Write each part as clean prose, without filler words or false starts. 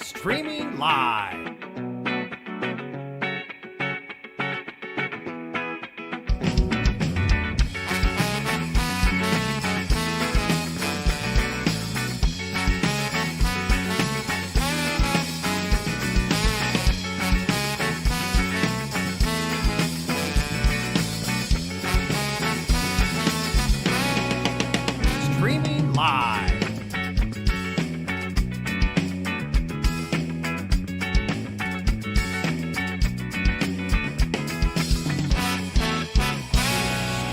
Streaming live. Streaming live.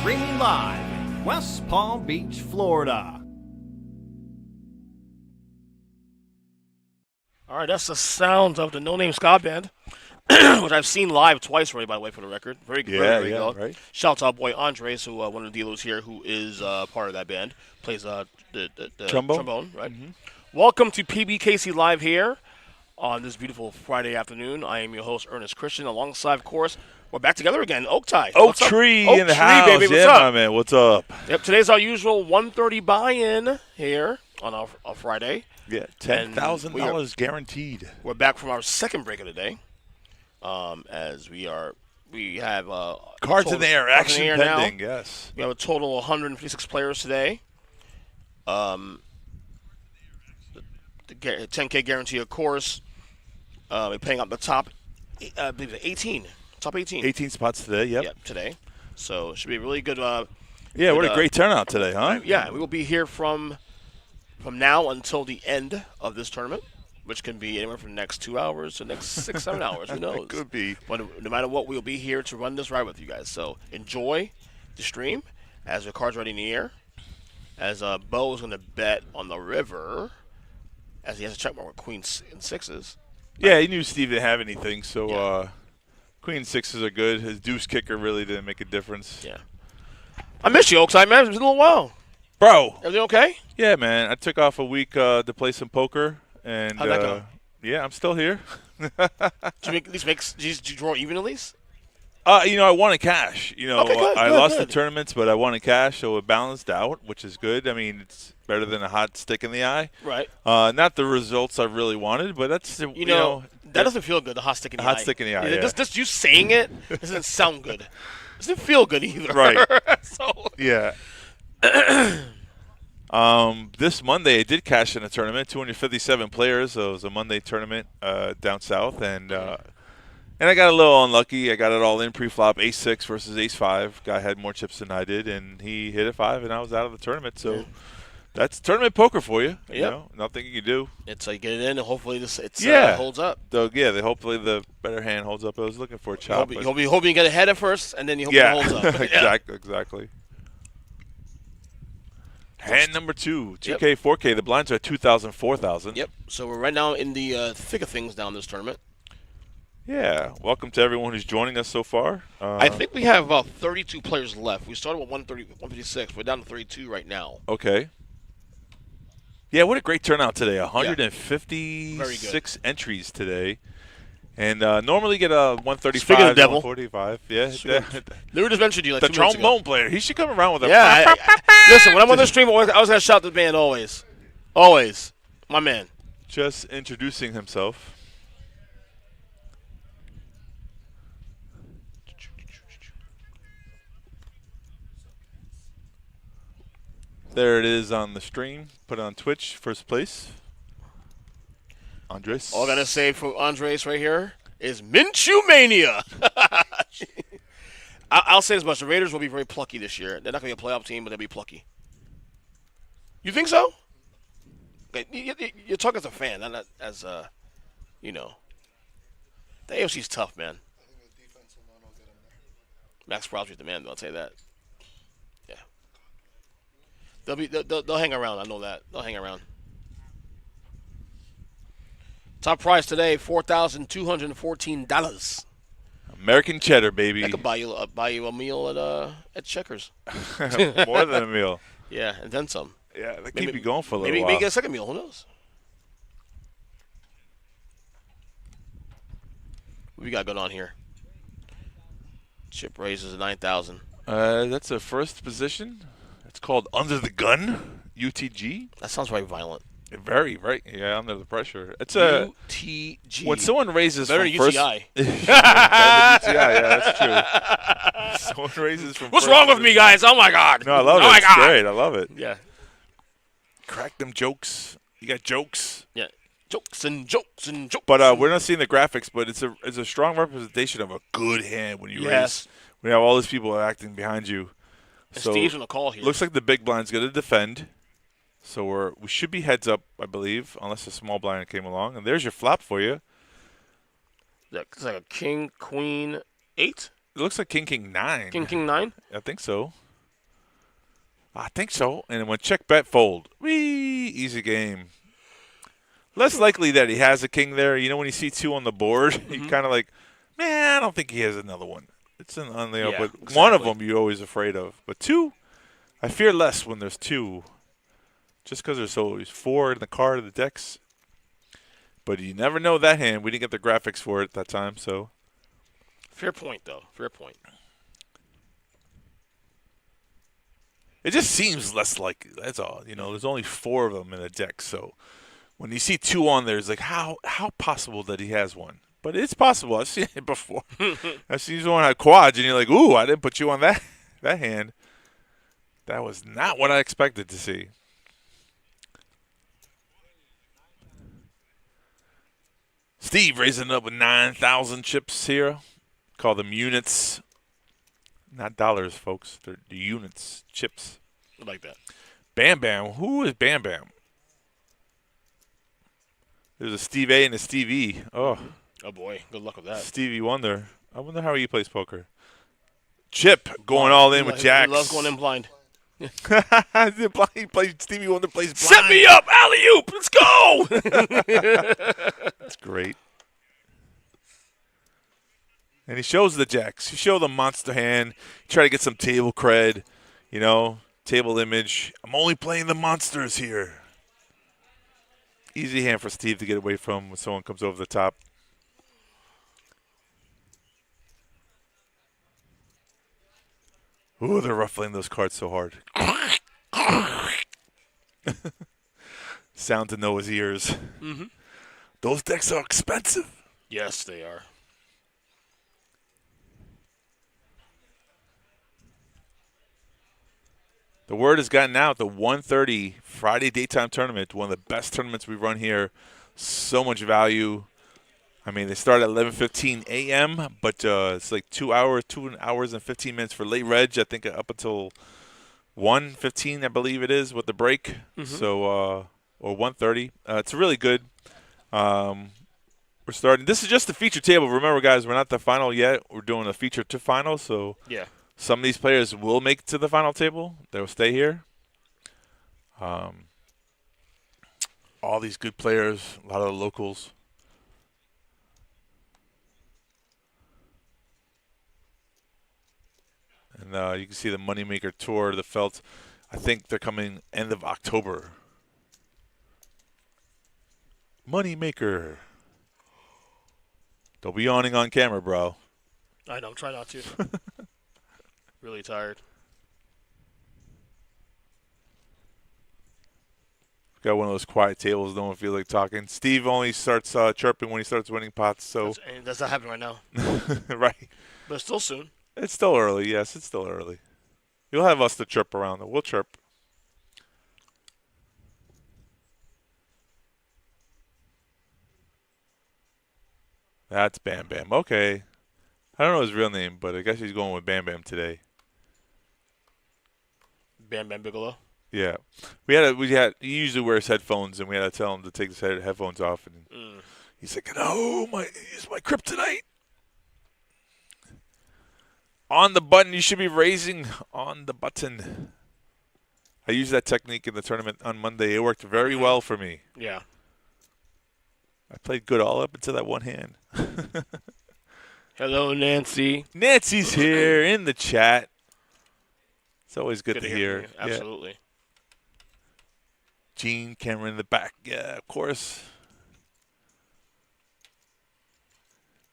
Streaming live, West Palm Beach, Florida. All right, that's the sounds of the No Name Ska Band, which I've seen live twice already, by the way, for the record. Very good, very good. Right. Shout out to our boy Andres, who one of the dealers here, who is part of that band, plays the trombone, right? Mm-hmm. Welcome to PBKC Live here on this beautiful Friday afternoon. I am your host, Ernest Christian, alongside, of course, we're back together again, Oak Tie. Oak Tree in the house. Baby. What's yeah, up? my man. What's up? Yep, today's our usual 1:30 buy-in here on our Friday. Yeah, $10,000 guaranteed. We're back from our second break of the day. As we have Cards in the air, action pending. now. Yes. We have a total of 156 players today. The 10K guarantee, of course. We're paying up the top, I believe 18. Top 18. 18 spots today. Yep. Yep, today. So it should be a really good. Yeah, what a great turnout today, huh? Yeah, we will be here from now until the end of this tournament, which can be anywhere from the next 2 hours to the next 6, 7 hours. Who knows? It could be. But no matter what, we'll be here to run this ride with you guys. So enjoy the stream as the cards are already in the air. As Bo is going to bet on the river, as he has a check mark with queens and sixes. Yeah, he knew Steve didn't have anything, so queen sixes are good. His deuce kicker really didn't make a difference. Yeah. I miss you, Oakside, man. It's been a little while. Bro. Everything okay? Yeah, man. I took off a week to play some poker. And how'd that go? Yeah, I'm still here. Did you draw even at least? I wanted cash. Okay, good, I good, lost good. the tournaments, but I wanted cash, so it balanced out, which is good. I mean, it's better than a hot stick in the eye. Right. Not the results I really wanted, but that's that doesn't feel good. The hot stick in the eye. Hot stick in the eye. Yeah. Just you saying it doesn't sound good. Doesn't feel good either. Right. So. Yeah. This Monday I did cash in a tournament, 257 players. So it was a Monday tournament down south, and I got a little unlucky. I got it all in pre-flop, ace-6 versus ace-5. Guy had more chips than I did, and he hit a 5, and I was out of the tournament. So that's tournament poker for you. Yep. You know, nothing you can do. It's like get it in, and hopefully it holds up. So, hopefully the better hand holds up. I was looking for a chop. You hope you get ahead at first, and then you hope it holds up. Exactly. Hand number 2, 2K, 4K. The blinds are at 2,000, 4,000. Yep. So we're right now in the thick of things down this tournament. Yeah. Welcome to everyone who's joining us so far. I think we have about 32 players left. We started with 156. We're down to 32 right now. Okay. Yeah, what a great turnout today. 156 entries today. And normally get a 135, Speaking of the devil. 145. Yeah. Lou just mentioned you like the 2 minutes ago. trombone player. He should come around with a Listen, when I'm on the stream, I was going to shout this band always. Always. My man. Just introducing himself. There it is on the stream. Put it on Twitch, first place. Andres. All I got to say for Andres right here is Minshew Mania. I'll say this much. The Raiders will be very plucky this year. They're not going to be a playoff team, but they'll be plucky. You think so? Okay, you're talking as a fan, not as, The AFC's tough, man. I think the defense alone will get him there. Max Crosby's the man, though. I'll tell you that. Yeah. They'll hang around. I know that. They'll hang around. Top prize today, $4,214. American cheddar, baby. I could buy you a meal at Checkers. More than a meal. Yeah, and then some. Yeah, they keep you going for a little maybe while. Maybe get a second meal. Who knows? What we got going on here? Chip raises to 9,000. That's a first position. It's called Under the Gun, UTG. That sounds very violent. Very, right. Yeah, under the pressure. It's UTG. When someone raises better from than first, UTI. Better than UTI. Yeah, that's true. Someone raises from. What's wrong with me, guys? Oh my God. No, I love it. Oh my It's God. great. I love it. Yeah. Crack them jokes. You got jokes. Yeah. Jokes and jokes and jokes. But we're not seeing the graphics, but it's a strong representation of a good hand when you raise. We have all these people acting behind you. And So Steve's on the call here. looks like the big blind's going to defend. So we should be heads up, I believe, unless a small blind came along. And there's your flop for you. It's like a king, queen, 8? It looks like king 9. King, 9? I think so. And when check bet fold, whee, easy game. Less likely that he has a king there. You know, when you see 2 on the board, you kind of like, man, I don't think he has another one. It's on the but exactly. One of them you're always afraid of. But 2, I fear less when there's 2. Just because there's always 4 in the card of the decks. But you never know that hand. We didn't get the graphics for it at that time, so. Fair point, though. Fair point. It just seems less likely. That's all. You know, there's only 4 of them in the deck, so when you see 2 on there, it's like, how possible that he has one? But it's possible. I've seen it before. I've seen someone have quads, and you're like, ooh, I didn't put you on that hand. That was not what I expected to see. Steve raising up with 9,000 chips here. Call them units. Not dollars, folks. They're the units, chips. I like that. Bam Bam. Who is Bam Bam? There's a Steve A and a Steve E. Oh. Oh, boy. Good luck with that. Stevie Wonder. I wonder how he plays poker. Chip going all in with jacks. He loves going in blind. He plays, Stevie Wonder plays blind. Set me up, alley-oop. Let's go. That's great. And he shows the jacks. He shows the monster hand. Try to get some table cred, you know, table image. I'm only playing the monsters here. Easy hand for Steve to get away from when someone comes over the top. Ooh, they're ruffling those cards so hard. Sound to Noah's ears. Mm-hmm. Those decks are expensive. Yes, they are. The word has gotten out. The 1:30 Friday daytime tournament, one of the best tournaments we run here. So much value. I mean, they start at 11:15 a.m., but it's like 2 hours and 15 minutes for late reg. I think up until 1:15, I believe it is, with the break. Mm-hmm. So, or 1:30. It's really good. We're starting. This is just the feature table. Remember, guys, we're not the final yet. We're doing a feature to final. So yeah, some of these players will make it to the final table. They'll stay here. All these good players, a lot of the locals. And you can see the Moneymaker Tour, the Felt. I think they're coming end of October. Moneymaker. Don't be yawning on camera, bro. I know. I'm trying not to. Really tired. Got one of those quiet tables. No one feels like talking. Steve only starts chirping when he starts winning pots. So that's not happening right now. right. But it's still soon. It's still early. Yes, it's still early. You'll have us to chirp around. We'll chirp. That's Bam Bam. Okay. I don't know his real name, but I guess he's going with Bam Bam today. Bam Bam Bigelow. Yeah. He usually wears headphones, and we had to tell him to take his headphones off. And he's like, no, he's my kryptonite. On the button, you should be raising on the button. I used that technique in the tournament on Monday. It worked very well for me. Yeah. I played good all up until that one hand. Hello, Nancy. Nancy's here in the chat. It's always good to hear. Absolutely. Yeah. Gene, Cameron in the back. Yeah, of course.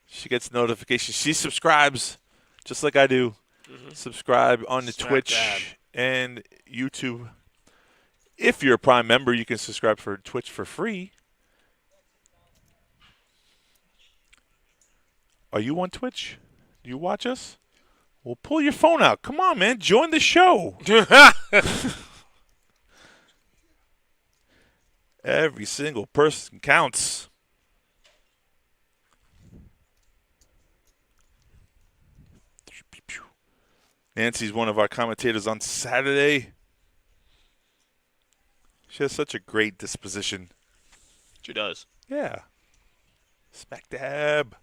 She gets notifications. She subscribes, just like I do. Mm-hmm. Subscribe on the Twitch and YouTube. If you're a Prime member, you can subscribe for Twitch for free. Are you on Twitch? Do you watch us? Well, pull your phone out. Come on, man. Join the show. Every single person counts. Nancy's one of our commentators on Saturday. She has such a great disposition. She does. Yeah. Smack dab.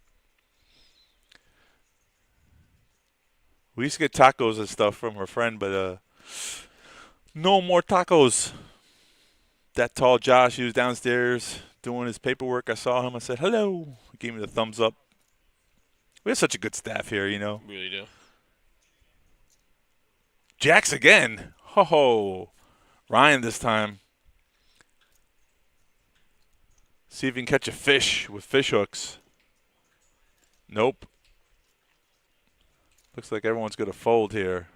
We used to get tacos and stuff from her friend, but no more tacos. That tall Josh, he was downstairs doing his paperwork. I saw him. I said, hello. He gave me the thumbs up. We have such a good staff here, you know. We really do. Jax again. Ho-ho. Ryan this time. See if he can catch a fish with fish hooks. Nope. Looks like everyone's going to fold here.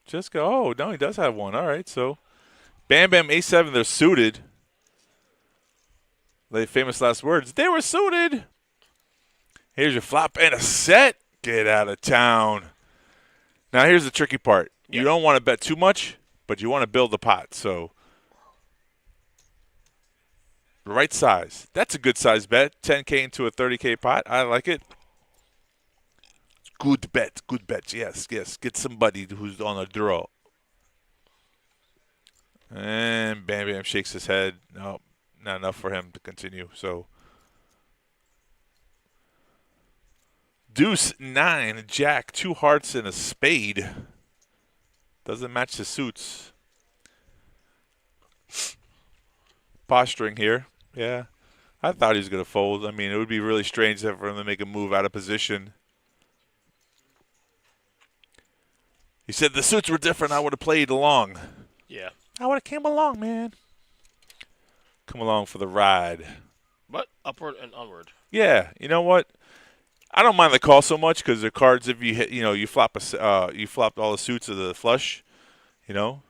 Just go. Oh, no, he does have one. All right, so Bam Bam A7, they're suited. The famous last words, they were suited. Here's your flop and a set. Get out of town. Now, here's the tricky part. Yep. You don't want to bet too much, but you want to build the pot. So, the right size. That's a good size bet. 10K into a 30K pot. I like it. Good bet. Good bet. Yes, yes. Get somebody who's on a draw. And Bam Bam shakes his head. No, not enough for him to continue. So, Deuce, 9, Jack, 2 hearts, and a spade. Doesn't match the suits. Posturing here. Yeah. I thought he was going to fold. I mean, it would be really strange for him to make a move out of position. He said the suits were different. I would have played along. Yeah. I would have came along, man. Come along for the ride. But upward and onward. Yeah. You know what? I don't mind the call so much because the cards, if you hit, you know, you flop all the suits of the flush, you know.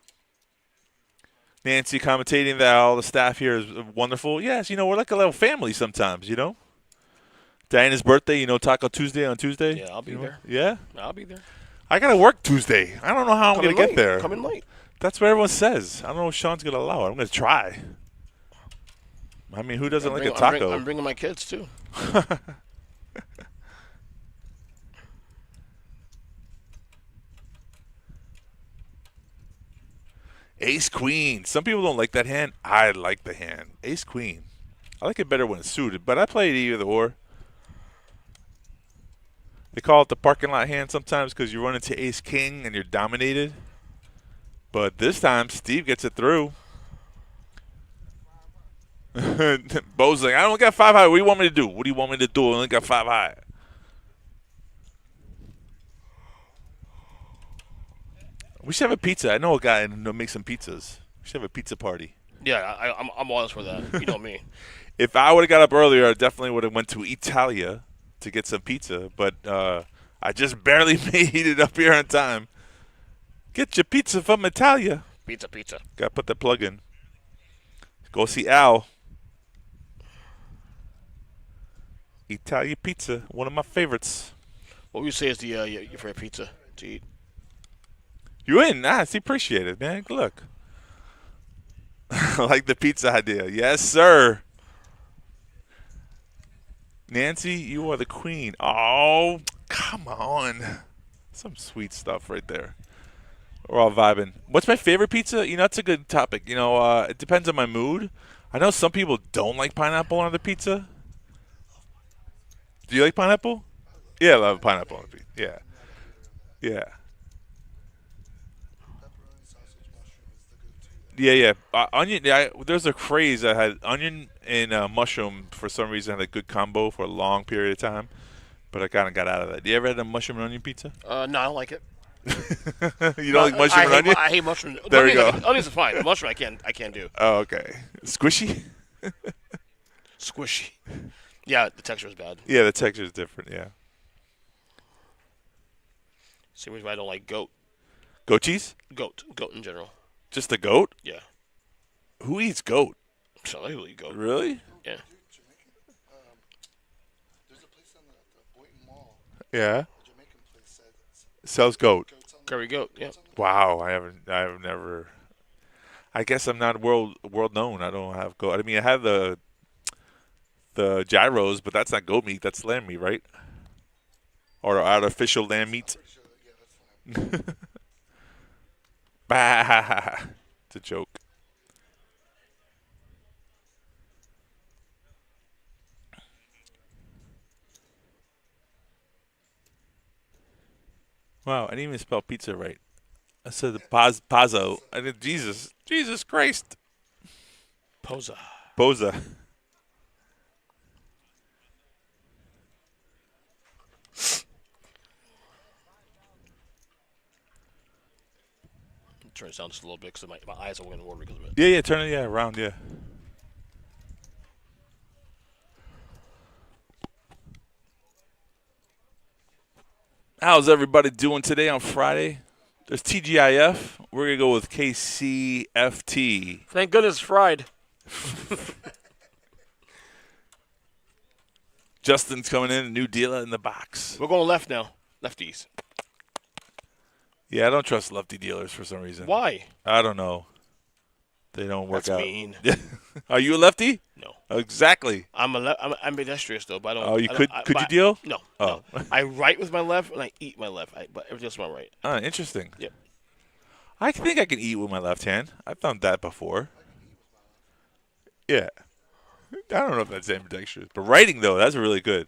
Nancy commentating that all the staff here is wonderful. Yes, you know, we're like a little family sometimes, you know. Diana's birthday, you know, Taco Tuesday on Tuesday. Yeah, I'll be there. Yeah? I'll be there. I got to work Tuesday. I don't know how I'm going to get there. Come in late. That's what everyone says. I don't know if Sean's going to allow it. I'm going to try. I mean, who doesn't like a taco? I'm bringing my kids, too. Ace Queen. Some people don't like that hand. I like the hand. Ace Queen. I like it better when it's suited, but I play it either or. They call it the parking lot hand sometimes because you run into Ace King and you're dominated. But this time, Steve gets it through. Bo's like, I don't got 5 high. What do you want me to do? What do you want me to do? I only got 5 high. We should have a pizza. I know a guy who makes some pizzas. We should have a pizza party. Yeah, I'm all for that. You know me. If I would have got up earlier, I definitely would have went to Italia to get some pizza. But I just barely made it up here on time. Get your pizza from Italia. Pizza. Got to put the plug in. Go see Al. Italia pizza, one of my favorites. What would you say is the your favorite pizza to eat? You in? Nice. Appreciate it, man. Good luck. I like the pizza idea. Yes, sir. Nancy, you are the queen. Oh, come on. Some sweet stuff right there. We're all vibing. What's my favorite pizza? You know, that's a good topic. You know, it depends on my mood. I know some people don't like pineapple on their pizza. Do you like pineapple? Yeah, I love pineapple on the pizza. Yeah. Yeah. Yeah. Onion. Yeah, there's a craze. I had onion and mushroom for some reason. Had a good combo for a long period of time, but I kind of got out of that. You ever had a mushroom and onion pizza? No, I don't like it. You don't like mushroom and onion? I hate mushroom. There we go. Onions are fine. Mushroom, I can't do. Oh, okay. Squishy. Squishy. Yeah, the texture is bad. Yeah, the texture is different. Yeah. Same reason why I don't like goat. Goat cheese? Goat in general. Just the goat? Yeah. Who eats goat? So I eat goat. Really? Yeah. Jamaican. There's a place on the Boynton Mall. Yeah. A Jamaican place Sells goat. Curry goat. Yeah. Wow, I've never. I guess I'm not world known. I don't have goat. I mean, I have the gyros, but that's not goat meat. That's lamb meat, right? Or artificial lamb meat. Yeah, that's fine. Bah. It's a joke. Wow, I didn't even spell pizza right. I said Pazzo. I did Jesus Christ. Posa. Boza. Turn it down just a little bit because my eyes are going to water because of it. Yeah, turn it around, yeah. How's everybody doing today on Friday? There's TGIF. We're going to go with KCFT. Thank goodness it's fried. Justin's coming in, a new dealer in the box. We're going left now. Lefties. Yeah, I don't trust lefty dealers for some reason. Why? I don't know. They don't work That's out. mean. Are you a lefty? No. Exactly. I'm ambidextrous though, but I don't. Oh, could you deal? No. Oh. No. I write with my left and I eat my left, but everything else is my right. Interesting. Yep. I think I can eat with my left hand. I've done that before. Yeah. I don't know if that's ambidextrous. But writing, though, that's really good.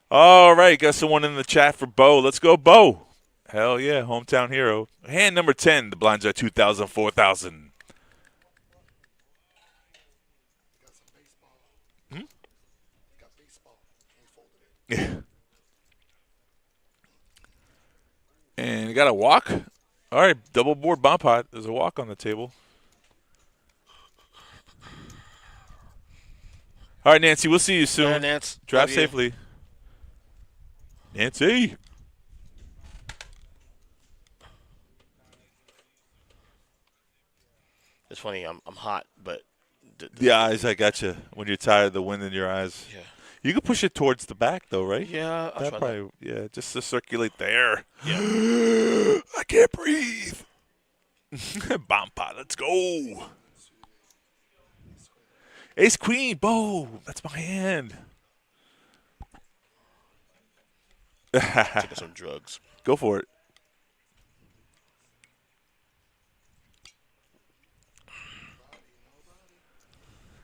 All right. Got someone in the chat for Bo. Let's go, Bo. Hell yeah. Hometown hero. Hand number 10. The blinds are 2,000, 4,000. Got some baseball. Hmm? Got baseball. He folded it. Yeah. And you got a walk. All right. Double board bomb pot. There's a walk on the table. All right, Nancy, we'll see you soon. Yeah, Nance. Drive safely. Nancy. It's funny. I'm hot, but The eyes, I got you. When you're tired, the wind in your eyes. Yeah. You can push it towards the back, though, right? Yeah, I'll try that. Yeah, just to circulate the air. Yeah. I can't breathe. Bomb pot, let's go. Ace Queen, Bo. That's my hand. Taking some drugs. Go for it.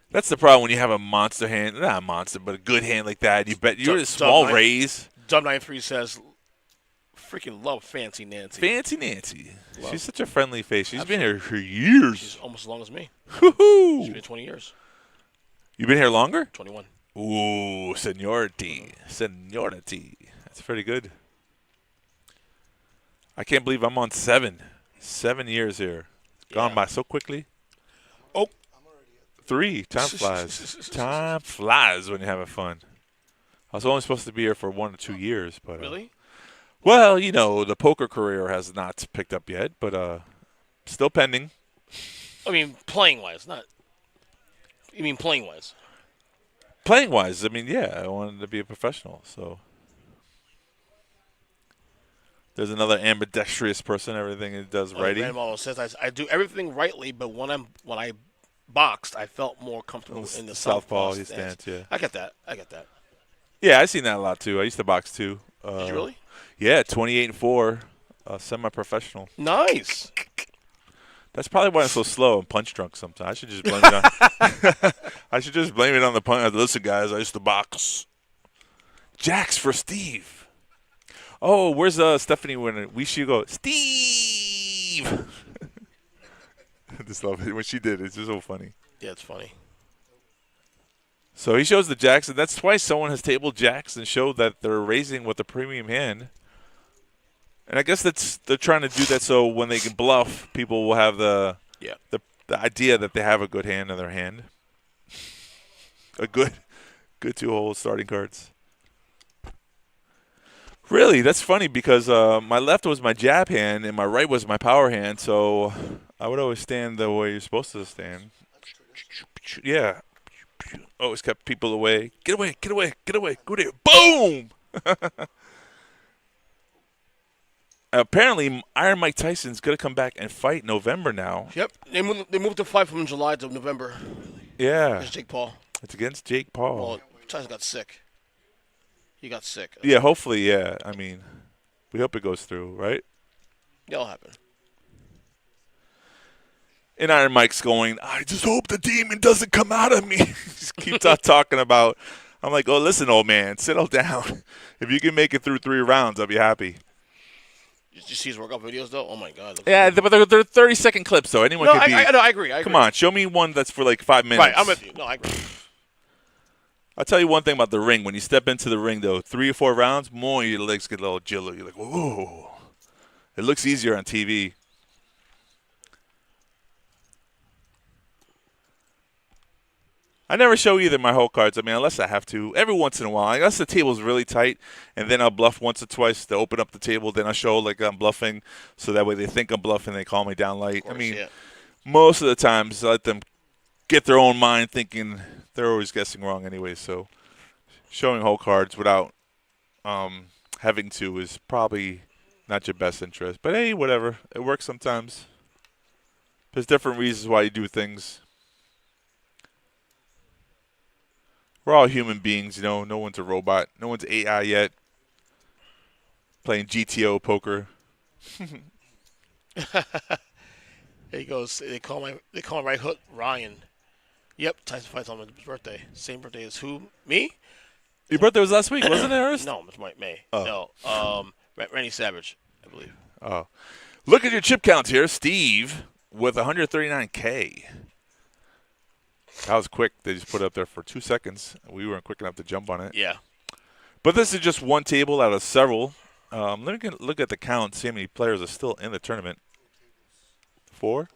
That's the problem when you have a monster hand. Not a monster, but a good hand like that. You bet you're a small raise. Dub93 says, freaking love Fancy Nancy. Fancy Nancy. Love. She's such a friendly face. She's been here for years. She's almost as long as me. Woo-hoo. She's been 20 years. You been here longer? 21. Ooh, seniority. Seniority. That's pretty good. I can't believe I'm on 7. 7 years here. It's gone by so quickly. Oh. 3. Time flies. Time flies when you're having fun. I was only supposed to be here for 1 or 2 years. But Really? Well, you know, the poker career has not picked up yet, but still pending. I mean, playing-wise, not... You mean playing-wise? Playing-wise, I mean, yeah, I wanted to be a professional, so... There's another ambidextrous person. Everything it does righty. Random says I do everything rightly, but when I boxed, I felt more comfortable in the southpaw stance. Yeah, I get that. Yeah, I've seen that a lot too. I used to box too. Did you really? Yeah, 28-4, semi-professional. Nice. That's probably why I'm so slow and punch drunk sometimes. I should just blame it on. I should just blame it on the punch. Listen, guys, I used to box. Jacks for Steve. Oh, where's Stephanie when we should go? Steve. I just love it when she did. It's just so funny. Yeah, it's funny. So he shows the jacks, and that's twice someone has tabled jacks and showed that they're raising with a premium hand. And I guess they're trying to do that so when they can bluff, people will have the idea that they have a good hand in their hand. A good 2 hole starting cards. Really? That's funny because my left was my jab hand and my right was my power hand, so I would always stand the way you're supposed to stand. Yeah. Always kept people away. Get away, get away, get away. Go there. Boom! Apparently, Iron Mike Tyson's going to come back and fight November now. Yep. They moved the fight from July to November. Yeah. It's Jake Paul. It's against Jake Paul. Well, Tyson got sick. He got sick. Yeah, hopefully, yeah. I mean, we hope it goes through, right? It'll happen. And Iron Mike's going, I just hope the demon doesn't come out of me. Just keeps on talking about. I'm like, oh, listen, old man, settle down. If you can make it through 3 rounds, I'll be happy. Did you see his workout videos, though? Oh, my God. Yeah, but they're 30-second clips, though. Anyone could be. I agree. Come on, show me one that's for like 5 minutes. Right, I'm with you. No, I agree. I'll tell you one thing about the ring. When you step into the ring, though, 3 or 4 rounds, more your legs get a little jilly. You're like, whoa. It looks easier on TV. I never show either my whole cards. I mean, unless I have to. Every once in a while. Unless the table's really tight, and then I'll bluff once or twice to open up the table. Then I'll show like I'm bluffing, so that way they think I'm bluffing. They call me down light. Course, I mean, yeah. most of the times I let them get their own mind thinking they're always guessing wrong anyway. So showing whole cards without having to is probably not your best interest. But hey, whatever. It works sometimes. There's different reasons why you do things. We're all human beings, you know. No one's a robot. No one's AI yet. Playing GTO poker. There he goes. They call my right hook Ryan. Yep, Tyson fights on his birthday. Same birthday as who? Me? Your birthday was last week, wasn't it, Ernest? No, it's May. Oh. No, Randy Savage, I believe. Oh. Look at your chip counts here. Steve with 139K. That was quick. They just put it up there for 2 seconds. We weren't quick enough to jump on it. Yeah. But this is just one table out of several. Let me look at the count, see how many players are still in the tournament. 4?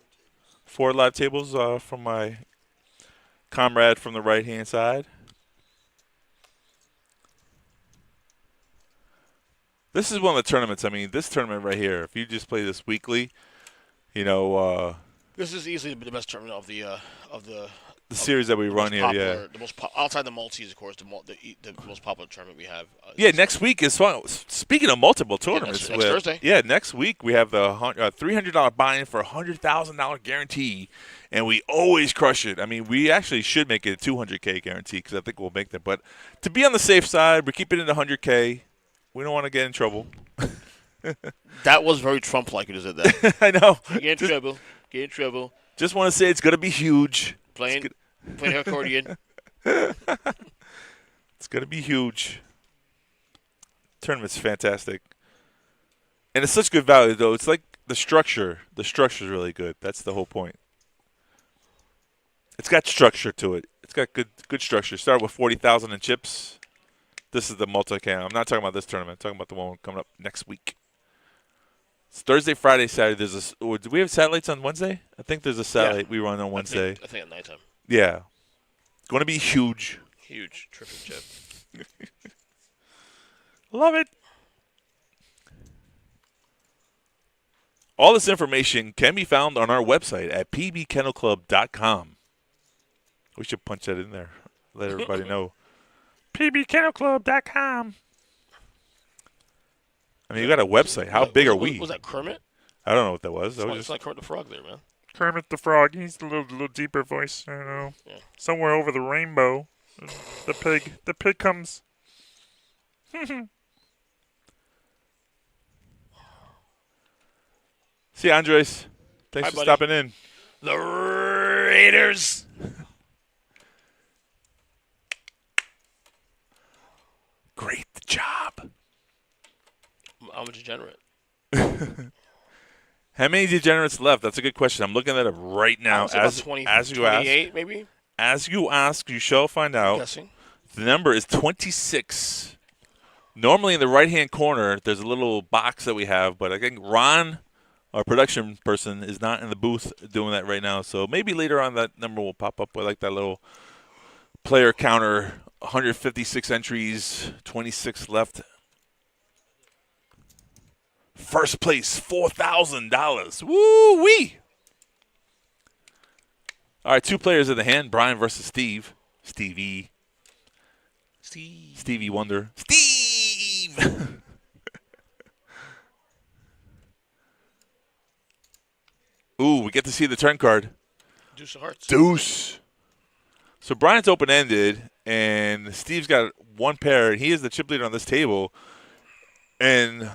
4 live tables from my comrade from the right-hand side. This is one of the tournaments. I mean, this tournament right here, if you just play this weekly, you know. This is easily the best tournament of the series that we run here, popular, the most outside the multis, of course, the most popular tournament we have. Yeah, next week is fun. Speaking of multiple tournaments, next Thursday. Yeah, next week we have the $300 buy-in for a $100,000 guarantee, and we always crush it. I mean, we actually should make it a $200K guarantee because I think we'll make that. But to be on the safe side, we're keeping it at $100K. We don't want to get in trouble. That was very Trump-like. You said that. I know. Get in trouble. Get in trouble. Just want to say it's going to be huge. Playing accordion. It's going to be huge. Tournament's fantastic. And it's such good value, though. It's like the structure. The structure is really good. That's the whole point. It's got structure to it. It's got good structure. Start with 40,000 in chips. This is the multi-cam. I'm not talking about this tournament. I'm talking about the one coming up next week. It's Thursday, Friday, Saturday. Do we have satellites on Wednesday? I think there's a satellite we run on Wednesday. I think at nighttime. Yeah. Going to be huge. Huge. Triple chip. Love it. All this information can be found on our website at pbkennelclub.com. We should punch that in there. Let everybody know. pbkennelclub.com. I mean, you got a website. How big are we? Was that Kermit? I don't know what that was. It's like Kermit the Frog there, man. Kermit the Frog. He's a little deeper voice. I don't know. Yeah. Somewhere over the rainbow. The pig comes. See, Andres. Thanks Hi, for buddy. stopping in. The Raiders. Great job. I'm a degenerate. How many degenerates left? That's a good question. I'm looking at it right now. As you 28, ask, maybe. as you ask, you shall find out. I'm guessing. The number is 26. Normally in the right-hand corner, there's a little box that we have, but I think Ron, our production person, is not in the booth doing that right now. So maybe later on that number will pop up with like that little player counter, 156 entries, 26 left. First place, $4,000. Woo-wee! All right, 2 players in the hand. Brian versus Steve. Stevie Wonder. Steve! Ooh, we get to see the turn card. Deuce of hearts. Deuce. So Brian's open-ended, and Steve's got 1 pair. He is the chip leader on this table. And,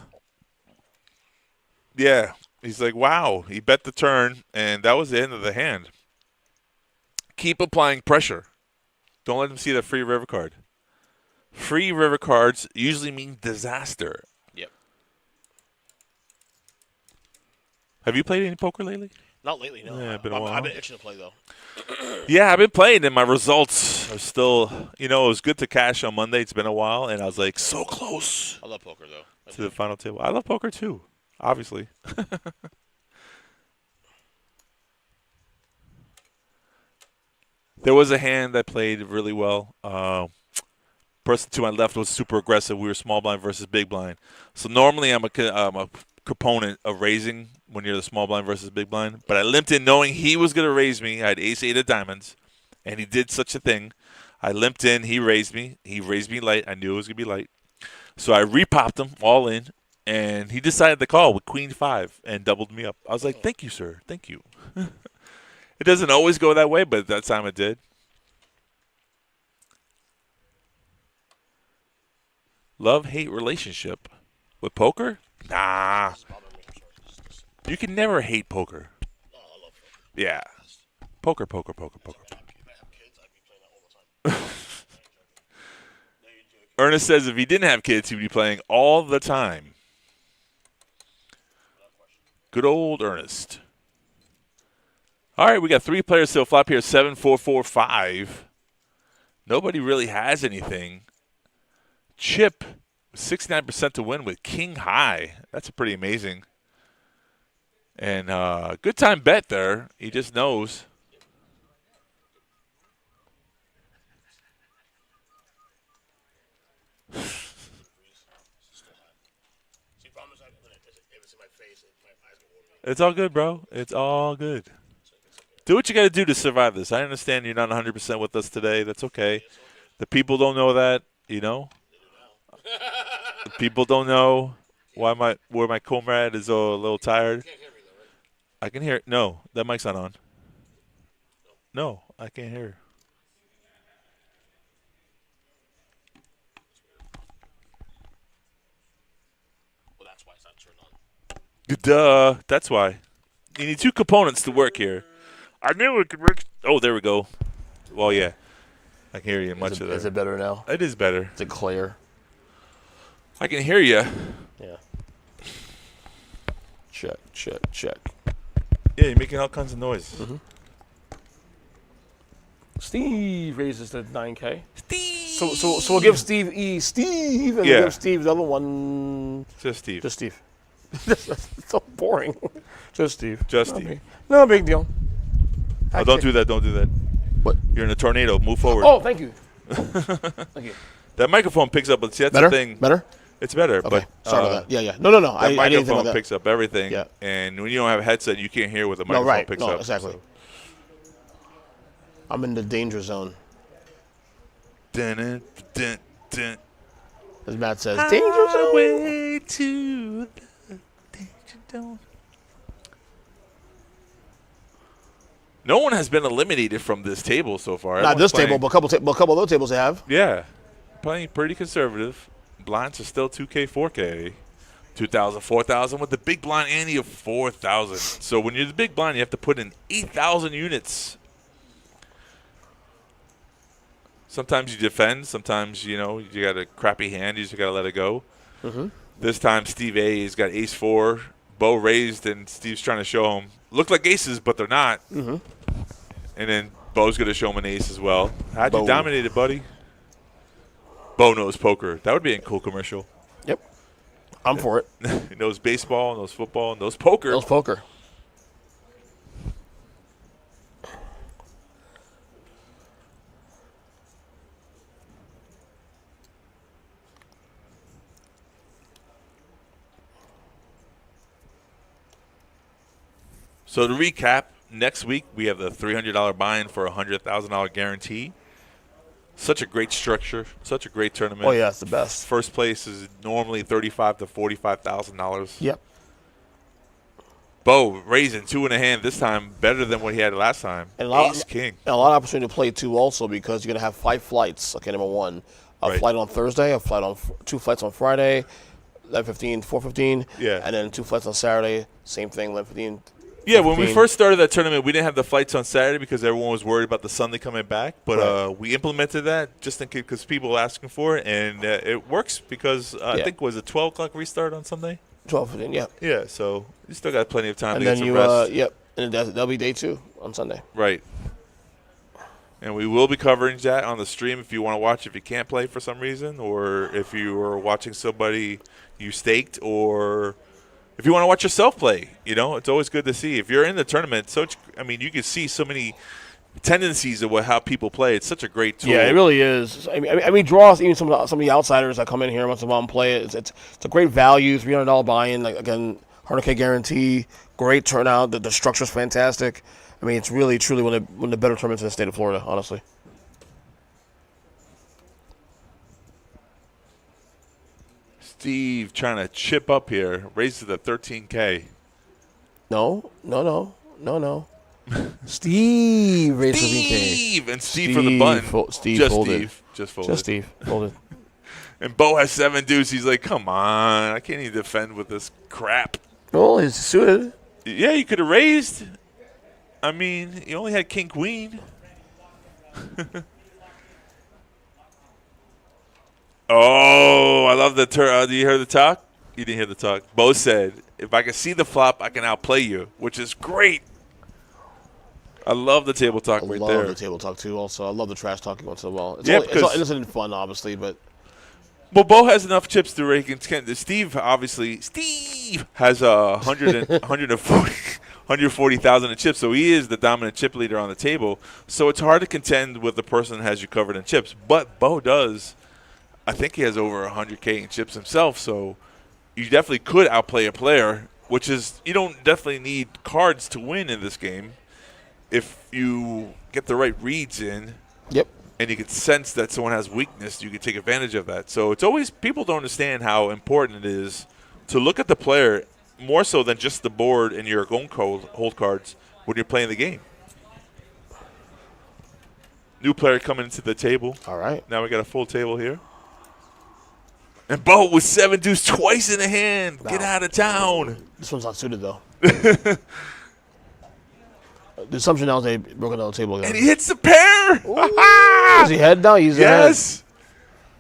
yeah, he's like, wow. He bet the turn, and that was the end of the hand. Keep applying pressure. Don't let him see that free river card. Free river cards usually mean disaster. Yep. Have you played any poker lately? Not lately, no. Yeah, been a while. I've been itching to play, though. Yeah, I've been playing, and my results are still, it was good to cash on Monday. It's been a while, and I was like, so close I love poker, though. to the final table. I love poker, too, obviously. There was a hand that played really well. Person to my left was super aggressive. We were small blind versus big blind. So normally I'm a proponent of raising when you're the small blind versus big blind. But I limped in knowing he was going to raise me. I had ace-8 of diamonds, and he did such a thing. I limped in. He raised me. He raised me light. I knew it was going to be light. So I repopped him all in, and he decided to call with queen-5 and doubled me up. I was like, thank you, sir. Thank you. It doesn't always go that way, but that time it did. Love-hate relationship with poker? Nah. You can never hate poker. Yeah. Poker. Ernest says if he didn't have kids, he'd be playing all the time. Good old Ernest. All right, we got 3 players still flop here, 7, 4, 4, 5. Nobody really has anything. Chip, 69% to win with king high. That's pretty amazing. And good time bet there. He just knows. It's all good, bro. It's all good. Do what you got to do to survive this. I understand you're not 100% with us today. That's okay. The people don't know that, The people don't know where my comrade is a little tired. I can hear it. No, that mic's not on. No, I can't hear. Well, that's why it's not turned on. Duh. That's why. You need 2 components to work here. I knew it could work. Oh, there we go. Well, yeah. I can hear you much of that. Is it better now? It is better. Is it clear? I can hear you. Yeah. Check. Yeah, you're making all kinds of noise. Mm-hmm. Steve raises to 9K. Steve. So we'll give Steve Steve, and we'll give Steve the other one. Just Steve. Just Steve. That's so boring. Just Steve. No big deal. Oh, don't do that. Don't do that. What? You're in a tornado. Move forward. Oh, thank you. Thank you. That microphone picks up. That's Better? the thing. Better? It's better. Okay. But, Sorry about that. Yeah. No. That I didn't think microphone about that. picks up everything. Yeah. And when you don't have a headset, you can't hear what the microphone picks up. Exactly. So. I'm in the danger zone. Dun, dun, dun. As Matt says, danger zone. Way to the danger zone. No one has been eliminated from this table so far. Not this Everyone's table, but a couple of those tables they have. Yeah. Playing pretty conservative. Blinds are still 2K, 4K. 2,000, 4,000 with the big blind ante of 4,000. So when you're the big blind, you have to put in 8,000 units. Sometimes you defend. Sometimes, you got a crappy hand. You just got to let it go. Mm-hmm. This time, Steve A has got ace-4. Bo raised, and Steve's trying to show him. Look like aces, but they're not. Mm-hmm. And then Bo's going to show him an ace as well. How'd Bo. you dominate it, buddy? Bo knows poker. That would be a cool commercial. Yep. I'm for it. He knows baseball, knows football, knows poker. Knows poker. So to recap, next week we have the $300 buy-in for a $100,000 guarantee. Such a great structure, such a great tournament. Oh yeah, it's the best. First place is normally $35,000 to $45,000. Yep. Bo raising 2 in a hand this time, better than what he had last time. And Ace King. And a lot of opportunity to play too, also because you're gonna have 5 flights. Okay, number one, a flight on Thursday, a flight on 2 flights on Friday, 11:15, 4:15. Yeah. And then 2 flights on Saturday, same thing, 11:15. Yeah, when we first started that tournament, we didn't have the flights on Saturday because everyone was worried about the Sunday coming back. But we implemented that just in case because people were asking for it, and it works because I think was a 12 o'clock restart on Sunday. 12:15, yeah. Yeah, so you still got plenty of time And to then get some rest. yep, and that'll be day 2 on Sunday. Right. And we will be covering that on the stream if you want to watch if you can't play for some reason, or if you are watching somebody you staked, or if you want to watch yourself play. You know, it's always good to see. If you're in the tournament, you can see so many tendencies of how people play. It's such a great tool. Yeah, it really is. I mean, draws even some of the outsiders that come in here once in a while and play it. It's a great value, $300 buy-in. Like again, 100K guarantee, great turnout. The structure's fantastic. I mean, it's really truly one of the better tournaments in the state of Florida, honestly. Steve trying to chip up here, raises to 13K. No. Steve raised 13K. Steve! And Steve from the button. Steve Just folded. Steve. Just folded. Just Steve folded. And Bo has 7 deuce. He's like, come on. I can't even defend with this crap. Well, he's suited. Yeah, you could have raised. I mean, you only had king queen. Oh, I love the turn. Do you hear the talk? You didn't hear the talk. Bo said, if I can see the flop, I can outplay you, which is great. I love the table talk right there. I love the table talk, too, also. I love the trash talking once in a while. It's in fun, obviously, but... Well, Bo has enough chips to rake. Steve has 140,000 in chips, so he is the dominant chip leader on the table. So it's hard to contend with the person that has you covered in chips. But Bo does. I think he has over 100K in chips himself, so you definitely could outplay a player, which is you don't definitely need cards to win in this game. If you get the right reads in. Yep. And you can sense that someone has weakness, you can take advantage of that. So it's always people don't understand how important it is to look at the player more so than just the board and your own hold cards when you're playing the game. New player coming into the table. All right. Now we got a full table here. And Bo with 7 deuce twice in the hand. Wow. Get out of town. This one's not suited, though. The assumption now is they broke another table again. And he hits the pair. Is he head now? He's yes.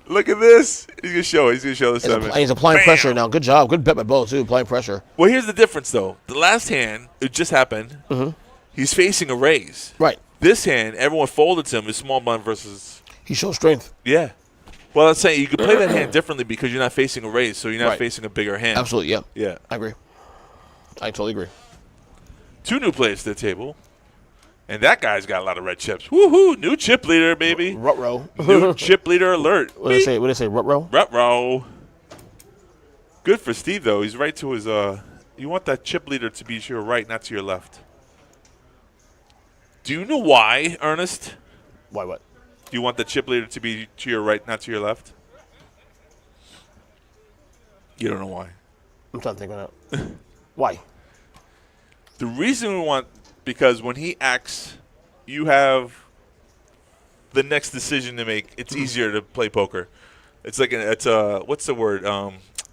Ahead. Look at this. He's going to show it. He's going to show the 7. He's applying pressure now. Good job. Good bet by Bo, too, applying pressure. Well, here's the difference, though. The last hand, it just happened. Mm-hmm. He's facing a raise. Right. This hand, everyone folded to him. Is small blind versus. He shows strength. Yeah. Well, I'm saying you could play that hand differently because you're not facing a raise, so you're not facing a bigger hand. Absolutely, yeah. Yeah. I agree. I totally agree. 2 new players to the table. And that guy's got a lot of red chips. Woohoo! New chip leader, baby. Rut-row. New chip leader alert. What did they say? Rut-row? Rut-row. Good for Steve, though. He's right to his you want that chip leader to be to your right, not to your left. Do you know why, Ernest? Why what? Do you want the chip leader to be to your right, not to your left? You don't know why. I'm trying to think of that. Why? The reason we want, because when he acts, you have the next decision to make. It's easier to play poker. It's like what's the word?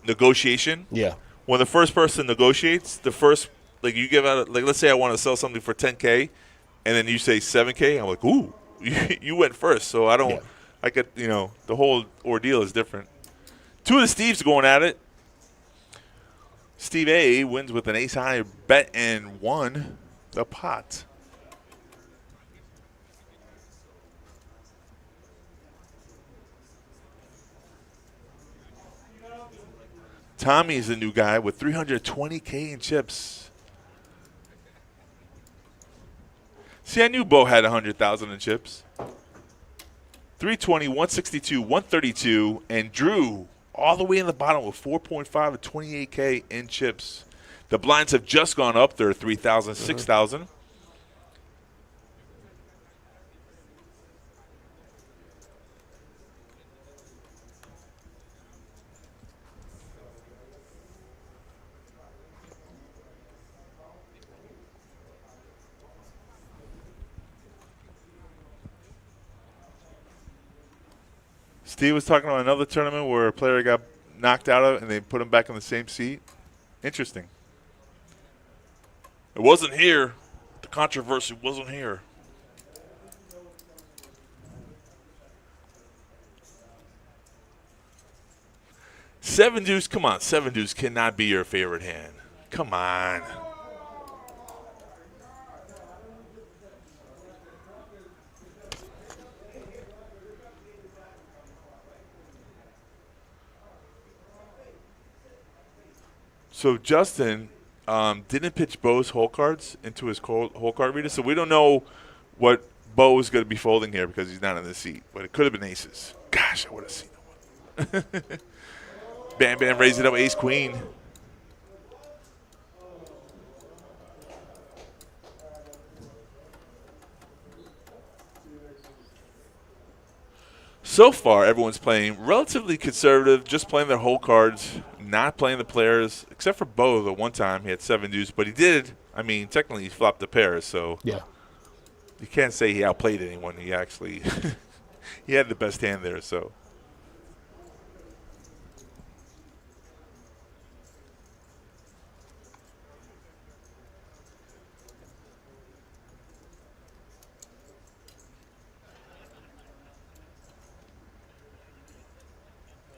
Negotiation. Yeah. When the first person negotiates, you give out let's say I want to sell something for 10K, and then you say 7K. I'm like, ooh, you went first, so I don't. Yeah. I get the whole ordeal is different. 2 of the Steves going at it. Steve A wins with an ace high bet and won the pot. Tommy is the new guy with 320K in chips. See, I knew Bo had 100,000 in chips. 320, 162, 132, and Drew all the way in the bottom with 4.5 and 28K in chips. The blinds have just gone up. They're 3,000, 6,000. Steve was talking about another tournament where a player got knocked out of it and they put him back in the same seat. Interesting. It wasn't here. The controversy wasn't here. Seven deuce, come on. Seven deuce cannot be your favorite hand. Come on. So Justin didn't pitch Bo's hole cards into his hole card reader, so we don't know what Bo is going to be folding here because he's not in the seat. But it could have been aces. Gosh, I would have seen that one. Bam Bam raised it up, ace queen. So far, everyone's playing relatively conservative, just playing their whole cards, not playing the players, except for Bo. The one time he had seven deuce, but he did. I mean, technically he flopped the pairs, so Yeah. you can't say he outplayed anyone. He actually he had the best hand there. So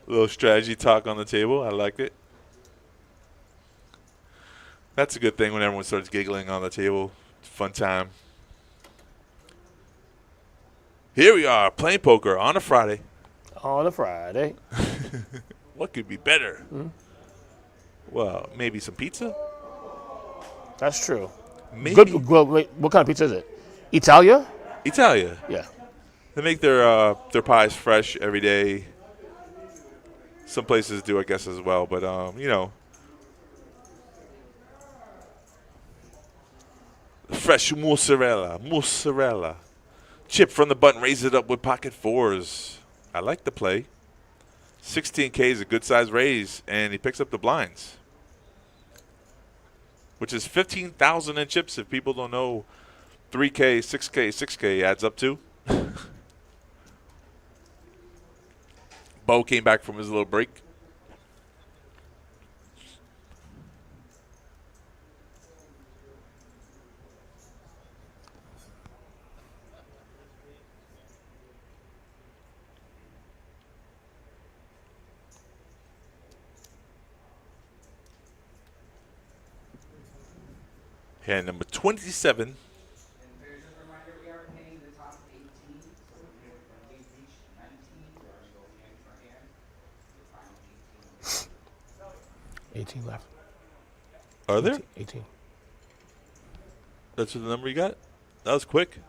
a little strategy talk on the table. I like it. That's a good thing when everyone starts giggling on the table. Fun time. Here we are, playing poker on a Friday. On a Friday. What could be better? Well, maybe some pizza? That's true. Maybe. Good. Well, wait, what kind of pizza is it? Italia? Italia. Yeah. They make their pies fresh every day. Some places do, I guess, as well. But, you know, fresh mozzarella. Chip from the button, raise it up with pocket fours. I like the play. 16K is a good size raise, and he picks up the blinds, which is 15,000 in chips. If people don't know, 3K, 6K adds up to. Bo came back from his little break. Hand number 27. And there's just a reminder, we are paying the top 18, so when we reach 19, we are going to go hand for hand. The final 18. 18 left. Are there? 18. That's the number you got? That was quick.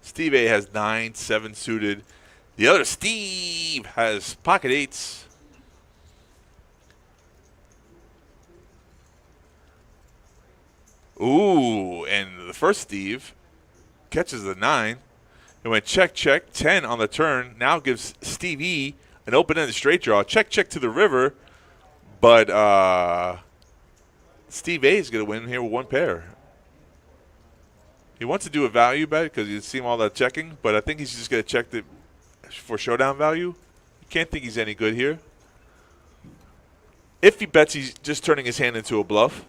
Steve A has 9, 7 suited. The other Steve has pocket eights. Ooh, and the first Steve catches the 9. It went check, 10 on the turn. Now gives Steve E an open-ended straight draw. Check to the river. But Steve A is going to win here with one pair. He wants to do a value bet because you see him all that checking, but I think he's just going to check it for showdown value. You can't think he's any good here. If he bets, he's just turning his hand into a bluff.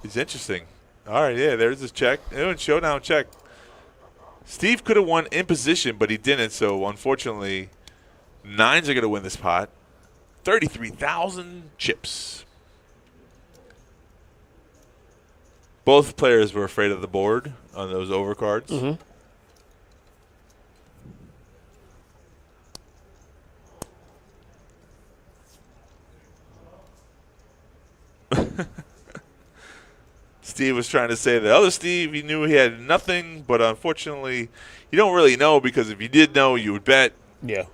It's interesting. All right, yeah, there's his check. And showdown check. Steve could have won in position, but he didn't, so unfortunately, nines are going to win this pot. 33,000 chips. Both players were afraid of the board on those overcards. Steve was trying to say the other Steve, he knew he had nothing, but unfortunately, you don't really know because if you did know, you would bet. Yeah.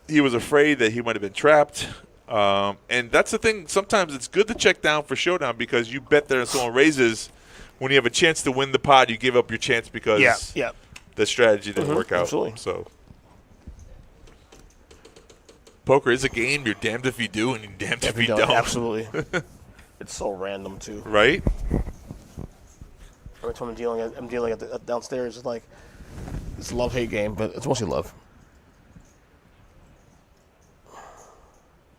He was afraid that he might have been trapped. And that's the thing. Sometimes it's good to check down for showdown because you bet there and someone raises. When you have a chance to win the pot, you give up your chance because the strategy didn't work out. Absolutely. So poker is a game. You're damned if you do and you're damned if you don't. Absolutely. It's so random, too. Right? Every time I'm dealing at downstairs, it's like it's a love-hate game, but it's mostly love.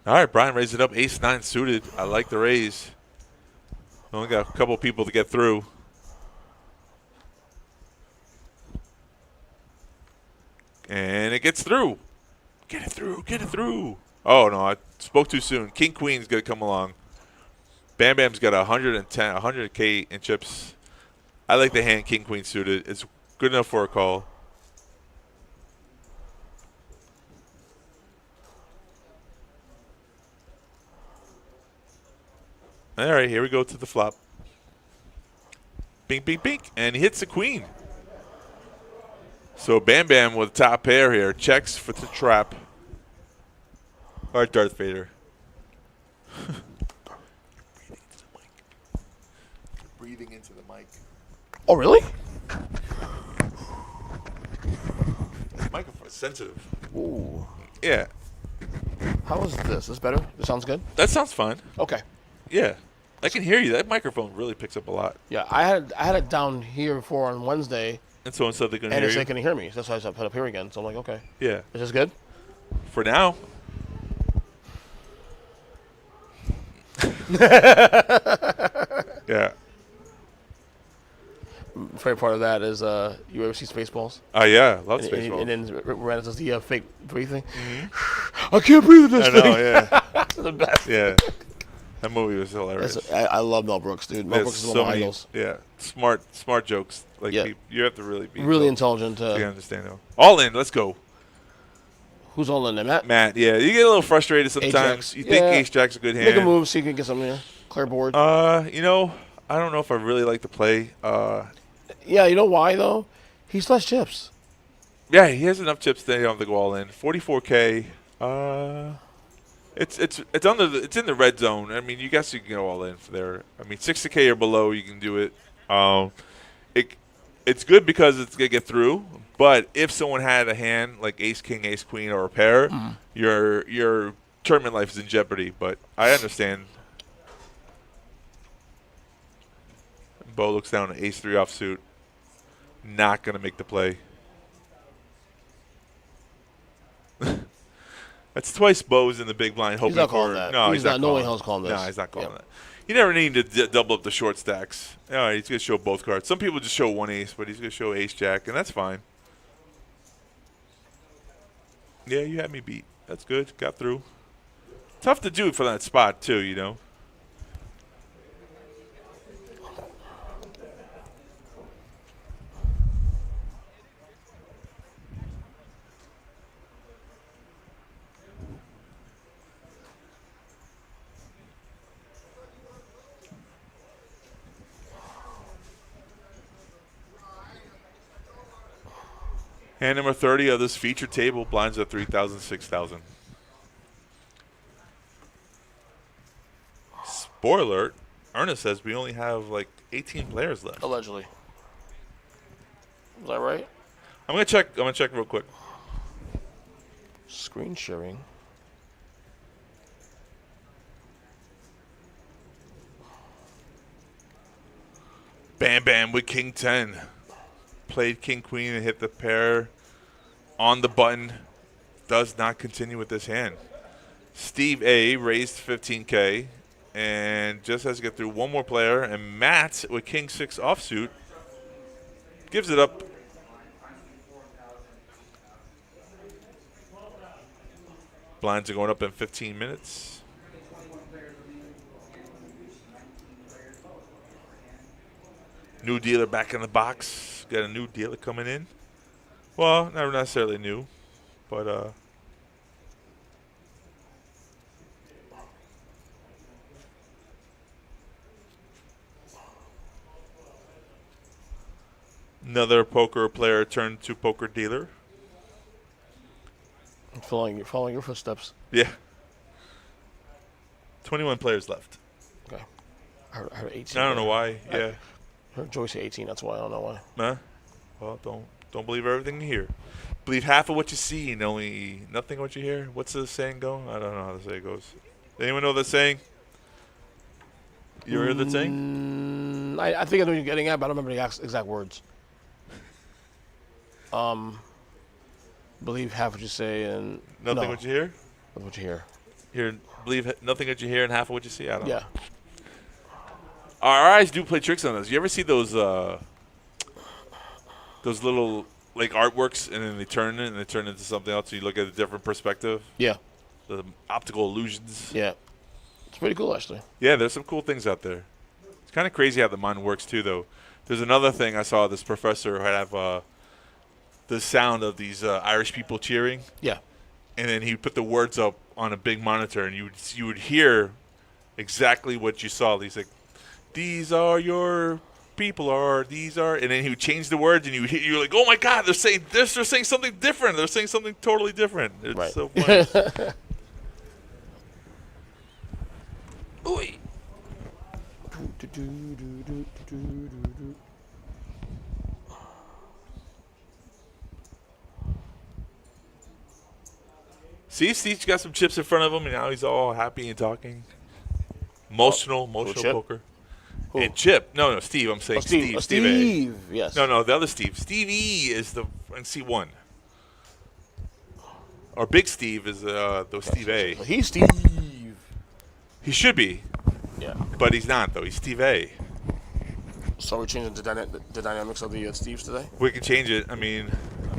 All right, Brian raised it up. Ace-9 suited. I like the raise. Only got a couple people to get through. And it gets through. Get it through. Get it through. Oh, no, I spoke too soon. King-Queen's going to come along. Bam Bam's got 100K in chips. I like the hand King-Queen suited. It's good enough for a call. All right, here we go to the flop. Bink, bink, bink. And he hits the queen. So Bam Bam with top pair here. Checks for the trap. All right, Darth Vader. Breathing into the mic. Oh, really? The microphone is sensitive. Ooh. Yeah. How is this? This better? This sounds good? That sounds fine. Okay. Yeah. I can hear you. That microphone really picks up a lot. Yeah, I had it down here before on Wednesday. And someone said they couldn't hear And you. they couldn't hear me. That's why I put up here again. So I'm like, okay. Yeah. Is this good? For now. Yeah. Favorite part of that is you ever see Spaceballs? Oh, yeah. Love Spaceballs. And then Miranda does the fake breathing. I can't breathe in this I thing. know, yeah. It's the best. Yeah. That movie was hilarious. I love Mel Brooks, dude. Mel Brooks is one of my idols. Yeah. Smart jokes. Like, Yeah. you have to really be Really intelligent. to understand them. All in. Let's go. Who's all in there, Matt? Matt, yeah. You get a little frustrated sometimes. Ace-Jack's. You think Yeah. Ace-Jack's a good hand. Make a move so you can get something. Clear board. You know, I don't know if I really like to play. Yeah, you know why, though? He's less chips. Yeah, he has enough chips that you don't have to go all in. 44K. It's it's in the red zone. I mean, you guys can go all in for there. I mean, 60K or below, you can do it. It's good because it's gonna get through. But if someone had a hand like Ace King, Ace Queen, or a pair, your tournament life is in jeopardy. But I understand. Bo looks down at Ace 3 offsuit. Not gonna make the play. That's twice Bo's in the big blind. Hoping He's not for calling that. No, He's not. no way calling hell's calling this. No, he's not calling that. You never need to double up the short stacks. All right, he's gonna show both cards. Some people just show one ace, but he's gonna show Ace Jack, and that's fine. Yeah, you had me beat. That's good. Got through. Tough to do for that spot too, you know. Hand number 30 of this feature table, blinds at 3,000, 6,000. Spoiler alert, Ernest says we only have like 18 players left. Allegedly. Is that right? I'm gonna check real quick. Screen sharing. Bam Bam with King 10. Played King Queen and hit the pair on the button. Does not continue with this hand. Steve A raised 15K and just has to get through one more player. And Matt with King 6 offsuit gives it up. Blinds are going up in 15 minutes. New dealer back in the box. Got a new dealer coming in. Well, not necessarily new, but Another poker player turned to poker dealer. I'm following your footsteps. Yeah. 21 players left. Okay. I heard 18. I don't know why. Yeah. I heard Joey say 18. That's why I don't know why. Huh? Well, don't believe everything you hear. Believe half of what you see and only nothing what you hear. What's the saying go? I don't know how the saying goes. Anyone know the saying? You heard the saying? I think I know what you're getting at, but I don't remember the exact words. Believe half what you say and Nothing what you hear? What you hear. Believe nothing what you hear and half of what you see? I don't know. Yeah. Our eyes do play tricks on us. You ever see those little like artworks and then they turn into something else so you look at a different perspective? Yeah. The optical illusions. Yeah. It's pretty cool, actually. Yeah, there's some cool things out there. It's kind of crazy how the mind works, too, though. There's another thing I saw this professor have the sound of these Irish people cheering. Yeah. And then he put the words up on a big monitor, and you would hear exactly what you saw. He's like, these are your people, or these are, and then he would change the words, and you're like, oh, my God, they're saying this, they're saying something different. They're saying something totally different. It's right. So funny. Ooh. See, Steve's got some chips in front of him, and now he's all happy and talking. Emotional poker. Who? And Chip. No, Steve. I'm saying Steve. Steve. Yes. No, the other Steve. Steve E is the C1. Or Big Steve is the Steve A. He's Steve. He should be. Yeah. But he's not, though. He's Steve A. So we're changing the dynamics of the Steves today? We can change it. I mean,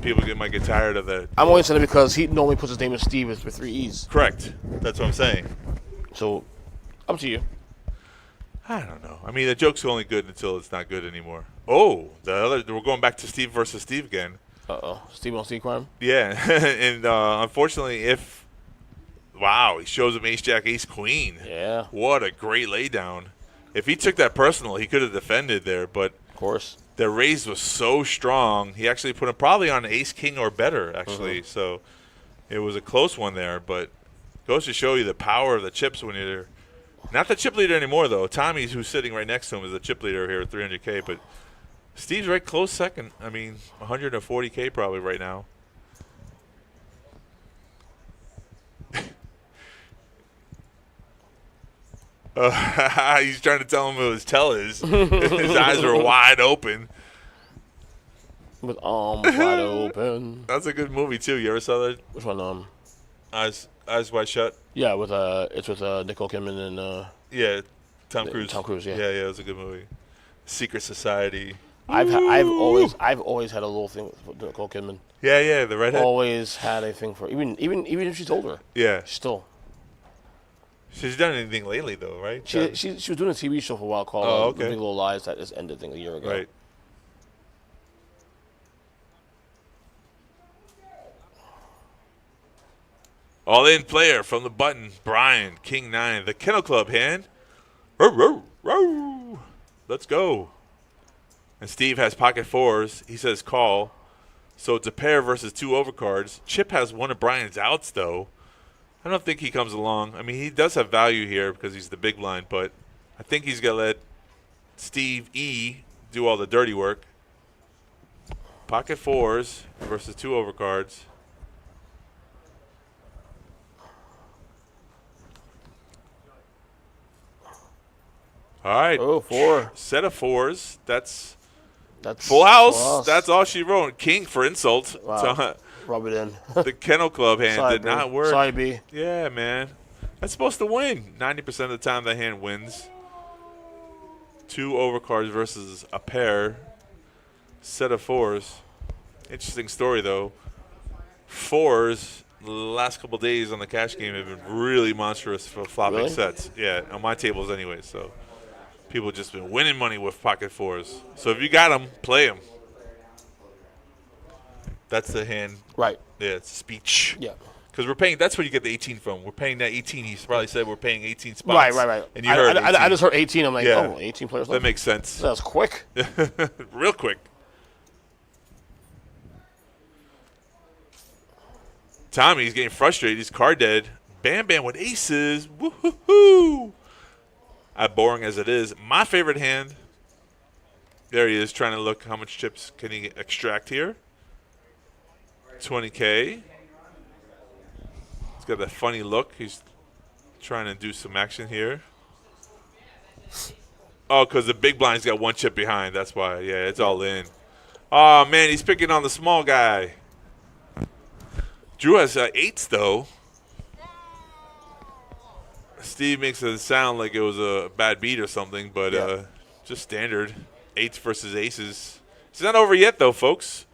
people might get tired of the... I'm only saying it because he normally puts his name as Steve with 3 E's. Correct. That's what I'm saying. So, up to you. I don't know. I mean, the joke's only good until it's not good anymore. Oh, we're going back to Steve versus Steve again. Uh-oh. Steve on Steve crime? Yeah. And unfortunately, wow, he shows him ace-jack, ace-queen. Yeah. What a great laydown. If he took that personal, he could have defended there, but of course. The raise was so strong. He actually put him probably on ace-king or better, actually. So it was a close one there, but goes to show you the power of the chips when you're not the chip leader anymore, though. Tommy's, who's sitting right next to him, is the chip leader here at 300K, but Steve's right close second. I mean, 140K probably right now. He's trying to tell him who his tell is. His eyes are wide open. With arms wide open. That's a good movie too. You ever saw that? Which one? Eyes Wide Shut. Yeah, it's with Nicole Kidman and yeah, Tom Cruise. Tom Cruise, yeah. Yeah, it was a good movie. Secret Society. I've always had a little thing with Nicole Kidman. Yeah, the redhead. Always had a thing for even if she's older. Yeah. Still. She's done anything lately though, right? She was doing a TV show for a while called okay. Big Little Lies that just ended a year ago. Right. All in player from the button, Brian, King 9, the Kennel Club hand. Row, row, row. Let's go. And Steve has pocket fours. He says call. So it's a pair versus 2 overcards. Chip has one of Brian's outs, though. I don't think he comes along. I mean, he does have value here because he's the big blind, but I think he's going to let Steve E do all the dirty work. Pocket fours versus 2 overcards. All right. Oh, 4. Set of 4s. That's full house. Full house. That's all she wrote. King for insult. Wow. So, rub it in. the Kennel Club hand Sorry, did not work. Sorry, B. Yeah, man. That's supposed to win. 90% of the time that hand wins. 2 overcards versus a pair. Set of 4s. Interesting story, though. 4s, the last couple days on the cash game have been really monstrous for flopping Really? sets. Yeah, on my tables anyway, so people just been winning money with pocket 4s. So if you got them, play them. That's the hand. Right. Yeah, it's speech. Yeah. Because we're paying, that's where you get the 18 from. We're paying that 18. He probably said we're paying 18 spots. Right. And you heard 18. I just heard 18. I'm like, Yeah. oh, 18 players That left. makes sense. That was quick. Real quick. Tommy's getting frustrated. He's card dead. Bam Bam with aces. Woo-hoo-hoo. Boring as it is. My favorite hand. There he is trying to look how much chips can he extract here. 20K. He's got that funny look. He's trying to do some action here. Oh, because the big blind's got one chip behind. That's why. Yeah, it's all in. Oh, man, he's picking on the small guy. Drew has 8s, though. Steve makes it sound like it was a bad beat or something, but just standard. 8s versus aces. It's not over yet, though, folks.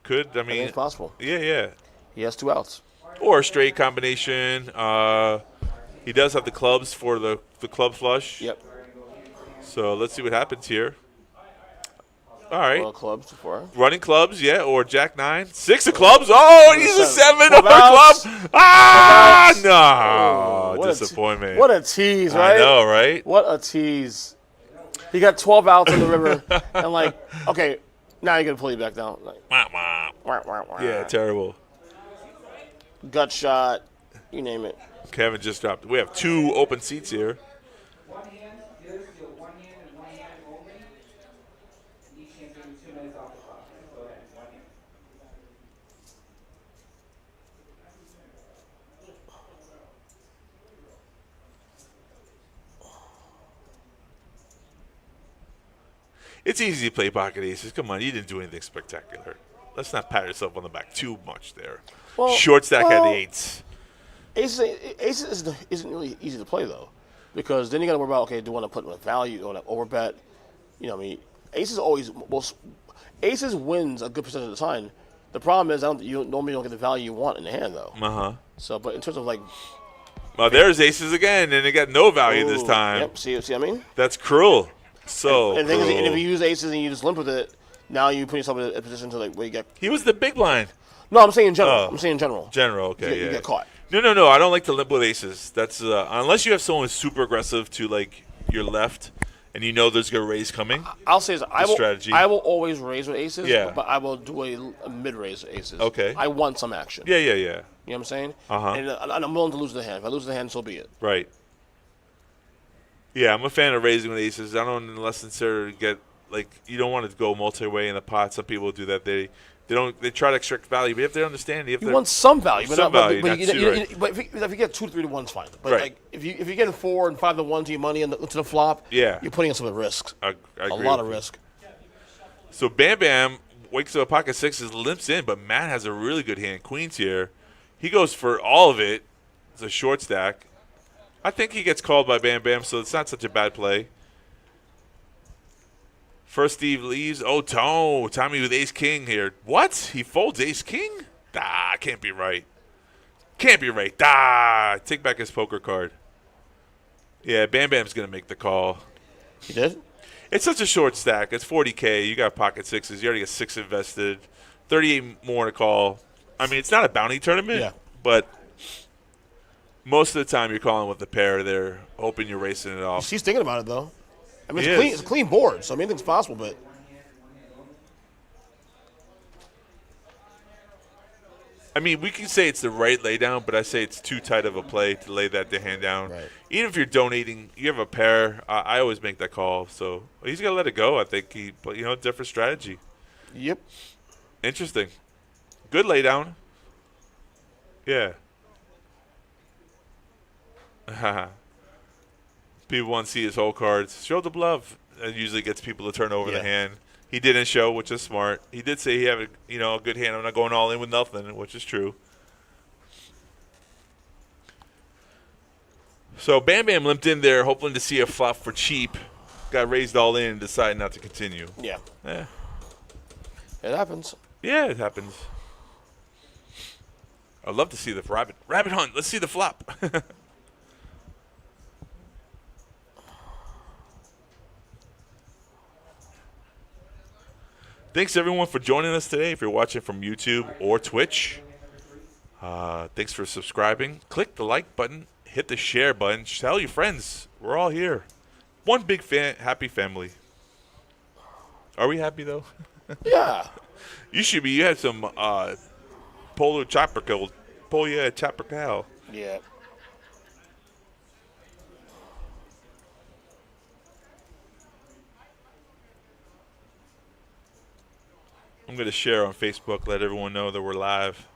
I mean, it's possible. Yeah. He has 2 outs. Or a straight combination. He does have the clubs for the club flush. Yep. So let's see what happens here. All right. Well, clubs before. Running clubs, yeah, or Jack 9. 6 of clubs. Oh, he's a 7 of a outs. club. Ah, no. Disappointment. What a tease, right? I know, right? What a tease. He got 12 outs on the river. And, okay, now you're going to pull you back down. Yeah, terrible. Gut shot, you name it. Kevin just dropped. We have 2 open seats here. One hand, the other still one hand and one hand only. Each hand taking 2 minutes off the clock. Go ahead, one hand. It's easy to play pocket aces. Come on, you didn't do anything spectacular. Let's not pat yourself on the back too much there. Well, Short stack had the 8s. Aces isn't really easy to play, though, because then you got to worry about, okay, do you want to put in a value, do you want to overbet? You know what I mean? Aces wins a good percentage of the time. The problem is you normally don't get the value you want in the hand, though. Uh-huh. So, but in terms of well, there's aces again, and they got no value this time. Yep, see what I mean? That's cruel. So and the cruel. thing is, and if you use aces and you just limp with it, now you put yourself in a position to where you get. He was the big blind. No, I'm saying in general. Oh. I'm saying in general. General, okay, You get caught. No. I don't like to limp with aces. That's unless you have someone who's super aggressive to your left, and you know there's a raise coming. I'll say this. Strategy. I will always raise with aces. Yeah. But I will do a mid raise with aces. Okay. I want some action. Yeah. You know what I'm saying? Uh-huh. And I'm willing to lose the hand. If I lose the hand, so be it. Right. Yeah, I'm a fan of raising with aces. I don't unless consider to get you don't want to go multi-way in the pot. Some people do that. They try to extract value, but you have to understand you want some value, but some value, not but if you get 2 to 3 to 1's fine. But right. if you're getting 4 and 5 to 1 to your money and to the flop, yeah, you're putting in some risks. I agree a lot of with you. risk. So Bam Bam wakes up a pocket 6s, limps in, but Matt has a really good hand. Queens here. He goes for all of it. It's a short stack. I think he gets called by Bam Bam, so it's not such a bad play. First Steve leaves. Oh, Tommy with ace-king here. What? He folds ace-king? Can't be right. Can't be right. Take back his poker card. Yeah, Bam Bam's going to make the call. He did? It's such a short stack. It's 40K. You got pocket 6s. You already got 6 invested. 38 more to call. I mean, it's not a bounty tournament, but most of the time you're calling with the pair there, hoping you're racing it off. He's thinking about it, though. I mean, it's a clean board, so anything's possible, but. I mean, we can say it's the right laydown, but I say it's too tight of a play to lay that hand down. Right. Even if you're donating, you have a pair. I always make that call. So he's got to let it go. I think different strategy. Yep. Interesting. Good laydown. Yeah. People want to see his whole cards. Show the bluff. It usually gets people to turn over the hand. He didn't show, which is smart. He did say he had a good hand. I'm not going all in with nothing, which is true. So Bam Bam limped in there, hoping to see a flop for cheap. Got raised all in and decided not to continue. Yeah. Yeah. It happens. Yeah, it happens. I'd love to see the rabbit hunt. Let's see the flop. Thanks, everyone, for joining us today. If you're watching from YouTube or Twitch, thanks for subscribing. Click the like button. Hit the share button. Tell your friends. We're all here. One big happy family. Are we happy, though? Yeah. You should be. You had some Polo Tropical pull you at Chaparral. Yeah. I'm going to share on Facebook, let everyone know that we're live.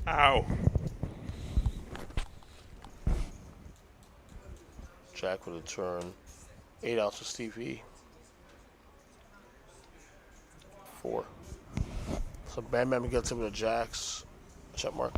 Ow. Jack with a turn. 8 outs for Stevie. 4. So Bam Bam gets him with the Jacks. Check mark.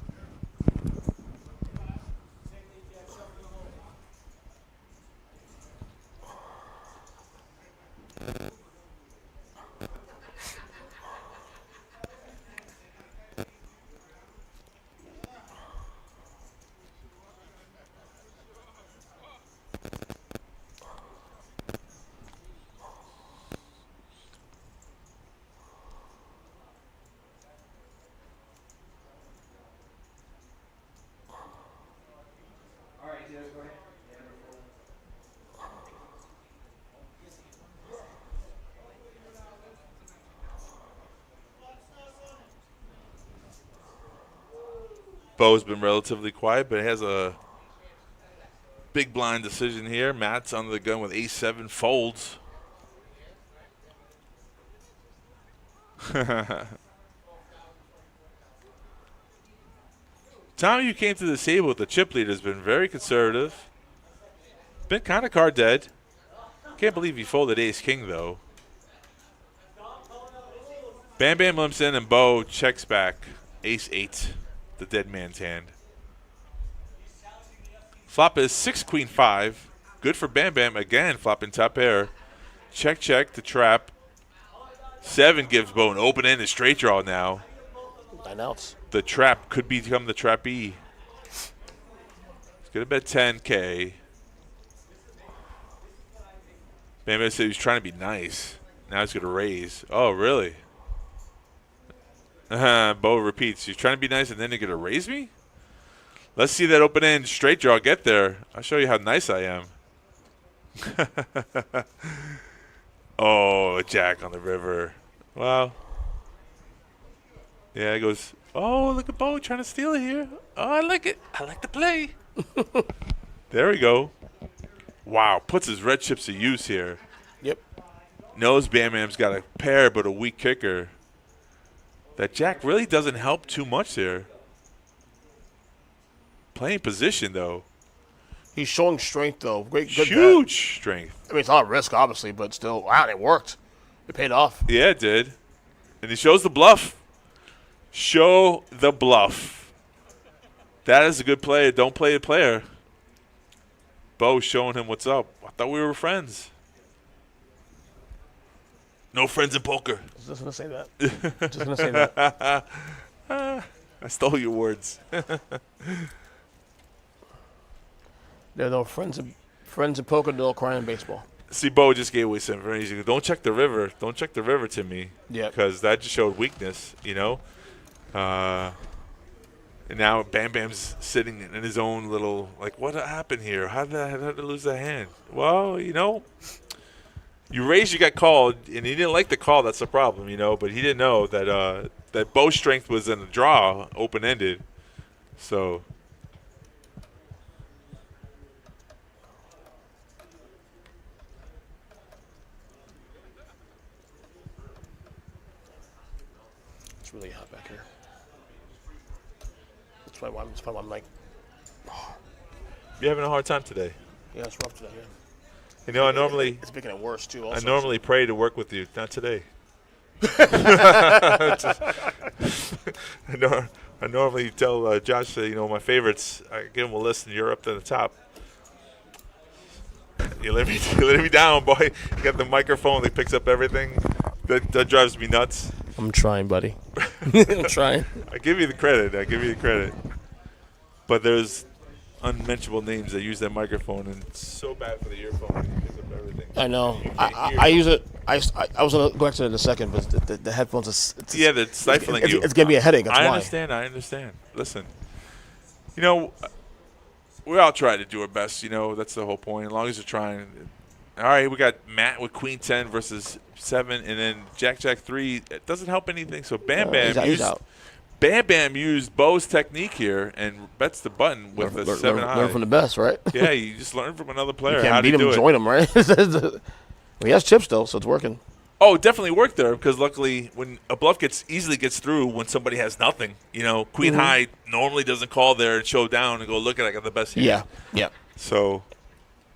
All right, Taylor, go ahead. Bo's been relatively quiet, but has a big blind decision here. Matt's under the gun with ace-7, folds. Time you came to the table with the chip leader has been very conservative. Been kind of card dead. Can't believe he folded ace-king, though. Bam Bam limps in and Bo checks back. Ace-8, the dead man's hand. Flop is 6-queen-5. Good for Bam Bam. Again, flopping top pair. Check, check to trap. 7 gives Bo an open-ended straight draw now. 9 outs. The trap could become the trappee. He's going to bet 10K. Bam Bam said he was trying to be nice. Now he's going to raise. Oh, really? Bo repeats. He's trying to be nice and then you're going to raise me? Let's see that open-end straight draw get there. I'll show you how nice I am. Oh, Jack on the river. Wow. Yeah, it goes, oh, look at Bo trying to steal it here. Oh, I like it. I like the play. There we go. Wow, puts his red chips to use here. Yep. Knows Bam Bam's got a pair but a weak kicker. That Jack really doesn't help too much there. Playing position, though. He's showing strength, though. Great, good Huge strength. bet. I mean, it's not a risk, obviously, but still, wow, it worked. It paid off. Yeah, it did. And he shows the bluff. Show the bluff. That is a good play. Don't play a player. Bo showing him what's up. I thought we were friends. No friends in poker. I was just going to say that. Just going to say that. I stole your words. There are no friends in poker, no crying in baseball. See, Bo just gave away some information. Don't check the river. Don't check the river to me. Yeah. Because that just showed weakness, you know. And now Bam Bam's sitting in his own little, like, what happened here? How did I lose that hand? Well, you know, you raised, you got called, and he didn't like the call. That's the problem, you know. But he didn't know that that Bo's strength was in the draw, open-ended. So It's really hot back here. That's why I'm like, you're having a hard time today. yeah, it's rough today, yeah. You know, I normally It's making it worse, too, also. I normally pray to work with you. Not today. I normally tell Josh, you know, my favorites. I give him a list, and you're up to the top. You let me down, boy. You got the microphone that picks up everything. That drives me nuts. I'm trying, buddy. I'm trying. I give you the credit. But there's unmentionable names that use that microphone, and it's so bad for the earphone because of everything. I know. You can't hear. I use it. I was going to go back to it in a second, but the headphones are Yeah, they're stifling you. It's giving me a headache. That's I why. understand. Listen, we all try to do our best. That's the whole point. As long as you're trying. All right, we got Matt with Queen 10 versus 7, and then Jack 3. It doesn't help anything. So Bam Bam used Bo's technique here and bets the button with a 7 high. Learn from the best, right? Yeah, you just learn from another player. You can't How beat to him do and it. join him, right? He has chips though, so it's working. Oh, it definitely worked there because luckily when a bluff easily gets through when somebody has nothing. Queen high normally doesn't call there and show down and go, look at I got the best hand. Yeah. So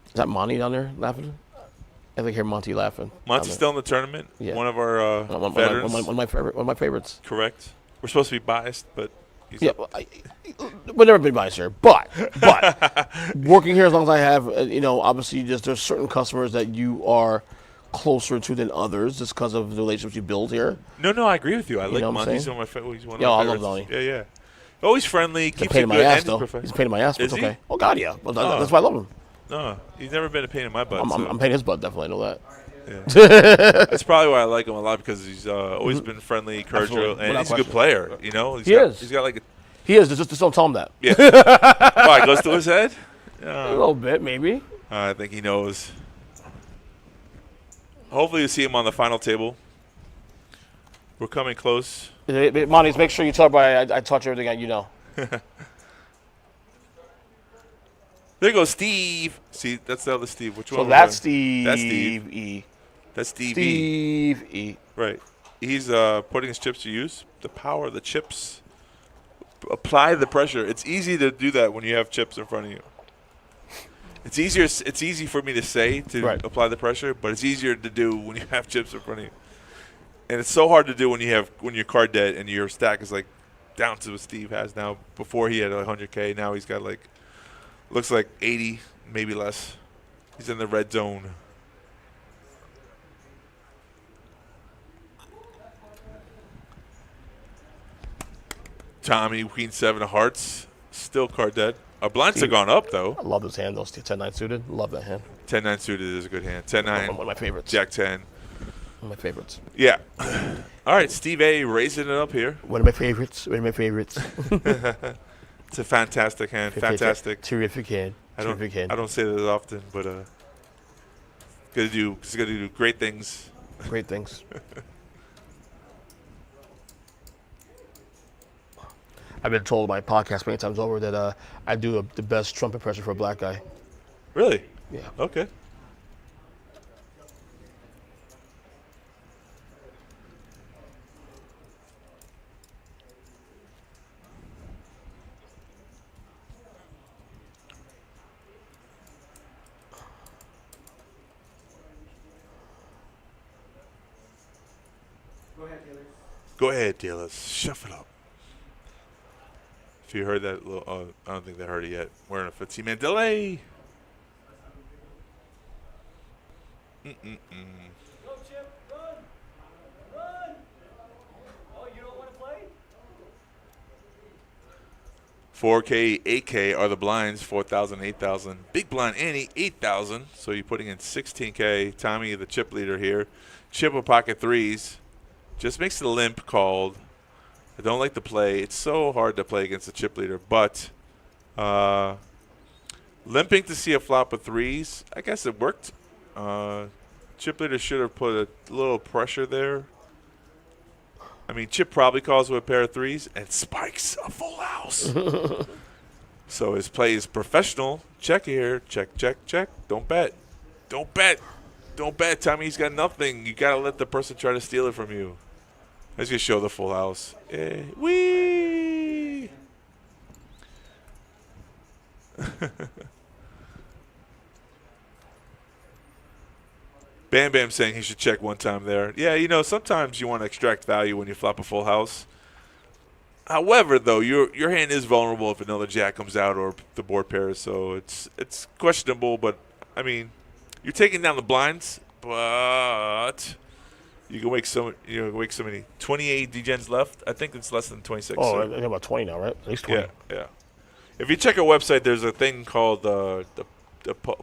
is that Monty down there laughing? I think I hear Monty laughing. Monty's still in the tournament. Yeah. One of our veterans. One of my favorites. Correct. We're supposed to be biased, but yeah, we've never been biased here. But working here as long as I have, obviously there's certain customers that you are closer to than others just because of the relationships you build here. No, I agree with you. I like Monty. He's one of my favorites. I love Monty. Yeah. Always friendly. He's a pain in my ass, though. He's a pain in my ass, but it's okay. Oh, God, yeah. Well, that's why I love him. No, he's never been a pain in my butt. I'm paying his butt, definitely. I know that. Yeah. That's probably why I like him a lot because he's always been friendly, cordial, and he's a good player. He's got like he is. Just don't tell him that. Yeah. Why, it goes to his head? A little bit, maybe. I think he knows. Hopefully you see him on the final table. We're coming close. Monty, make sure you tell everybody I touch everything that you know. There goes Steve. See, that's the other Steve. Which one? So that's Steve. That's Steve E. That's Steve E. Right. He's putting his chips to use. The power of the chips. Apply the pressure. It's easy to do that when you have chips in front of you. It's easier. It's easy for me to say to apply the pressure, but it's easier to do when you have chips in front of you. And it's so hard to do when you're card dead and your stack is like down to what Steve has now. Before he had 100K, now he's got looks like 80, maybe less. He's in the red zone. Tommy, Queen 7 of Hearts, still card dead. Our blinds have gone up, though. I love this hand, though. 10-9 suited. Love that hand. 10-9 suited is a good hand. 10-9. One of my favorites. Jack 10. One of my favorites. Yeah. All right, Steve A. raising it up here. One of my favorites. It's a fantastic hand. Fantastic. Terrific hand. I don't say that often, but he's gonna do great things. Great things. I've been told by podcast many times over that I do the best Trump impression for a black guy. Really? Yeah. Okay. Go ahead, dealers. Shuffle up. If you heard that little, I don't think they heard it yet. We're in a 15-minute delay. Go, Chip, run! Run! Oh, you don't want to play? 4K, 8K are the blinds, 4,000, 8,000. Big blind Annie, 8,000. So you're putting in 16K. Tommy, the chip leader here. Chip with pocket threes. Just makes it a limp called. I don't like the play. It's so hard to play against the chip leader. But limping to see a flop of threes, I guess it worked. Chip leader should have put a little pressure there. I mean, Chip probably calls with a pair of threes and spikes a full house. So his play is professional. Check here. Check, check, check. Don't bet. Don't bet. Don't bet. Tommy's got nothing. You got to let the person try to steal it from you. Let's just show the full house. Whee! Bam Bam saying he should check one time there. Yeah, sometimes you want to extract value when you flop a full house. However, though, your hand is vulnerable if another jack comes out or the board pairs, so it's questionable. But I mean, you're taking down the blinds, but you can wake so many. 28 degens left. I think it's less than 26. Oh, I think about 20 now, right? At least 20. Yeah. If you check our website, there's a thing called the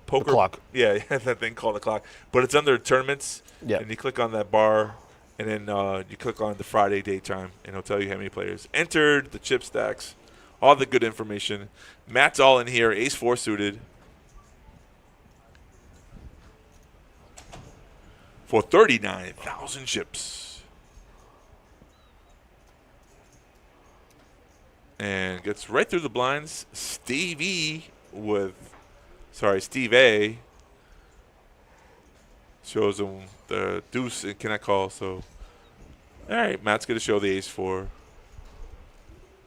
poker clock. Yeah, that thing called the clock. But it's under tournaments. Yeah. And you click on that bar, and then you click on the Friday daytime, and it'll tell you how many players entered, the chip stacks, all the good information. Matt's all in here, ace-4 suited. For 39,000 chips. And gets right through the blinds. Steve A shows him the deuce and cannot call. So, all right, Matt's going to show the ace-4.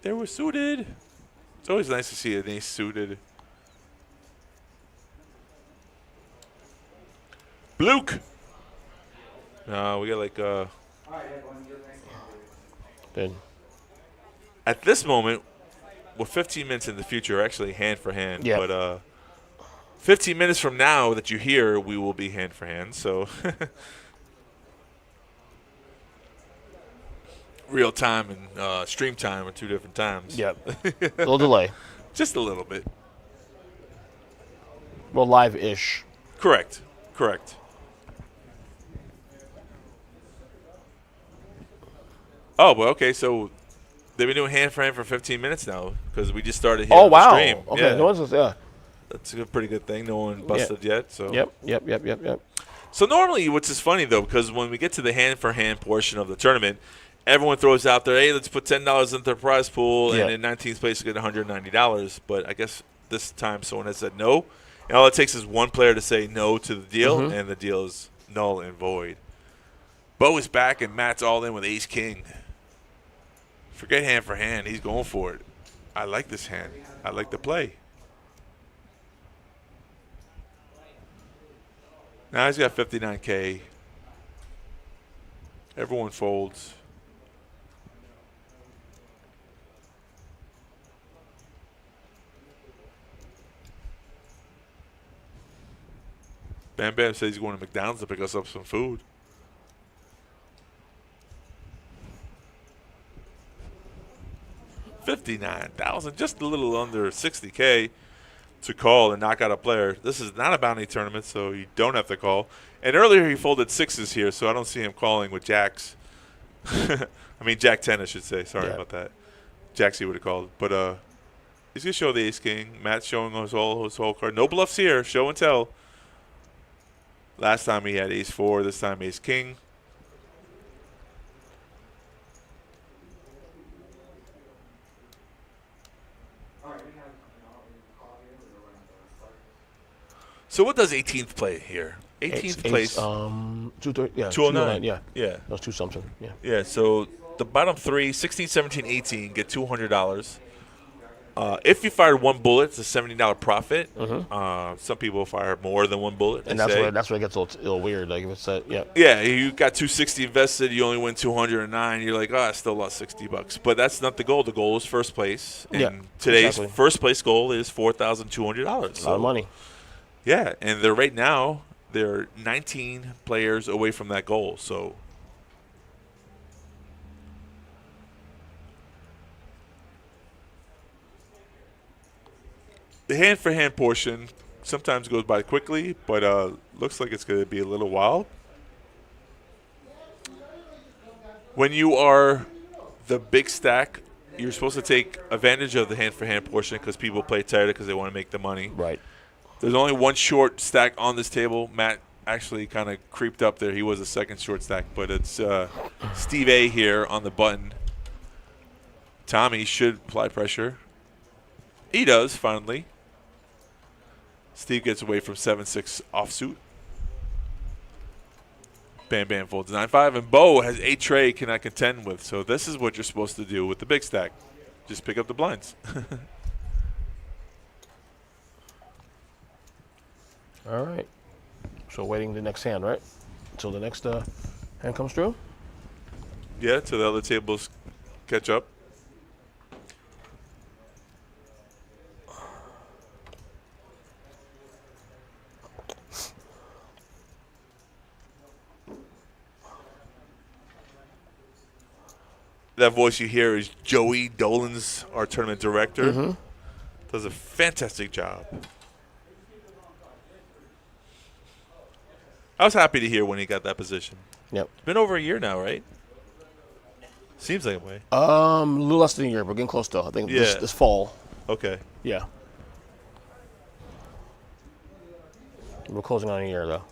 They were suited. It's always nice to see an ace suited. Bluke. No, we got like Good. at this moment, we're 15 minutes in the future, actually hand for hand. Yeah. But 15 minutes from now that you hear, we will be hand for hand. So real time and stream time are two different times. Yep. A little delay. Just a little bit. Well, live-ish. Correct. Oh, well, okay, so they've been doing hand for hand for 15 minutes now because we just started here Oh, on wow. the stream. Okay, Yeah. no one's That's a pretty good thing. No one busted yet. So Yep. So normally, which is funny, though, because when we get to the hand for hand portion of the tournament, everyone throws out there, hey, let's put $10 into the prize pool, and in 19th place, you get $190. But I guess this time someone has said no. And all it takes is one player to say no to the deal, and the deal is null and void. Bo is back, and Matt's all in with ace-king. Forget hand for hand. He's going for it. I like this hand. I like the play. Now he's got 59K. Everyone folds. Bam Bam says he's going to McDonald's to pick us up some food. $59,000, just a little under 60K to call and knock out a player. This is not a bounty tournament, so you don't have to call. And earlier he folded sixes here, so I don't see him calling with jacks. I mean, Jack 10, I should say. Sorry about that. Jacks he would have called. But he's going to show the ace-king. Matt's showing his whole card. No bluffs here. Show and tell. Last time he had ace-4. This time ace-king. So what does 18th play here? 18th place. 209. Yeah. That was 2 something. Yeah. Yeah, so the bottom three, 16, 17, 18, get $200. If you fired one bullet, it's a $70 profit. Some people fire more than one bullet. And that's where it gets a little weird. Like if it's Yeah, you got 260 invested, you only win 209. You're like, I still lost $60. But that's not the goal. The goal is first place. And today's first place goal is $4,200. A lot of money. Yeah, and they're 19 players away from that goal. So the hand-for-hand portion sometimes goes by quickly, but looks like it's going to be a little while. When you are the big stack, you're supposed to take advantage of the hand-for-hand portion because people play tighter because they want to make the money. Right. There's only one short stack on this table. Matt actually kind of creeped up there. He was a second short stack, but it's Steve A here on the button. Tommy should apply pressure. He does, finally. Steve gets away from 7-6 offsuit. Bam Bam folds 9-5, and Bo has a tray cannot contend with. So this is what you're supposed to do with the big stack. Just pick up the blinds. All right. So waiting the next hand, right? Until the next hand comes through? Yeah, till the other tables catch up. That voice you hear is Joey Dolan's our tournament director. Does a fantastic job. I was happy to hear when he got that position. Yep. It's been over a year now, right? Seems like a way. A little less than a year, but getting close though. I think this fall. Okay. Yeah. We're closing on a year though.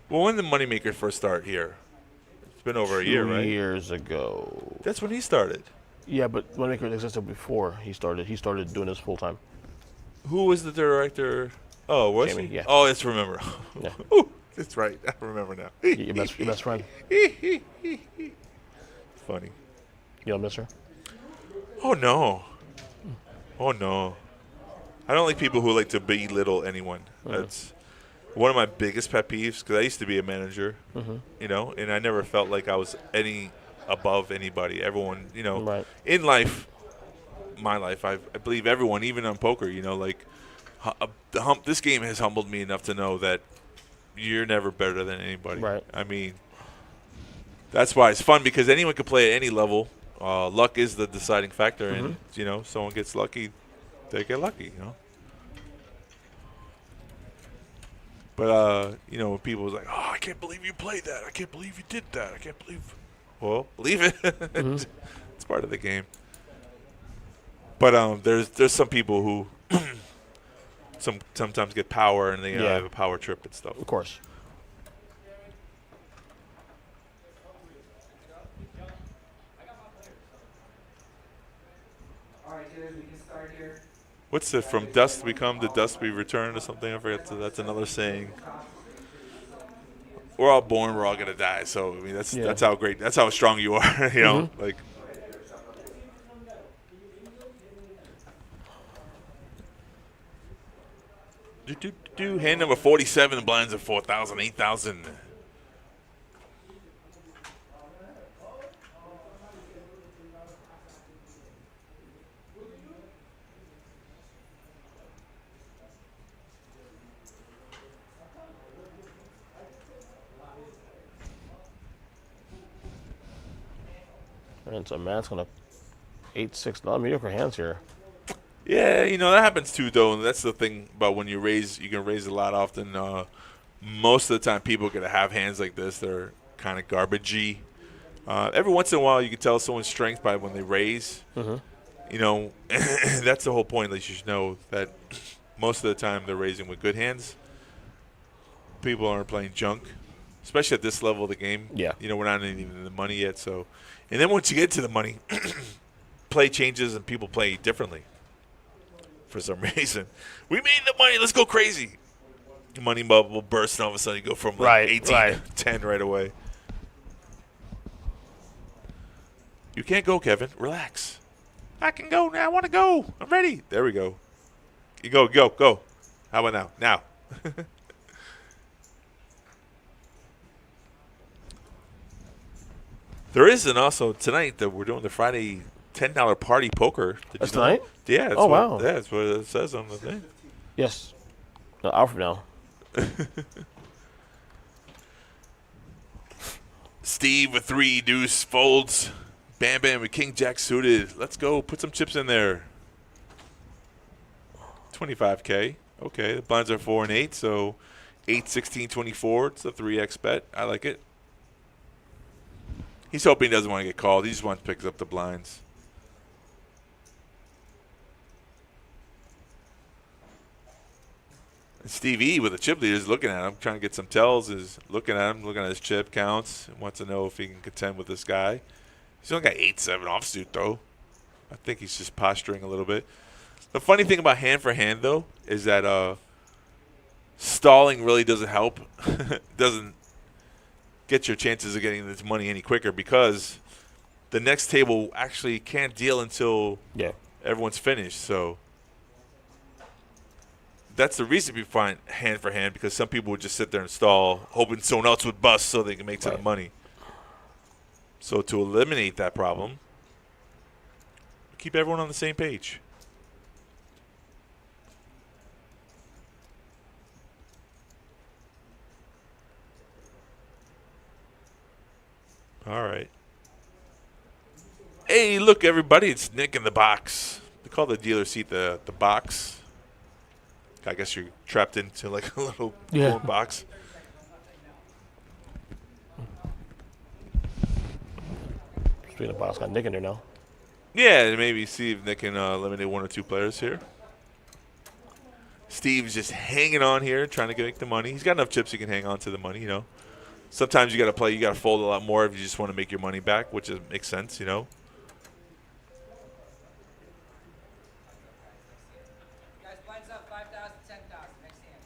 Well, when did Moneymaker first start here? It's been over a year, right? 2 years ago. That's when he started. Yeah, but Moneymaker existed before he started. He started doing this full time. Who was the director? Oh, was Jamie, he? yeah. Oh, let's remember. Yeah. Ooh, that's right. I remember now. Your best friend. Funny. You don't miss her? Oh, no. Oh, no. I don't like people who like to belittle anyone. That's one of my biggest pet peeves because I used to be a manager, you know, and I never felt like I was any above anybody. Everyone, you know, Right. in life, my life, I believe everyone, even on poker, you know, like this game has humbled me enough to know that you're never better than anybody. Right. I mean, that's why it's fun because anyone can play at any level. Luck is the deciding factor, and, you know, someone gets lucky, they get lucky, you know. But, you know, when people was like, oh, I can't believe you played that. I can't believe you did that. I can't believe. Well, believe it. It's part of the game. But there's some people who sometimes get power and they have a power trip and stuff. Of course. All right, Taylor, we can start here. What's it? From dust we come, to dust we return, or something? I forget. That's another saying. We're all born. We're all gonna die. So I mean, that's how great. That's how strong you are. You know, like. Hand number 47 blinds of 4,000, 8,000. And so Matt's gonna 8-6 mediocre hands here. Yeah, you know, that happens too, though. And that's the thing about when you can raise a lot often. Most of the time, people are going to have hands like this. They're kind of garbagey. Every once in a while, you can tell someone's strength by when they raise. You know, that's the whole point. At least you should know that most of the time they're raising with good hands. People aren't playing junk, especially at this level of the game. Yeah. You know, we're not even in the money yet. So, and then once you get to the money, play changes and people play differently. For some reason, we made the money. Let's go crazy. Money bubble burst, and all of a sudden you go from like 18 to 10 right away. You can't go, Kevin. Relax. I can go now. I want to go. I'm ready. There we go. You go. How about now? There is also tonight that we're doing the Friday $10 party poker. That's tonight? Yeah. That's wow. Yeah, that's what it says on the thing. Yes. No, hour from now. Steve with 3 deuce folds. Bam Bam with King Jack suited. Let's go. Put some chips in there. 25K. Okay. The blinds are 4 and 8, so 8, 16, 24. It's a 3x bet. I like it. He's hoping he doesn't want to get called. He just wants to pick up the blinds. Steve E with the chip leader is looking at him, trying to get some tells, is looking at him, looking at his chip counts, wants to know if he can contend with this guy. He's only got 8-7 offsuit, though. I think he's just posturing a little bit. The funny thing about hand for hand, though, is that stalling really doesn't help. Doesn't get your chances of getting this money any quicker because the next table actually can't deal until everyone's finished. So that's the reason we find hand for hand, because some people would just sit there and stall, hoping someone else would bust so they can make some money. So to eliminate that problem, keep everyone on the same page. All right. Hey, look, everybody. It's Nick in the box. they call the dealer seat the box. I guess you're trapped into like a little box. Speaking of box, got Nick in there now. Yeah, maybe see if Nick can eliminate 1 or 2 players here. Steve's just hanging on here, trying to make the money. He's got enough chips he can hang on to the money, you know. Sometimes you got to play, you got to fold a lot more if you just want to make your money back, which makes sense, you know. Guys, blinds up, 5,000, 10,000. Next hand.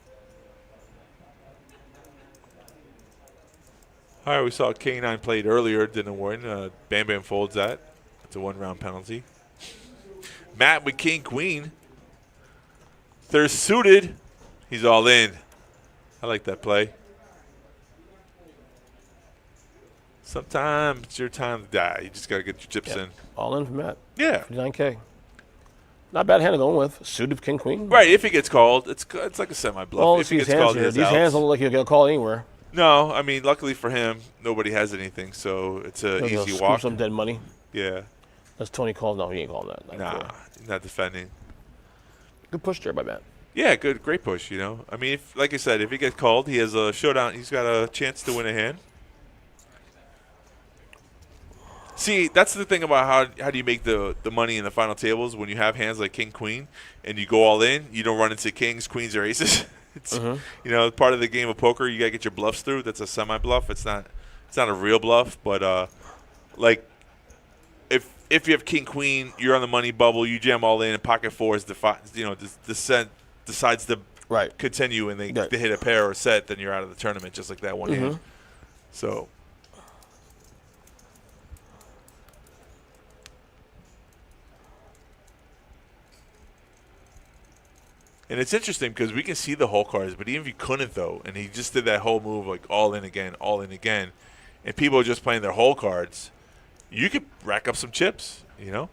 All right, we saw K9 played earlier, didn't win. Bam Bam folds that. It's a 1-round penalty. Matt with King Queen. They're suited. He's all in. I like that play. Sometimes it's your time to die. You just got to get your chips in. All in for Matt. Yeah. 59K. Not bad hand to go with. Suited King Queen. Right, if he gets called, it's like a semi-bluff. Well, if he these gets hands called, here. his These outs. hands don't look like he'll get a call anywhere. No, I mean, luckily for him, nobody has anything, so it's an He'll easy scoop walk. some dead money. Yeah. That's Tony calls. No, he ain't calling that. Nah, he's not defending. Good push there by Matt. Yeah, great push, you know. I mean, like I said, if he gets called, he has a showdown. He's got a chance to win a hand. See, that's the thing about how do you make the money in the final tables when you have hands like King, Queen, and you go all in. You don't run into kings, queens, or aces. It's you know, part of the game of poker. You gotta get your bluffs through. That's a semi-bluff. It's not a real bluff, but like if you have King, Queen, you're on the money bubble. You jam all in, and pocket fours decides to continue, and they hit a pair or set, then you're out of the tournament just like that one hand. So. And it's interesting because we can see the whole cards, but even if you couldn't, though, and he just did that whole move, like all in again, and people are just playing their whole cards, you could rack up some chips, you know?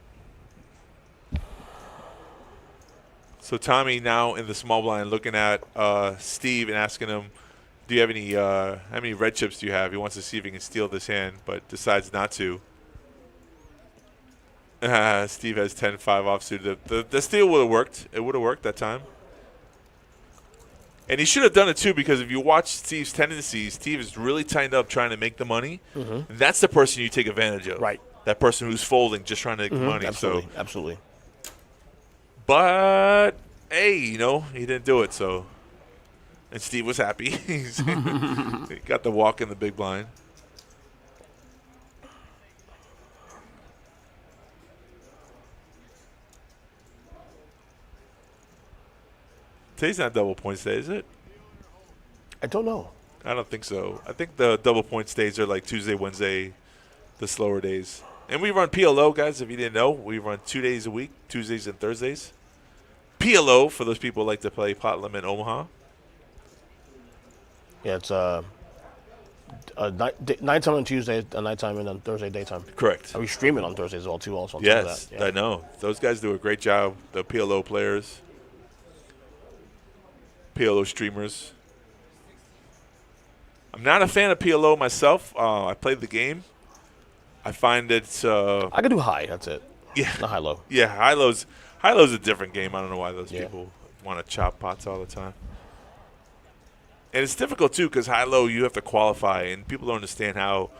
So Tommy now in the small blind looking at Steve and asking him, do you have any, how many red chips do you have? He wants to see if he can steal this hand, but decides not to. Steve has 10-5 offsuit. The steal would have worked. It would have worked that time. And he should have done it, too, because if you watch Steve's tendencies, Steve is really tightened up trying to make the money. And that's the person you take advantage of. Right. That person who's folding, just trying to make the money. Absolutely. So. Absolutely. But, hey, you know, he didn't do it, so. And Steve was happy. He got the walk in the big blind. Today's not double points day, is it? I don't know. I don't think so. I think the double points days are like Tuesday, Wednesday, the slower days. And we run PLO, guys, if you didn't know. We run 2 days a week, Tuesdays and Thursdays. PLO, for those people who like to play Pot Limit Omaha. Yeah, it's nighttime on Tuesday, nighttime, and on Thursday, daytime. Correct. And we stream it on Thursdays as well, too, also. On Yes, top of that. Yeah. I know. Those guys do a great job, the PLO players. PLO streamers. I'm not a fan of PLO myself. I played the game. I find it's. I can do high. That's it. Yeah. Not high-low. Yeah, high-low's a different game. I don't know why those people want to chop pots all the time. And it's difficult, too, because high-low, you have to qualify, and people don't understand how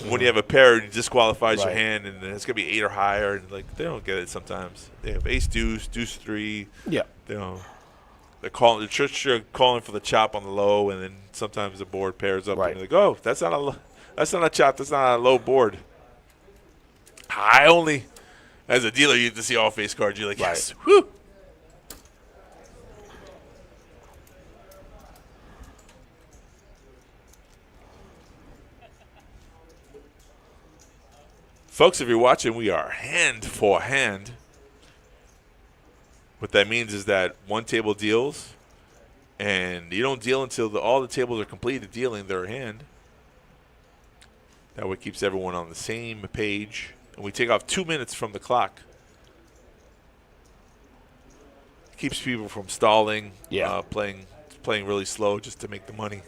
when you have a pair, it disqualifies your hand, and it's going to be 8 or higher, and like they don't get it sometimes. They have ace deuce, deuce 3. Yeah. You know, they're calling for the chop on the low, and then sometimes the board pairs up, and they're like, oh, that's not a chop, that's not a low board. I only, as a dealer, you get to see all face cards. You're like, yes, whoo. Folks, if you're watching, we are hand for hand. What that means is that one table deals, and you don't deal until all the tables are completed dealing their hand. That way keeps everyone on the same page. And we take off 2 minutes from the clock. Keeps people from stalling, playing really slow just to make the money.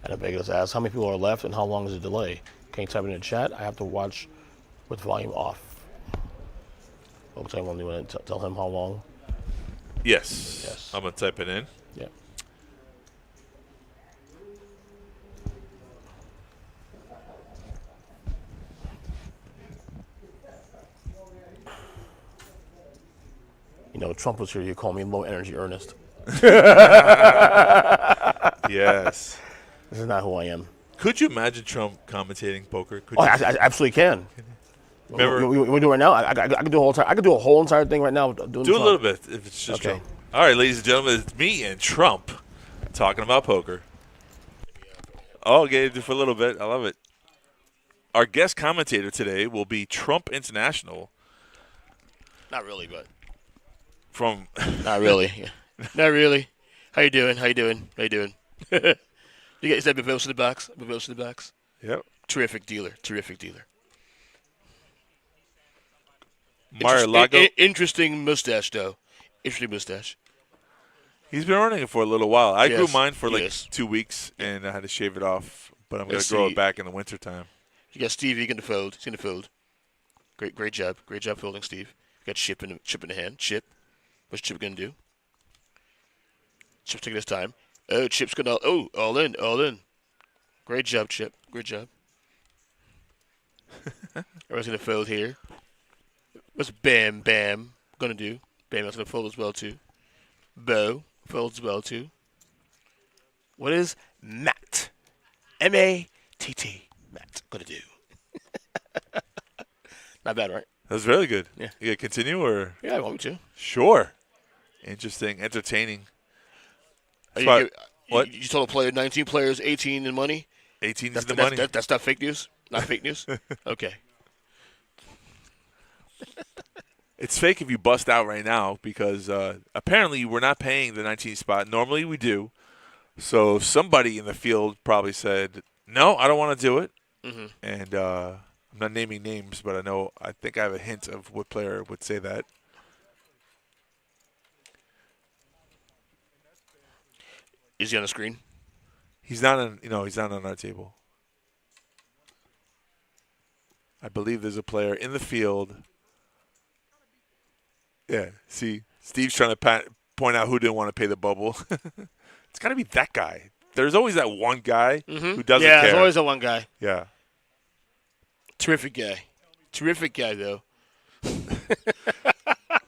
And a Vegas asks, how many people are left and how long is the delay? Can you type it in the chat? I have to watch with volume off. Looks like when you want to tell him how long. Yes. I'm going to type it in. Yeah. You know, Trump was here. You call me low energy Ernest. Yes. This is not who I am. Could you imagine Trump commentating poker? Could Oh, you? I absolutely can. Remember, we do it right now. I can do a whole I can do a whole entire thing right now. Do a little bit if it's just okay. Trump. All right, ladies and gentlemen, it's me and Trump talking about poker. Oh, okay, for a little bit. I love it. Our guest commentator today will be Trump International. Not really, but From not really. Not really. How you doing? How you doing? How you doing? You guys have Bevos in the box? Bevos in the box? Yep. Terrific dealer. Terrific dealer. Mar-a-Lago. Interesting mustache, though. Interesting mustache. He's been running it for a little while. I grew Yes. mine for like Yes. 2 weeks, and I had to shave it off. But I'm going Let's to grow see. it back in the wintertime. You got Steve. He's going to fold. He's going to fold. Great job. Great job folding, Steve. You got Chip in the hand. Chip. What's Chip going to do? Chip's taking his time. Oh, Chip's going to... Oh, all in. All in. Great job, Chip. Great job. Everyone's going to fold here. What's Bam Bam going to do? Bam Bam's going to fold as well, too. Bo folds as well, too. What is Matt? M-A-T-T. Matt going to do? Not bad, right? That was really good. Yeah. You going to continue or? Yeah, I want me to. Sure. Interesting. Entertaining. What? You told a player 19 players, 18 in money? 18 That's is the money. That's not fake news? Not fake news? Okay. It's fake if you bust out right now because apparently we're not paying the 19 spot. Normally we do. So somebody in the field probably said, no, I don't want to do it. Mm-hmm. And I'm not naming names, but I think I have a hint of what player would say that. Is he on the screen? He's not he's not on our table. I believe there's a player in the field. Yeah, see, Steve's trying to point out who didn't want to pay the bubble. It's got to be that guy. There's always that one guy who doesn't care. Yeah, there's always that one guy. Yeah. Terrific guy. Terrific guy, though.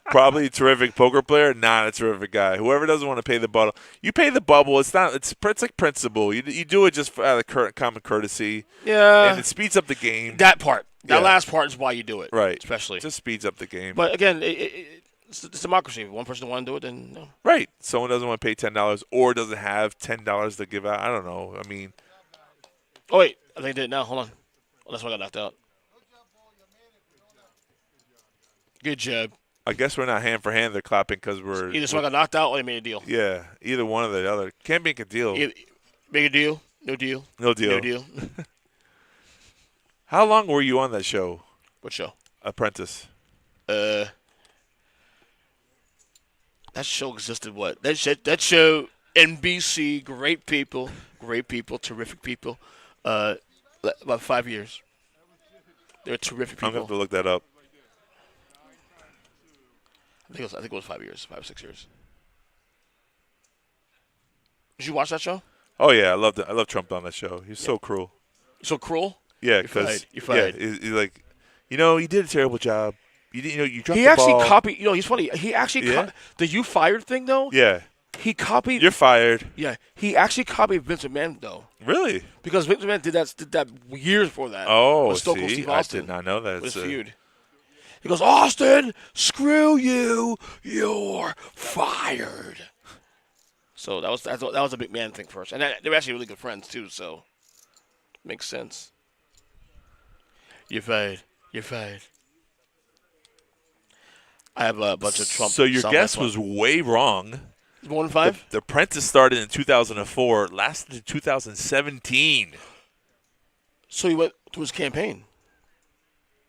Probably a terrific poker player, not a terrific guy. Whoever doesn't want to pay the bubble, you pay the bubble. It's like principle. You do it just out of common courtesy. Yeah. And it speeds up the game. That part. That Yeah. last part is why you do it. Right. Especially. It just speeds up the game. But again, it's democracy. If one person doesn't want to do it, then no. Right. Someone doesn't want to pay $10 or doesn't have $10 to give out. I don't know. I mean. Oh, wait. I think they did it now. Hold on. Oh, that's why I got knocked out. Good job. I guess we're not hand for hand. They're clapping because we're. Either someone got knocked out or they made a deal. Yeah. Either one or the other. Can't make a deal. Make a deal. No deal. No deal. No deal. How long were you on that show? What show? Apprentice. That show existed what? That show, NBC, great people, terrific people. About 5 years. They were terrific people. I'm going to have to look that up. I think it was 5 years, 5 or 6 years. Did you watch that show? Oh, yeah. I loved it. I love Trump on that show. He's so cruel. So cruel? Yeah, because You fired. he's like, you did a terrible job. You dropped He the actually ball. copied. He's funny. He actually the "you fired" thing though. Yeah, He copied. you're fired. Yeah, he actually copied Vince McMahon though, Really? because Vince McMahon did that years before that. Oh, with Stone Cold see, Steve I Austin did not know that. with his feud. He goes, Austin, screw you, you're fired. So that was a McMahon thing first, and they were actually really good friends too. So makes sense. You're fired. You're fired. I have a bunch of Trump. So your sound guess bites. was way wrong. 1 and 5. The Apprentice started in 2004, lasted in 2017. So he went to his campaign.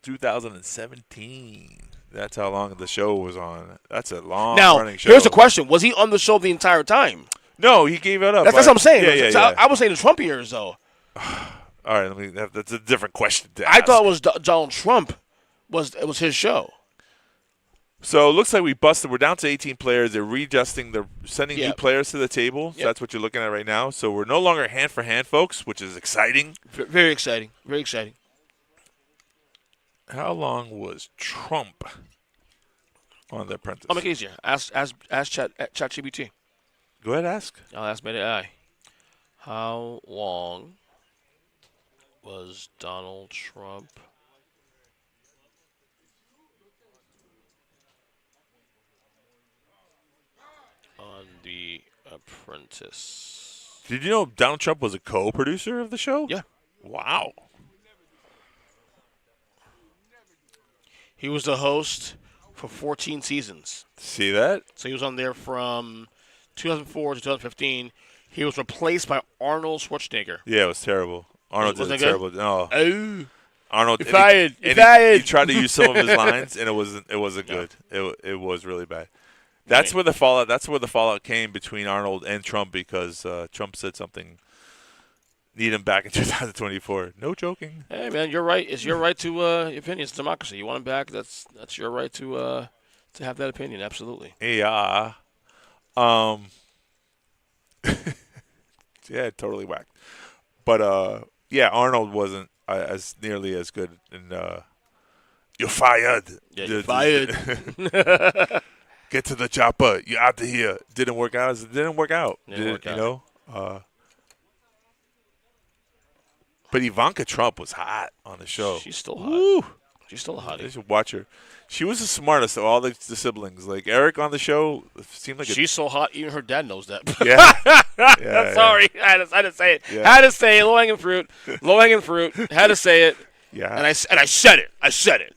2017. That's how long the show was on. That's a long Now, running show. here's the question: was he on the show the entire time? No, he gave it up. That's what I'm saying. Yeah. I was saying the Trump years, though. All right, that's a different question to I ask. thought it was Donald Trump. It was his show. So it looks like we busted. We're down to 18 players. They're readjusting. They're sending new players to the table. So that's what you're looking at right now. So we're no longer hand for hand, folks, which is exciting. Very exciting. Very exciting. How long was Trump on The Apprentice? I'll make it easier. Ask ChatGPT. Go ahead, ask. I'll ask my AI. How long was Donald Trump on The Apprentice? Did you know Donald Trump was a co-producer of the show? Yeah. Wow. He was the host for 14 seasons. See that? So he was on there from 2004 to 2015. He was replaced by Arnold Schwarzenegger. Yeah, it was terrible. Arnold did a terrible. No. Oh. Arnold. You're fired. You're fired. He tried to use some of his lines, and it wasn't good. It was really bad. That's where the fallout. That's where the fallout came between Arnold and Trump because Trump said something. Need him back in 2024. No joking. Hey man, you're right. It's your right to opinion. It's democracy. You want him back. That's your right to have that opinion. Absolutely. Yeah. Yeah, totally whacked. But yeah, Arnold wasn't as nearly as good. And you're fired. Yeah, you're fired. Get to the chopper. You're out of here. Didn't work out. It didn't work out. Didn't work out. You know. But Ivanka Trump was hot on the show. She's still hot. Woo. She's still a hottie. You should watch her. She was the smartest of all the siblings. Like Eric on the show seemed like she's so hot. Even her dad knows that. Yeah. Sorry, I had to say it. Yeah. Had to say it. Low hanging fruit. Low hanging fruit. Had to say it. Yeah. And I said it. I said it.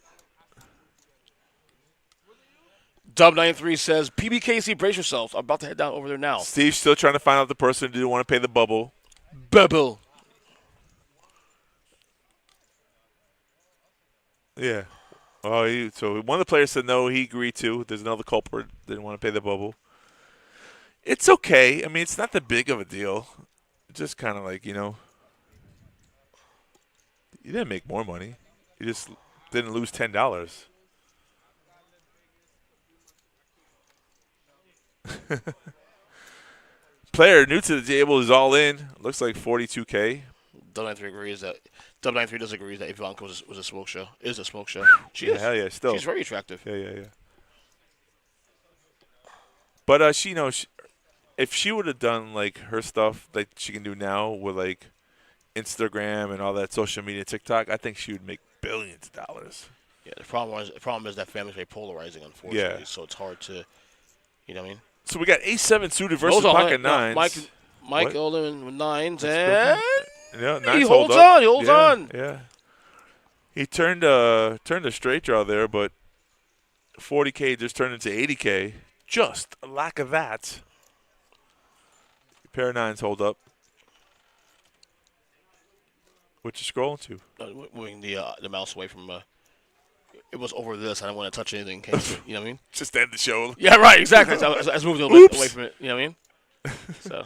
Dub93 says, PBKC, brace yourselves. I'm about to head down over there now. Steve's still trying to find out the person who didn't want to pay the bubble. Bubble. Yeah. Oh, so one of the players said no, he agreed to. There's another culprit didn't want to pay the bubble. It's okay. I mean, it's not that big of a deal. It's just kind of like, you know, you didn't make more money. You just didn't lose $10. Player new to the table is all in. Looks like 42K. Dub93 agrees that Dub93 does agree that Ivanka was a smoke show. Is a smoke show. She Yeah, is. hell yeah, still. She's very attractive. Yeah. But she, you know, if she would have done like her stuff like she can do now with like Instagram and all that social media, TikTok, I think she would make billions of dollars. Yeah, the problem is that family's very polarizing, unfortunately. Yeah. So it's hard to, you know what I mean? So we got A7 suited versus pocket nines. Mike Olin with nines, and Yeah, he nines holds hold up. on. He holds on. Yeah. He turned a straight draw there, but 40K just turned into 80K. Just a lack of that. Pair of nines hold up. What you scrolling to? Moving the mouse away from. It was over this. I don't want to touch anything. In case, you know what I mean? Just end the show. Yeah, right. Exactly. So I moved a little bit away from it. You know what I mean? So.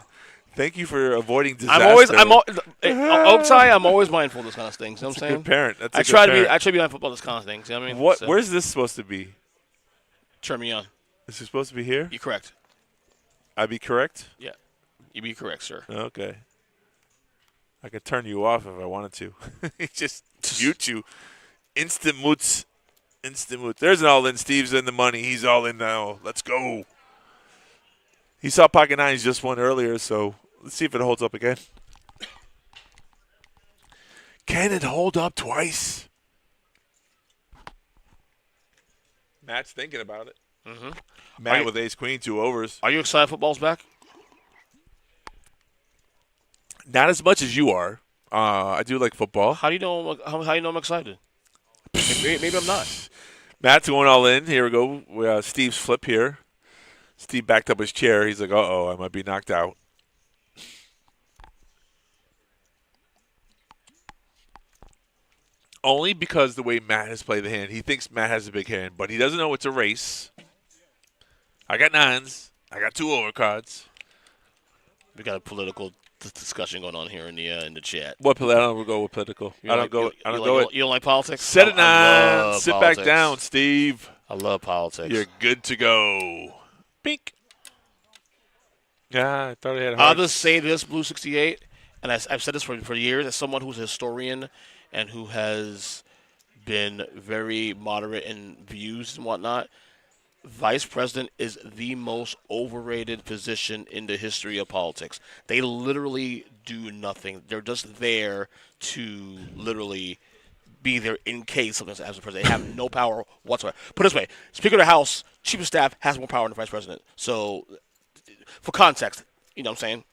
Thank you for avoiding disaster. I'm always mindful of this kind of things. You know what I'm saying? Good parent. That's I try to be mindful of this kind of things. You know what I mean? What? So, Where's this supposed to be? turn me on. Is it supposed to be here? You're correct. I be correct? Yeah. You be correct, sir. Okay. I could turn you off if I wanted to. Just mute you. Instant moots. There's an all-in. Steve's in the money. He's all in now. Let's go. He saw pocket nines just one earlier, so let's see if it holds up again. Can it hold up twice? Matt's thinking about it. Mm-hmm. Matt with ace queen, 2 overs. Are you excited football's back? Not as much as you are. I do like football. How do you know? How you know I'm excited? Maybe I'm not. Matt's going all in. Here we go. Steve's flip here. Steve backed up his chair. He's like, uh-oh, I might be knocked out. Only because the way Matt has played the hand. He thinks Matt has a big hand, but he doesn't know it's a race. I got nines. I got 2 overcards. We got a political discussion going on here in the chat. What I don't go with political. I don't go. You don't like politics? Set it I down. love Sit politics. back down, Steve. I love politics. You're good to go. Bink. Yeah, I thought I had. I'll just say this, Blue 68, and I've said this for years. As someone who's a historian and who has been very moderate in views and whatnot, Vice President is the most overrated position in the history of politics. They literally do nothing. They're just there to literally be there in case something happens to the president. They have no power whatsoever. Put it this way, Speaker of the House, Chief of Staff has more power than the Vice President. So, for context, you know what I'm saying?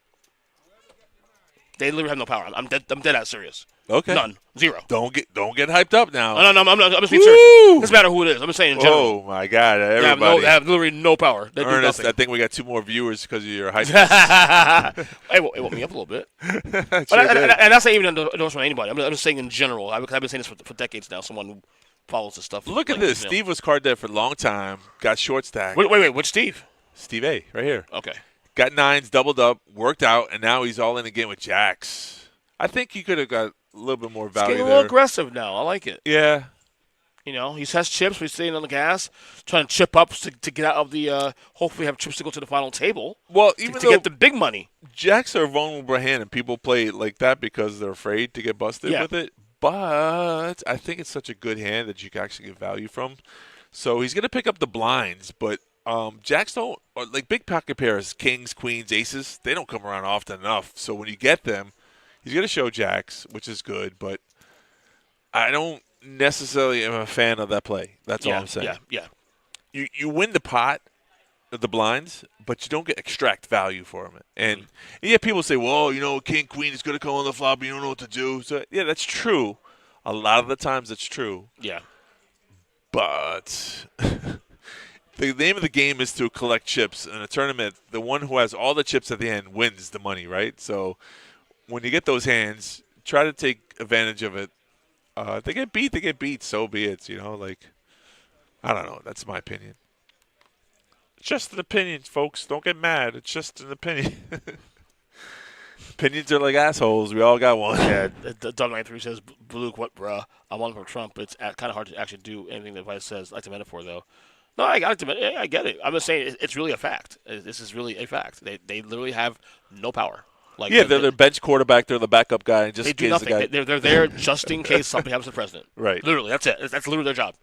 They literally have no power. I'm dead ass serious. Okay. None. Zero. Don't get hyped up now. No, I'm just being serious. It doesn't matter who it is. I'm just saying in general. Oh my God! They Everybody. have literally no power. They do Ernest, nothing. I think we got 2 more viewers because of your hype. It woke me up a little bit. Sure And did. that's not even an endorsement on anybody. I'm just saying in general. I've been saying this for decades now. Someone who follows this stuff. Look at like, this. you know. Steve was card dead for a long time. Got short stack. Wait. Which Steve? Steve A. Right here. Okay. Got 9s, doubled up, worked out, and now he's all in again with jacks. I think he could have got a little bit more He's value getting a there. little aggressive now. I like it. Yeah. You know, he has chips. He's sitting on the gas, trying to chip up to get out of the. Hopefully, have chips to go to the final table. Well, to even though get the big money. jacks are a vulnerable hand, and people play it like that because they're afraid to get busted Yeah. with it. But I think it's such a good hand that you can actually get value from. So he's going to pick up the blinds, but jacks don't like big pocket pairs, kings, queens, aces. They don't come around often enough. So when you get them, he's going to show jacks, which is good. But I don't necessarily am a fan of that play. That's all I'm saying. Yeah. You win the pot, the blinds, but you don't get extract value for them. And yeah, people say, well, king, queen is going to come on the flop, but you don't know what to do. So yeah, that's true. A lot of the times it's true. Yeah. But the name of the game is to collect chips. In a tournament, the one who has all the chips at the end wins the money, right? So when you get those hands, try to take advantage of it. If they get beat, so be it. I don't know. That's my opinion. It's just an opinion, folks. Don't get mad. It's just an opinion. Opinions are like assholes. We all got one. Yeah, Doug93 says, Luke, what, bruh? I want from Trump. It's kind of hard to actually do anything that Vice says. I like the metaphor, though. No, I get it. I'm just saying it's really a fact. This is really a fact. They literally have no power. Like they're the bench quarterback. They're the backup guy. Just they in do case nothing. the guy. They're there just in case something happens to the president. Right. Literally, that's it. That's literally their job.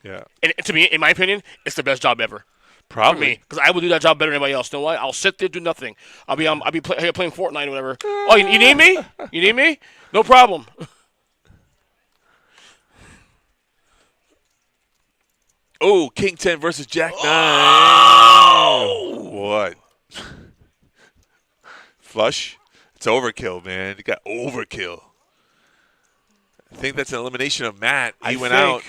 Yeah. And to me, in my opinion, it's the best job ever. Probably. For me, because I would do that job better than anybody else. You know what? I'll sit there, do nothing. I'll be playing Fortnite or whatever. Oh, you need me? You need me? No problem. Oh, King 10 versus Jack 9. What? Flush? It's overkill, man. You got overkill. I think that's an elimination of Matt. He went out.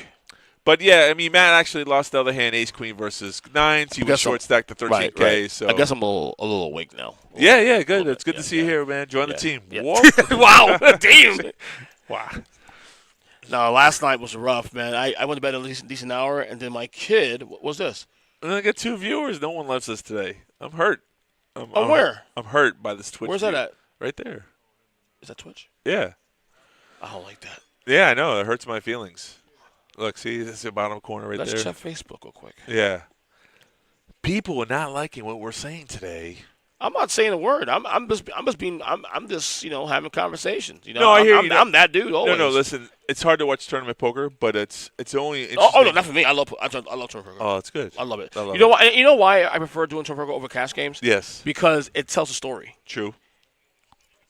But, yeah, Matt actually lost the other hand, ace-queen versus 9s. He was short-stacked to 13K. Right. So I guess I'm a little awake now. Yeah, good. It's good to see you here, man. Join the team. Yeah. Whoa. Wow. Damn. Wow. No, last night was rough, man. I went to bed at least a decent hour, and then my kid, what was this? And I got 2 viewers. No one loves us today. I'm hurt. Where? I'm hurt by this Twitch. Where's that at? Right there. Is that Twitch? Yeah. I don't like that. Yeah, I know. It hurts my feelings. Look, see, that's the bottom corner right Let's there. check Facebook real quick. Yeah. People are not liking what we're saying today. I'm not saying a word. I'm just having conversations. No, I hear you. I'm that dude always. No, listen. It's hard to watch tournament poker, but it's only interesting. Oh no, not for me. I love tournament poker. Oh, it's good. I love it. I love you know what? You know why I prefer doing tournament poker over cash games? Yes. Because it tells a story. True.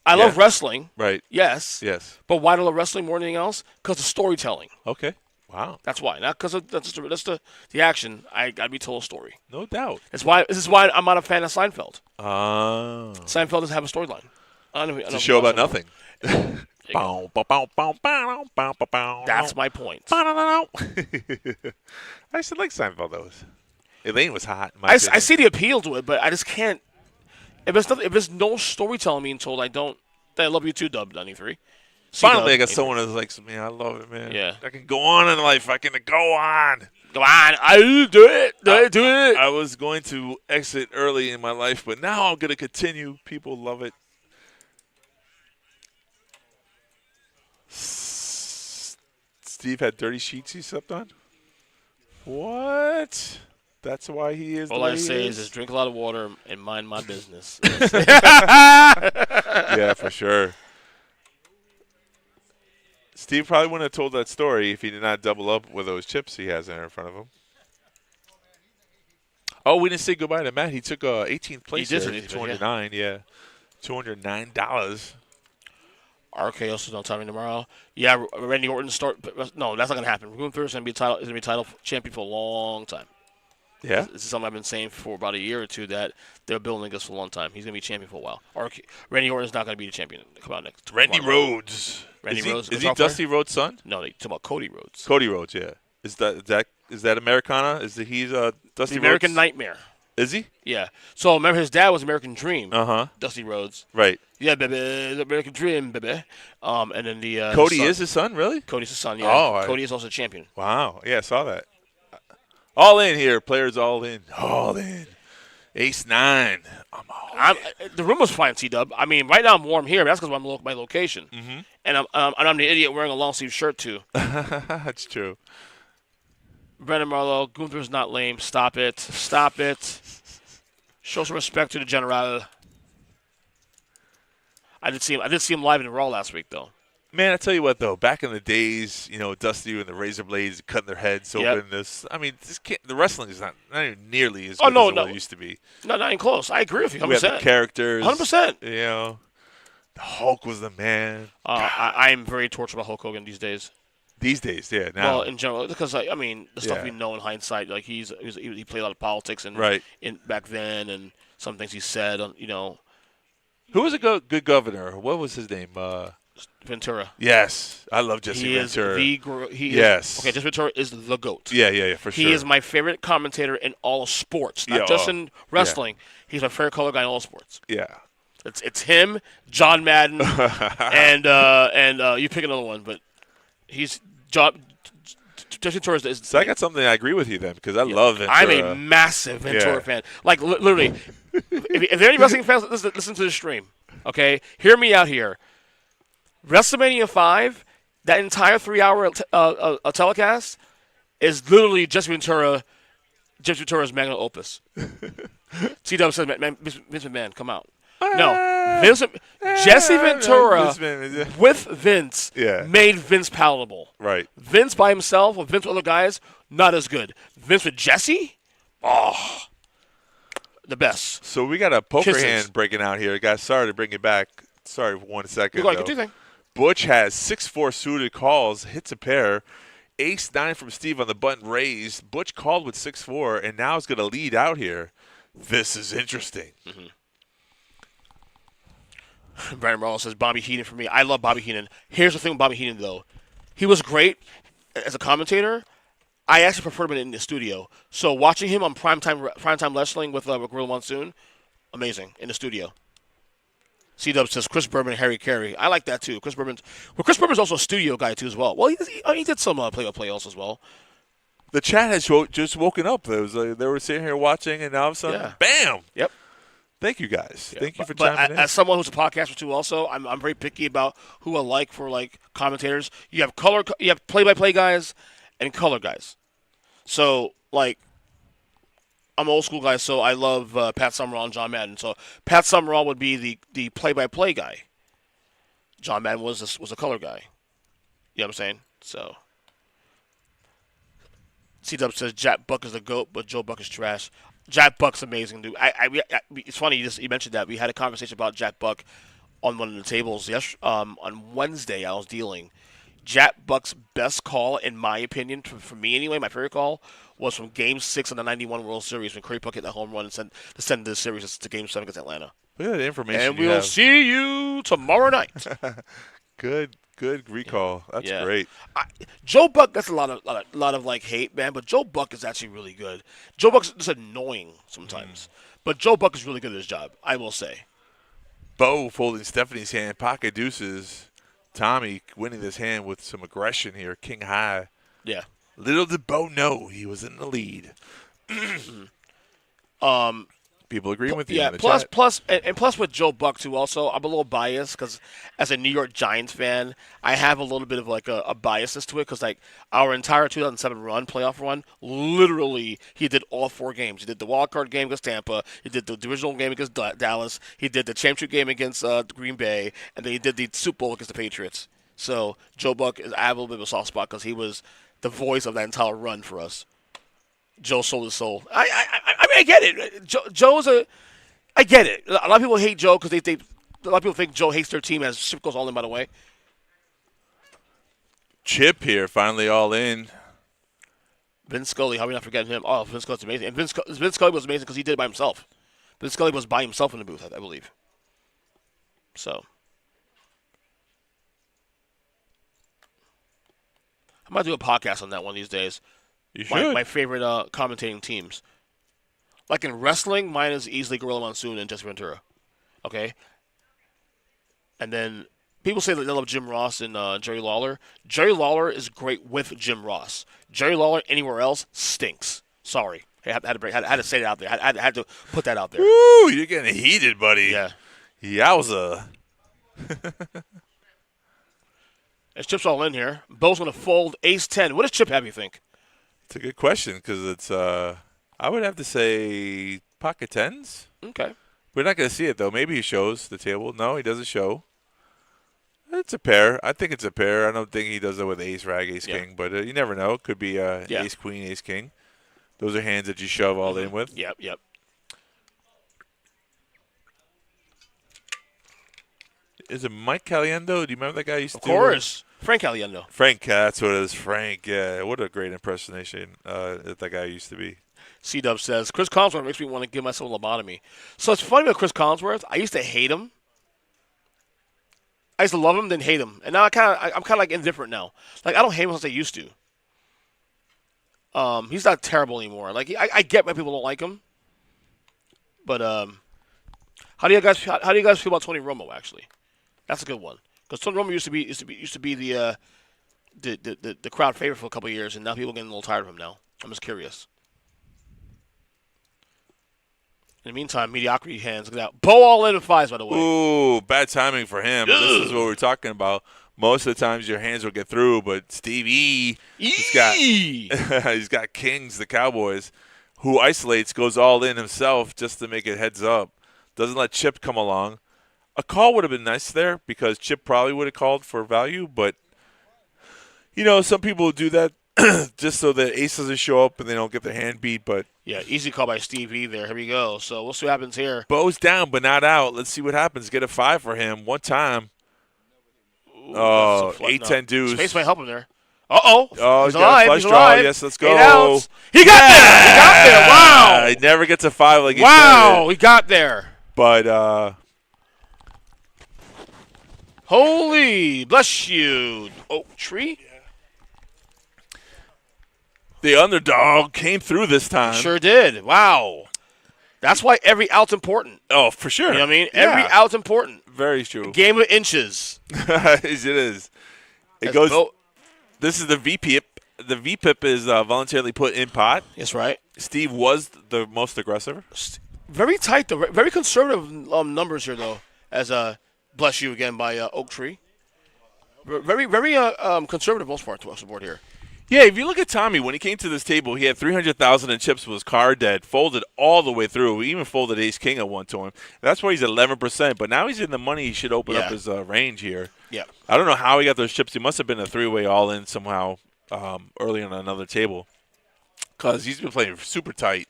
I love wrestling. Right. Yes. Yes. But why do I love wrestling more than anything else? Because of storytelling. Okay. Wow. That's why. Not because that's the action. I gotta be told a story. No doubt. This is why I'm not a fan of Seinfeld. Oh. Seinfeld doesn't have a storyline. It's a show about nothing. That's my point. I used to like Seinfeld, though. Elaine was hot. I see the appeal to it, but I just can't. If there's no storytelling being told, I love you too, Dub 93. Finally, I got someone that's like, man, I love it, man. Yeah. I can go on in life. I can go on. Come on. I do it. Do it. I was going to exit early in my life, but now I'm going to continue. People love it. Steve had dirty sheets he slept on? What? That's why he is All the way I say he is just drink a lot of water and mind my business. Yeah, for sure. Steve probably wouldn't have told that story if he did not double up with those chips he has there in front of him. Oh, we didn't say goodbye to Matt. He took 18th place. He did, there, he did, 209, yeah. $209. RKO is on timing tomorrow. Yeah, Randy Orton start. No, that's not gonna happen. Gunther is gonna be title champion for a long time. Yeah. This is something I've been saying for about a year or two that they're building this for a long time. He's gonna be champion for a while. Randy Orton is not gonna be the champion. Come out next. Randy Rhodes. Randy Rhodes. Is he Dusty Rhodes' son? No, they talk about Cody Rhodes. Cody Rhodes, yeah. Is that Americana? He's Dusty The American Rhodes? Nightmare. Is he? Yeah. So remember, his dad was American Dream. Dusty Rhodes. Right. Yeah, baby, the American Dream, baby. And then the Cody is his son, really? Cody's his son. Yeah. Oh, Cody is also a champion. Wow. Yeah, I saw that. All in here, players. All in. All in. Ace 9. I'm all in. The room was fine, T-Dub. I mean, right now I'm warm here. But that's because I'm my location. Mm-hmm. And I'm the idiot wearing a long sleeve shirt too. That's true. Brendan Marlowe, Gunther's not lame. Stop it. Stop it. Show some respect to the General. I did see him live in Raw last week, though. Man, I tell you what, though, back in the days, Dusty and the Razor Blades cutting their heads open. Yep. The wrestling is not even nearly as good as it used to be. No, not even close. I agree with you 100%. We have the characters. 100%. The Hulk was the man. I am very tortured about Hulk Hogan these days. These days, yeah. Now, well, in general, because the stuff we know in hindsight, like he played a lot of politics and back then, and some things he said, Who was a good governor? What was his name? Ventura. Yes, I love Jesse Ventura. Jesse Ventura is the GOAT. Yeah, for sure. He is my favorite commentator in all of sports, not just in wrestling. Yeah. He's my favorite color guy in all sports. Yeah. It's him, John Madden, and you pick another one, but he's Jesse Ventura is. So I got something I agree with you then because I love Ventura. I'm a massive Ventura fan. Like literally, if there are any wrestling fans, listen to the stream. Okay, hear me out here. WrestleMania 5, that entire 3-hour telecast is literally Jesse Ventura's magnum opus. T-Dub says, Vince McMahon, come out. No, Jesse Ventura with Vince made Vince palatable. Right. Vince by himself or Vince with other guys, not as good. Vince with Jesse, the best. So we got a poker hand breaking out here. Guys, sorry to bring it back. Sorry for 1 second. Go ahead, do your thing. Butch has 6-4 suited calls, hits a pair. Ace 9 from Steve on the button raised. Butch called with 6-4, and now is going to lead out here. This is interesting. Brandon Morrow says Bobby Heenan for me. I love Bobby Heenan. Here's the thing with Bobby Heenan, though. He was great as a commentator. I actually preferred him in the studio. So watching him on primetime wrestling with Gorilla Monsoon, amazing in the studio. C-Dub says Chris Berman and Harry Carey. I like that, too. Chris Berman's also a studio guy, too, as well. Well, he did some play-by-play also as well. The chat has just woken up. They were sitting here watching, and now all of a sudden, bam! Yep. Thank you, guys. Yeah. Thank you for chiming in. As someone who's a podcaster, too, also, I'm very picky about who I like for, commentators. You have play-by-play guys and color guys. So, I'm an old school guy, so I love Pat Summerall and John Madden. So Pat Summerall would be the play-by-play guy. John Madden was a color guy. You know what I'm saying? So C-Dub says Jack Buck is the GOAT, but Joe Buck is trash. Jack Buck's amazing, dude. It's funny you mentioned that. We had a conversation about Jack Buck on one of the tables on Wednesday. I was dealing. Jack Buck's best call, in my opinion, for me anyway, my favorite call, was from Game 6 of the 91 World Series when Curry Buck hit that home run and send the series to Game 7 against Atlanta. Look at the information and we'll see you tomorrow night. Good recall. That's great. Joe Buck gets a lot of hate, man, but Joe Buck is actually really good. Joe Buck's just annoying sometimes, but Joe Buck is really good at his job, I will say. Bo folding Stephanie's hand, pocket deuces. Tommy winning this hand with some aggression here, king high. Yeah. Little did Bo know he was in the lead. People agreeing with you. Yeah. In the chat. Plus with Joe Buck too. Also, I'm a little biased because as a New York Giants fan, I have a little bit of like a biasness to it because like our entire 2007 playoff run, literally he did all 4 games. He did the wild card game against Tampa. He did the divisional game against Dallas. He did the championship game against Green Bay, and then he did the Super Bowl against the Patriots. So Joe Buck I have a little bit of a soft spot because he was the voice of that entire run for us. Joe sold his soul. I mean, I get it. Joe's I get it. A lot of people hate Joe because a lot of people think Joe hates their team as Chip goes all in, by the way. Chip here, finally all in. Vince Scully, how are we not forgetting him? Oh, Vince Scully's amazing. And Vince Scully was amazing because he did it by himself. Vince Scully was by himself in the booth, I believe. So. I might do a podcast on that one of these days. You should. My favorite commentating teams. Like in wrestling, mine is easily Gorilla Monsoon and Jesse Ventura. Okay? And then people say that they love Jim Ross and Jerry Lawler. Jerry Lawler is great with Jim Ross. Jerry Lawler anywhere else stinks. Sorry. I had to say it out there. I had to put that out there. Woo, you're getting heated, buddy. Yeah. Yowza. As Chip's all in here, Bo's going to fold ace-10. What does Chip have, you think? It's a good question because it's, I would have to say pocket tens. Okay. We're not going to see it, though. Maybe he shows the table. No, he doesn't show. It's a pair. I think it's a pair. I don't think he does it with ace, rag, ace, king. But you never know. It could be ace, queen, ace, king. Those are hands that you shove all in with. Yep. Is it Mike Caliendo? Do you remember that guy used to Of course. Frank Caliendo. Frank, that's what it is. Frank, yeah. What a great impersonation that guy used to be. C-Dub says, Chris Collinsworth makes me want to give myself a lobotomy. So it's funny about Chris Collinsworth. I used to hate him. I used to love him, then hate him. And now I'm kind of like indifferent now. Like, I don't hate him as I used to. He's not terrible anymore. Like, I get why people don't like him. But how do you guys feel about Tony Romo, actually? That's a good one. Because Tony Romo used to be the crowd favorite for a couple of years, and now people are getting a little tired of him now. I'm just curious. In the meantime, mediocrity hands. Look at that. Bo all in at 5s, by the way. Ooh, bad timing for him. Ugh. This is what we're talking about. Most of the times your hands will get through, but Steve he's got Kings, the Cowboys, who isolates, goes all in himself just to make it heads up. Doesn't let Chip come along. A call would have been nice there because Chip probably would have called for value, but, some people do that just so the ace doesn't show up and they don't get their hand beat. But yeah, easy call by Steve E there. Here we go. So we'll see what happens here. Bo's down but not out. Let's see what happens. Get a 5 for him one time. Ooh, 8-10 deuce. Space might help him there. Uh-oh. Oh, he's alive. Flush draw. Yes, let's go. 8 outs. He got there. He got there. Wow. He never gets a 5 like he Wow. He got there. But holy, bless you, oak tree. The underdog came through this time. Sure did. Wow. That's why every out's important. Oh, for sure. You know what I mean? Every out's important. Very true. A game of inches. It is. It goes. This is the VPIP. The VPIP is voluntarily put in pot. That's right. Steve was the most aggressive. Very tight, though. Very conservative numbers here, though, as bless you again by Oak Tree. Very conservative most part across the board here. Yeah, if you look at Tommy, when he came to this table, he had 300,000 in chips, was card dead, folded all the way through. He even folded ace king at one time. That's why he's at 11%. But now he's in the money. He should open up his range here. Yeah. I don't know how he got those chips. He must have been a 3-way all-in somehow early on another table because he's been playing super tight.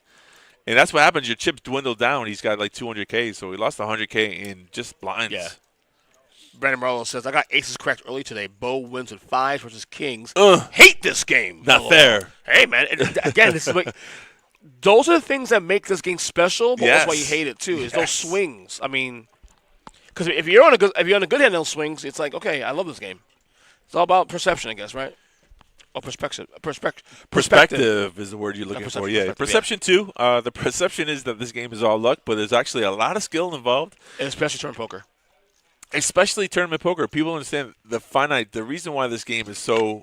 And that's what happens. Your chips dwindle down. He's got like 200K, so he lost 100K in just blinds. Yeah. Brandon Marlowe says, I got aces correct early today. Bo wins with 5s versus kings. Hate this game. Not fair. Hey, man. Again, this is like, those are the things that make this game special, but that's why you hate it, too, is those swings. I mean, because if you're on a good hand on those swings, it's like, okay, I love this game. It's all about perception, I guess, right? Or perspective. Perspective is the word you're looking for. Yeah, perception, too. The perception is that this game is all luck, but there's actually a lot of skill involved. And especially turn poker. Especially tournament poker. People understand the reason why this game is so.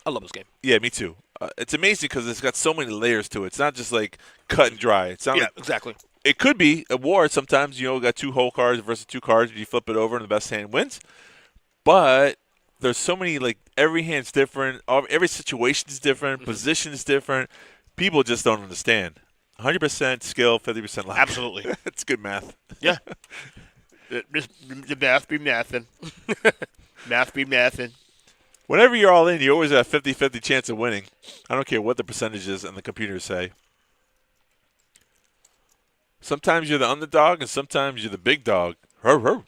I love this game. Yeah, me too. it's amazing because it's got so many layers to it. It's not just like cut and dry. It's not Yeah, like, exactly. it could be a war. Sometimes, got 2 whole cards versus 2 cards. You flip it over and the best hand wins. But there's so many, like, every hand's different. Every situation's different. Position's different. People just don't understand. 100% skill, 50% luck. Absolutely. It's good math. Yeah. The math be mathin'. Math be mathin'. Whenever you're all in, you always have a 50-50 chance of winning. I don't care what the percentages and the computers say. Sometimes you're the underdog, and sometimes you're the big dog. Hur, hur.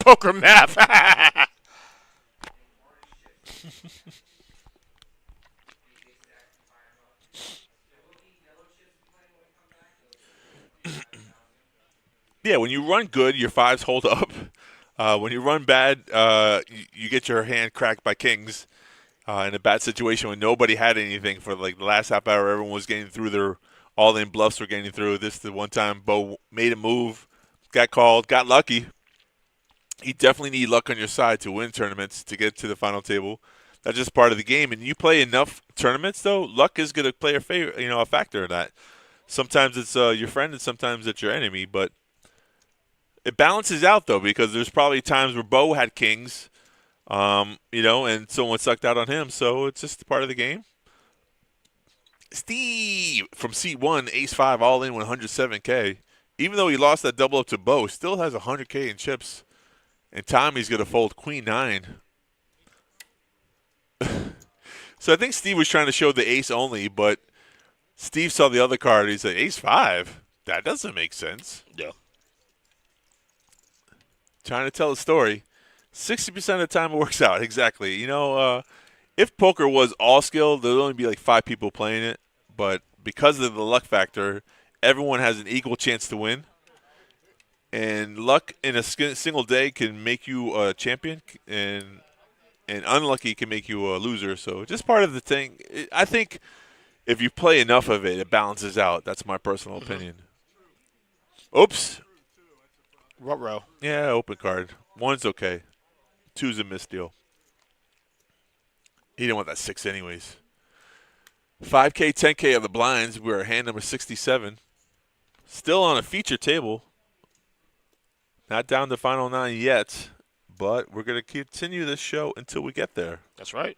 Poker math. Yeah, when you run good, your 5s hold up. When you run bad, you get your hand cracked by kings. In a bad situation when nobody had anything for like the last half hour, everyone was getting through their all-in bluffs were getting through. This is the one time Bo made a move, got called, got lucky. You definitely need luck on your side to win tournaments, to get to the final table. That's just part of the game. And you play enough tournaments, though, luck is going to play a factor in that. Sometimes it's your friend and sometimes it's your enemy, but it balances out, though, because there's probably times where Bo had kings, and someone sucked out on him, so it's just part of the game. Steve from seat 1, ace-5, all in 107K. Even though he lost that double up to Bo, still has 100K in chips. And Tommy's going to fold queen-9. So I think Steve was trying to show the ace only, but Steve saw the other card. He said, ace-5? That doesn't make sense. Yeah. Trying to tell a story. 60% of the time it works out. Exactly. If poker was all skill, there would only be like 5 people playing it. But because of the luck factor, everyone has an equal chance to win. And luck in a single day can make you a champion, and unlucky can make you a loser. So just part of the thing. I think if you play enough of it, it balances out. That's my personal opinion. Oops. Ruh-roh. Yeah, open card. 1's okay. 2's a misdeal. He didn't want that 6 anyways. 5K, 10K of the blinds. We're at hand number 67. Still on a feature table. Not down to final 9 yet, but we're going to continue this show until we get there. That's right.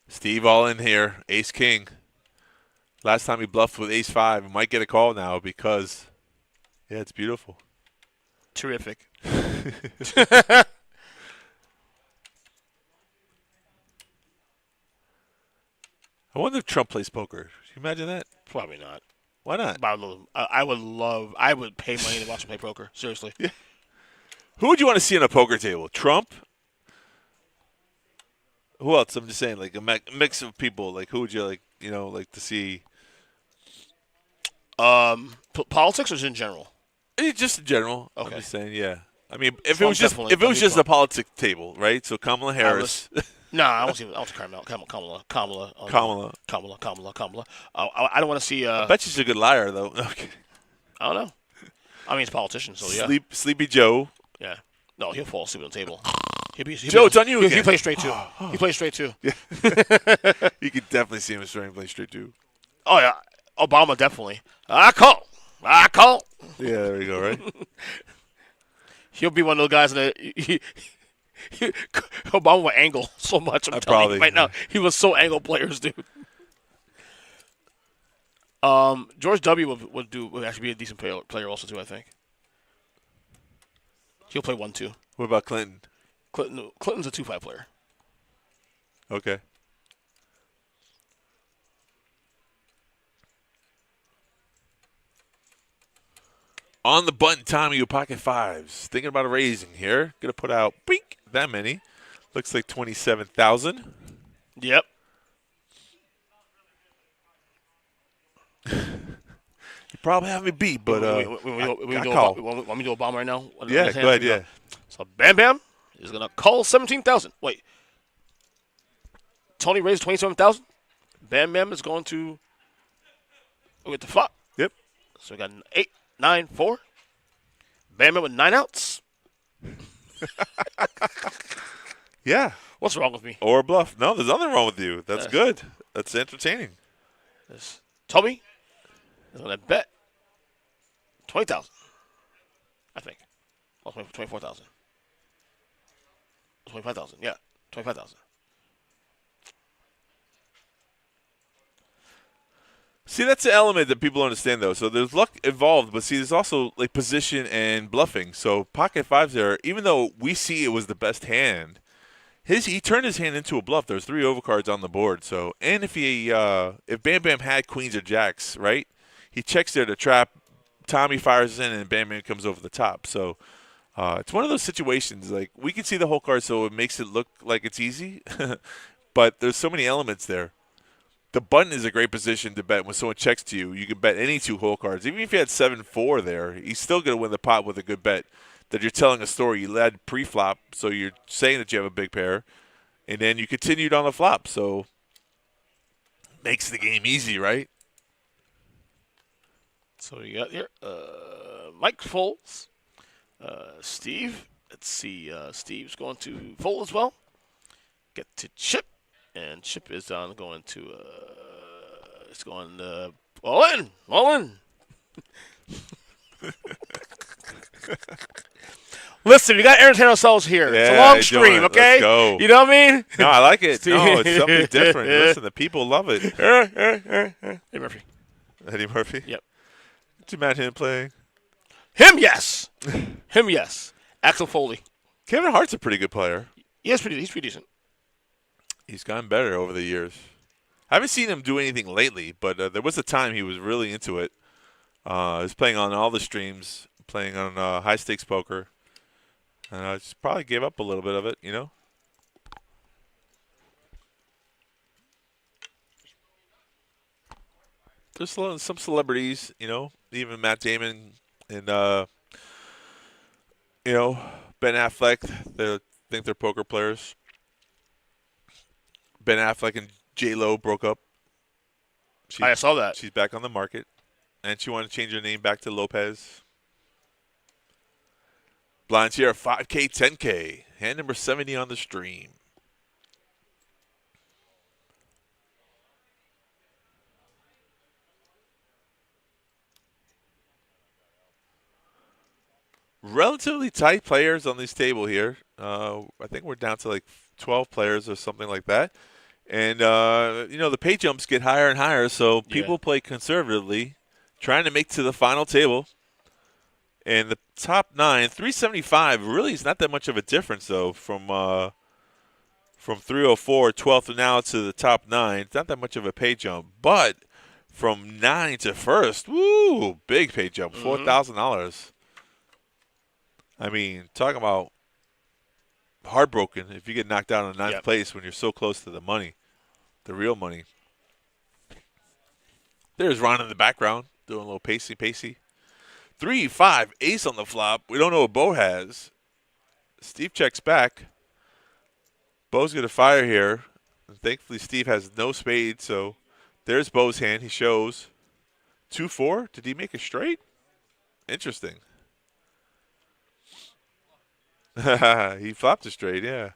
Steve all in here. Ace-king. Last time he bluffed with ace-5. He might get a call now because, yeah, it's beautiful. Terrific. I wonder if Trump plays poker. Can you imagine that? Probably not. Why not? But I would pay money to watch him play poker. Seriously. Yeah. Who would you want to see on a poker table? Trump? Who else? I'm just saying, like a mix of people. Like, who would you like to see? Politics or just in general? Just in general. Okay. I'm just saying, yeah. I mean, if Trump's it was just a politics table, right? So Kamala Harris. No, I want to Kamala. I don't want to see. I bet she's a good liar, though. Okay. I don't know. I mean, he's a politician, so yeah. Sleepy Joe. Yeah. No, he'll fall asleep on the table. Joe, it's on you again. He plays straight too. He plays straight too. Yeah. You could definitely see him play straight too. Oh yeah, Obama definitely. I call. Yeah, there you go. Right. He'll be one of those guys that Obama would angle so much. I'm telling you right now, he was so angle players, dude. George W. would actually be a decent player also too. I think he'll play 1-2. What about Clinton? Clinton's a 2-5 player. Okay. On the button, Tommy, with pocket 5s. Thinking about a raising here. Going to put out, bink, that many. Looks like 27,000. Yep. You probably have me beat, but I call. Want me to do Obama right now? Yeah, go ahead, yeah. So Bam Bam is going to call 17,000. Wait. Tony raised 27,000. Bam Bam is going to get the flop. Yep. So we got an 8, 9, 4. Bam with 9 outs. Yeah. What's wrong with me? Or a bluff. No, there's nothing wrong with you. That's good. That's entertaining. Toby is on a bet 20,000. I think. Oh, 24,000. 25,000. Yeah, 25,000. See, that's the element that people understand, though. So there's luck involved, but see, there's also like position and bluffing. So pocket fives there, even though we see it was the best hand, he turned his hand into a bluff. There's 3 overcards on the board. So, and if Bam Bam had queens or jacks, right, he checks there to trap. Tommy fires in, and Bam Bam comes over the top. So it's one of those situations. Like we can see the whole card, so it makes it look like it's easy, but there's so many elements there. The button is a great position to bet when someone checks to you. You can bet any 2 whole cards. Even if you had 7-4 there, he's still going to win the pot with a good bet. That you're telling a story. You led pre-flop, so you're saying that you have a big pair, and then you continued on the flop. So makes the game easy, right? So you got here Mike folds. Steve. Let's see. Steve's going to fold as well. Get to Chip. And Chip is going to it's going all in. Listen, we got to entertain ourselves here. Yeah, it's a long stream, okay? Let's go. You know what I mean? No, I like it. No, it's something different. Listen, the people love it. Eddie Murphy. Eddie Murphy? Yep. Did you imagine him playing? Him, yes. Him, yes. Axel Foley. Kevin Hart's a pretty good player. He's pretty decent. He's gotten better over the years. I haven't seen him do anything lately, but there was a time he was really into it. He was playing on all the streams, playing on high-stakes poker. And I just probably gave up a little bit of it, you know? There's some celebrities, you know, even Matt Damon and, you know, Ben Affleck, they think they're poker players. Ben Affleck and J-Lo broke up. I saw that. She's back on the market, and she wanted to change her name back to Lopez. Blinds here, 5K, 10K. Hand number 70 on the stream. Relatively tight players on this table here. I think we're down to like 12 players or something like that. And, you know, the pay jumps get higher and higher, so people play conservatively, trying to make to the final table. And the top 9, 375, really is not that much of a difference, though, from 304, 12th now to the top 9. It's not that much of a pay jump. But from 9 to first, woo, big pay jump, $4,000. I mean, talking about heartbroken if you get knocked out in ninth place when you're so close to the money, the real money. There's Ron in the background doing a little pacey. 3-5 ace on the flop. We don't know what Bo has. Steve checks back. Bo's going to fire here. And thankfully, Steve has no spade, so there's Bo's hand. He shows 2-4. Did he make a straight? Interesting. He flopped a straight, yeah.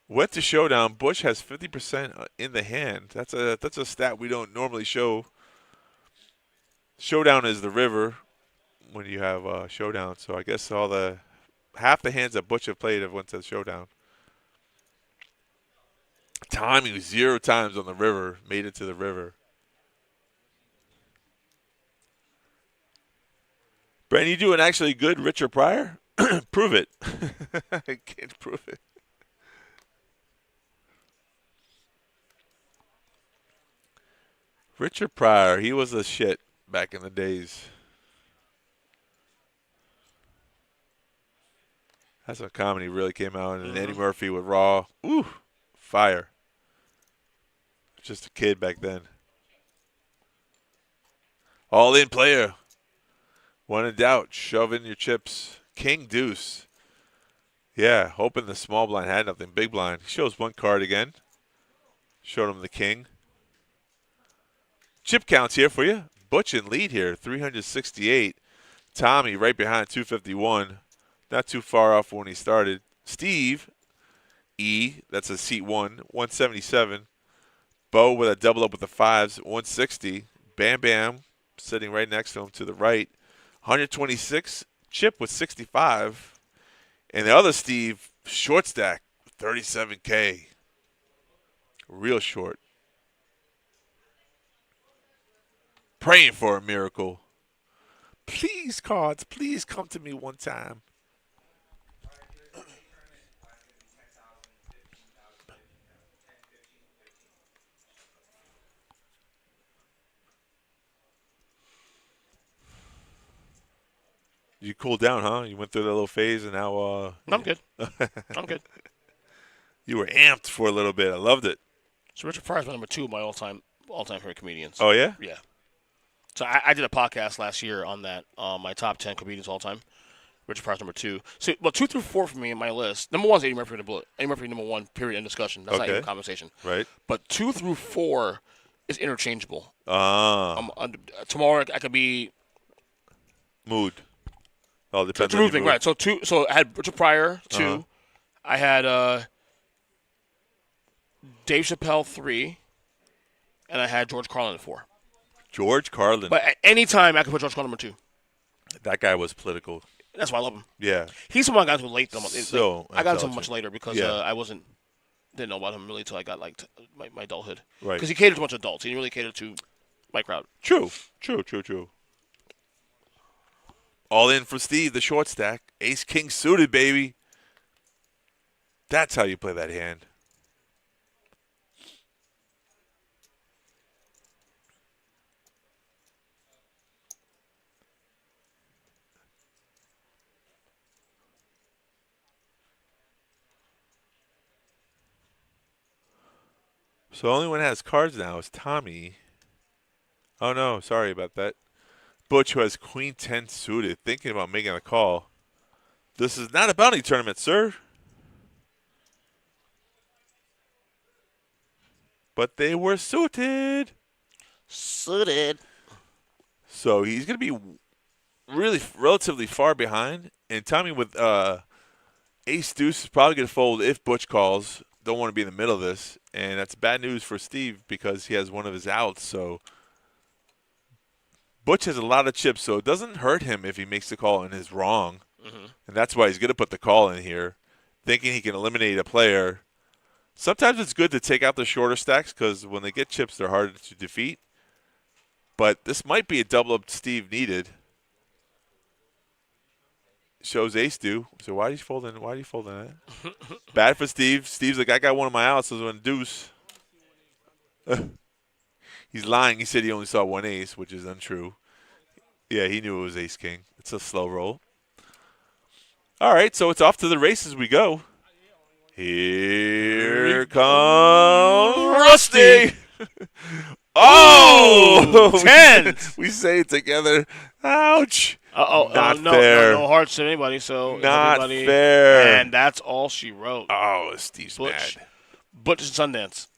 Went to showdown. Bush has 50% in the hand. That's a stat we don't normally show. Showdown is the river when you have showdown. So I guess half the hands that Bush have played have went to showdown. Tommy was 0 times on the river, made it to the river. Brandon, you doing actually good, Richard Pryor? Prove it. I can't prove it. Richard Pryor, he was a shit back in the days. That's when comedy really came out. And Eddie Murphy with Raw. Ooh, fire. Just a kid back then. All in player. When in doubt, shove in your chips. King deuce. Yeah, hoping the small blind had nothing. Big blind. He shows one card again. Showed him the king. Chip counts here for you. Butch in lead here, 368. Tommy right behind 251. Not too far off when he started. Steve E, that's a seat 177. Bo with a double up with the fives, 160. Bam Bam sitting right next to him to the right, 126. Chip with 65. And the other Steve, short stack, 37K. Real short. Praying for a miracle. Please, cards, please come to me one time. You cooled down, huh? You went through that little phase, and now I'm good. I'm good. You were amped for a little bit. I loved it. So Richard Pryor's my number 2 of my all-time favorite comedians. Oh, yeah? Yeah. So I did a podcast last year on that, my top 10 comedians all time. Richard Pryor's number 2. So, 2 through 4 for me in my list. Number 1 is Eddie Murphy the Bullet. Eddie Murphy number 1, period, end discussion. That's not even a conversation. Right. But 2 through 4 is interchangeable. Tomorrow I could be mood. All depends it's a on mood thing, right? So I had Richard Pryor 2. Uh-huh. I had Dave Chappelle 3, and I had George Carlin 4. George Carlin. But at any time, I could put George Carlin number 2. That guy was political. That's why I love him. Yeah. He's one of my guys who late. So I got him much later because Yeah. I didn't know about him really until I got my adulthood. Right. Because he catered to a bunch of adults. He didn't really cater to my crowd. True. All in for Steve, the short stack. Ace King suited, baby. That's how you play that hand. So the only one that has cards now is Tommy. Oh, no. Sorry about that. Butch, who has Queen 10 suited, thinking about making a call. This is not a bounty tournament, sir. But they were suited. Suited. So he's going to be really relatively far behind. And Tommy with ace deuce is probably going to fold if Butch calls. Don't want to be in the middle of this. And that's bad news for Steve because he has one of his outs. So Butch has a lot of chips, so it doesn't hurt him if he makes the call and is wrong. Mm-hmm. And that's why he's going to put the call in here, thinking he can eliminate a player. Sometimes it's good to take out the shorter stacks because when they get chips, they're harder to defeat. But this might be a double-up Steve needed. Shows ace do. So why are you folding that? Bad for Steve. Steve's like, I got one of my outs, so it's a deuce. He's lying. He said he only saw one ace, which is untrue. Yeah, he knew it was ace king. It's a slow roll. All right, so it's off to the races we go. Here comes Rusty. Oh, 10. We say it together. Ouch. Not fair. No hearts to anybody, so not everybody, fair. And that's all she wrote. Oh, Steve's Butch. mad. Butch and Sundance.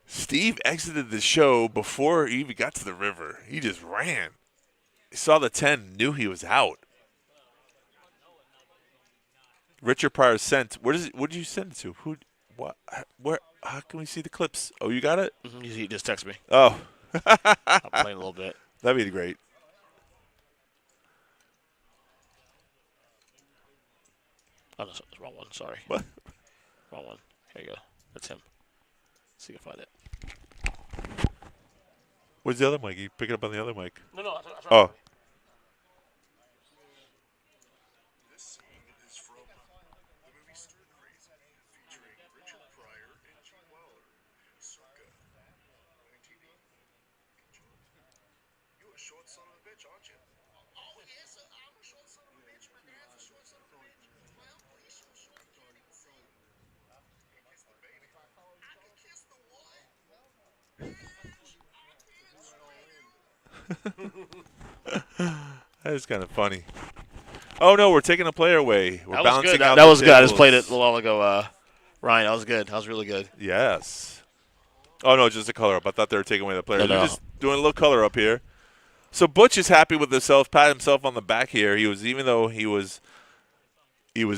Steve exited the show before he even got to the river. He just ran. He saw the 10, knew he was out. Richard Pryor sent. What did you send it to? Who? What? Where? How can we see the clips? Oh, you got it? Mm-hmm. He just texted me. Oh. I'm playing a little bit. That'd be great. Oh, no, that's the wrong one. Sorry. What? Wrong one. Here you go. That's him. Let's see if I can find it. Where's the other mic? You pick it up on the other mic. No, that's right. Oh. This song is from the movie Stir Crazy, featuring Richard Pryor and Gene Wilder, circa 1980. You a short son of a bitch, aren't you? Oh, yes, I'm a short son of a bitch. My dad's a short son of a bitch. Well, please, so short, can't even see. You can kiss the baby. I can kiss the what? That is kind of funny. Oh, no, we're taking a player away. We're That was balancing good. out That the was good. I just tables. played it a little while ago. Ryan, that was good. That was really good. Yes. Oh, no, just a color up. I thought they were taking away the player. No. They're just doing a little color up here. So Butch is happy with himself, pat himself on the back here. Even though he was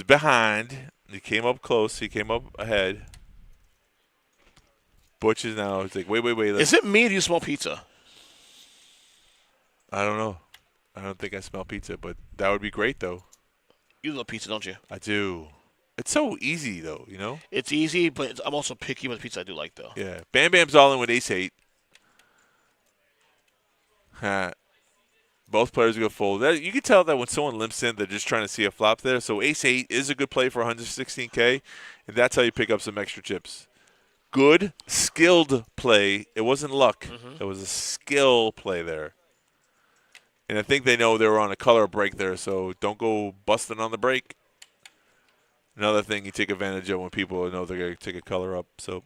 behind, he came up close, he came up ahead. Butch is now, he's like, wait. Is it me or do you smell pizza? I don't know. I don't think I smell pizza, but that would be great, though. You love pizza, don't you? I do. It's so easy, though, you know? It's easy, but I'm also picky with the pizza I do like, though. Yeah. Bam Bam's all in with ace-8. Both players go full. You can tell that when someone limps in, they're just trying to see a flop there. So ace-8 is a good play for 116K, and that's how you pick up some extra chips. Good, skilled play. It wasn't luck. Mm-hmm. It was a skill play there. And I think they know they were on a color break there, so don't go busting on the break. Another thing you take advantage of when people know they're going to take a color up. So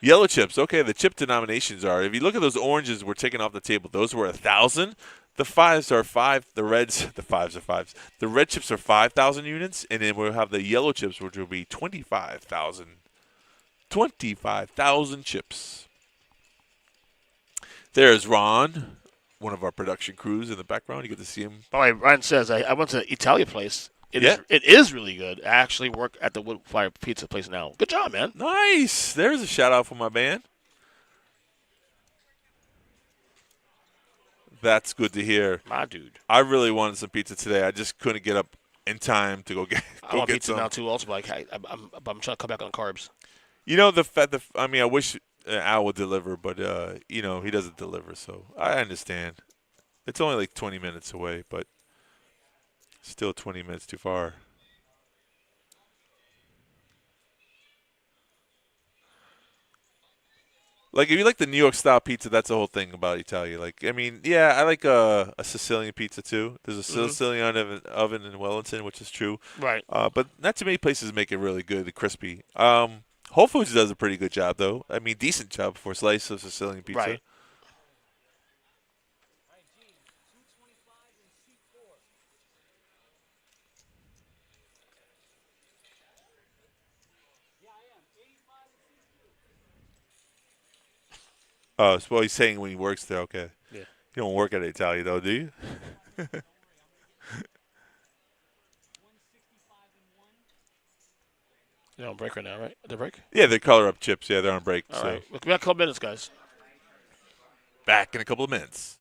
yellow chips. Okay, the chip denominations are. If you look at those oranges we're taking off the table, those were 1,000. The fives are 5. The reds, the fives are 5s. The red chips are 5,000 units, and then we'll have the yellow chips, which will be 25,000. 25,000 chips. There's Ron, one of our production crews in the background. You get to see him. All right, Ryan says, I went to Italia place. It is really good. I actually work at the Wood Fire Pizza place now. Good job, man. Nice. There's a shout-out for my band. That's good to hear. My dude. I really wanted some pizza today. I just couldn't get up in time to go get I want pizza some. now, too. Also, like, I'm trying to cut back on carbs. You know, I wish Al would deliver, but, he doesn't deliver, so I understand. It's only like 20 minutes away, but still 20 minutes too far. Like, if you like the New York style pizza, that's the whole thing about Italia. Like, I mean, yeah, I like a Sicilian pizza too. There's a Sicilian oven in Wellington, which is true. Right. But not too many places make it really good and crispy. Whole Foods does a pretty good job, though. I mean, decent job for a slice of Sicilian pizza. Right. Oh, so he's saying when he works there. Okay. Yeah. You don't work at Italia, though, do you? They're on break right now, right? They're break? Yeah, they color up chips. Yeah, they're on break. All so right. We got a couple minutes, guys. back in a couple of minutes.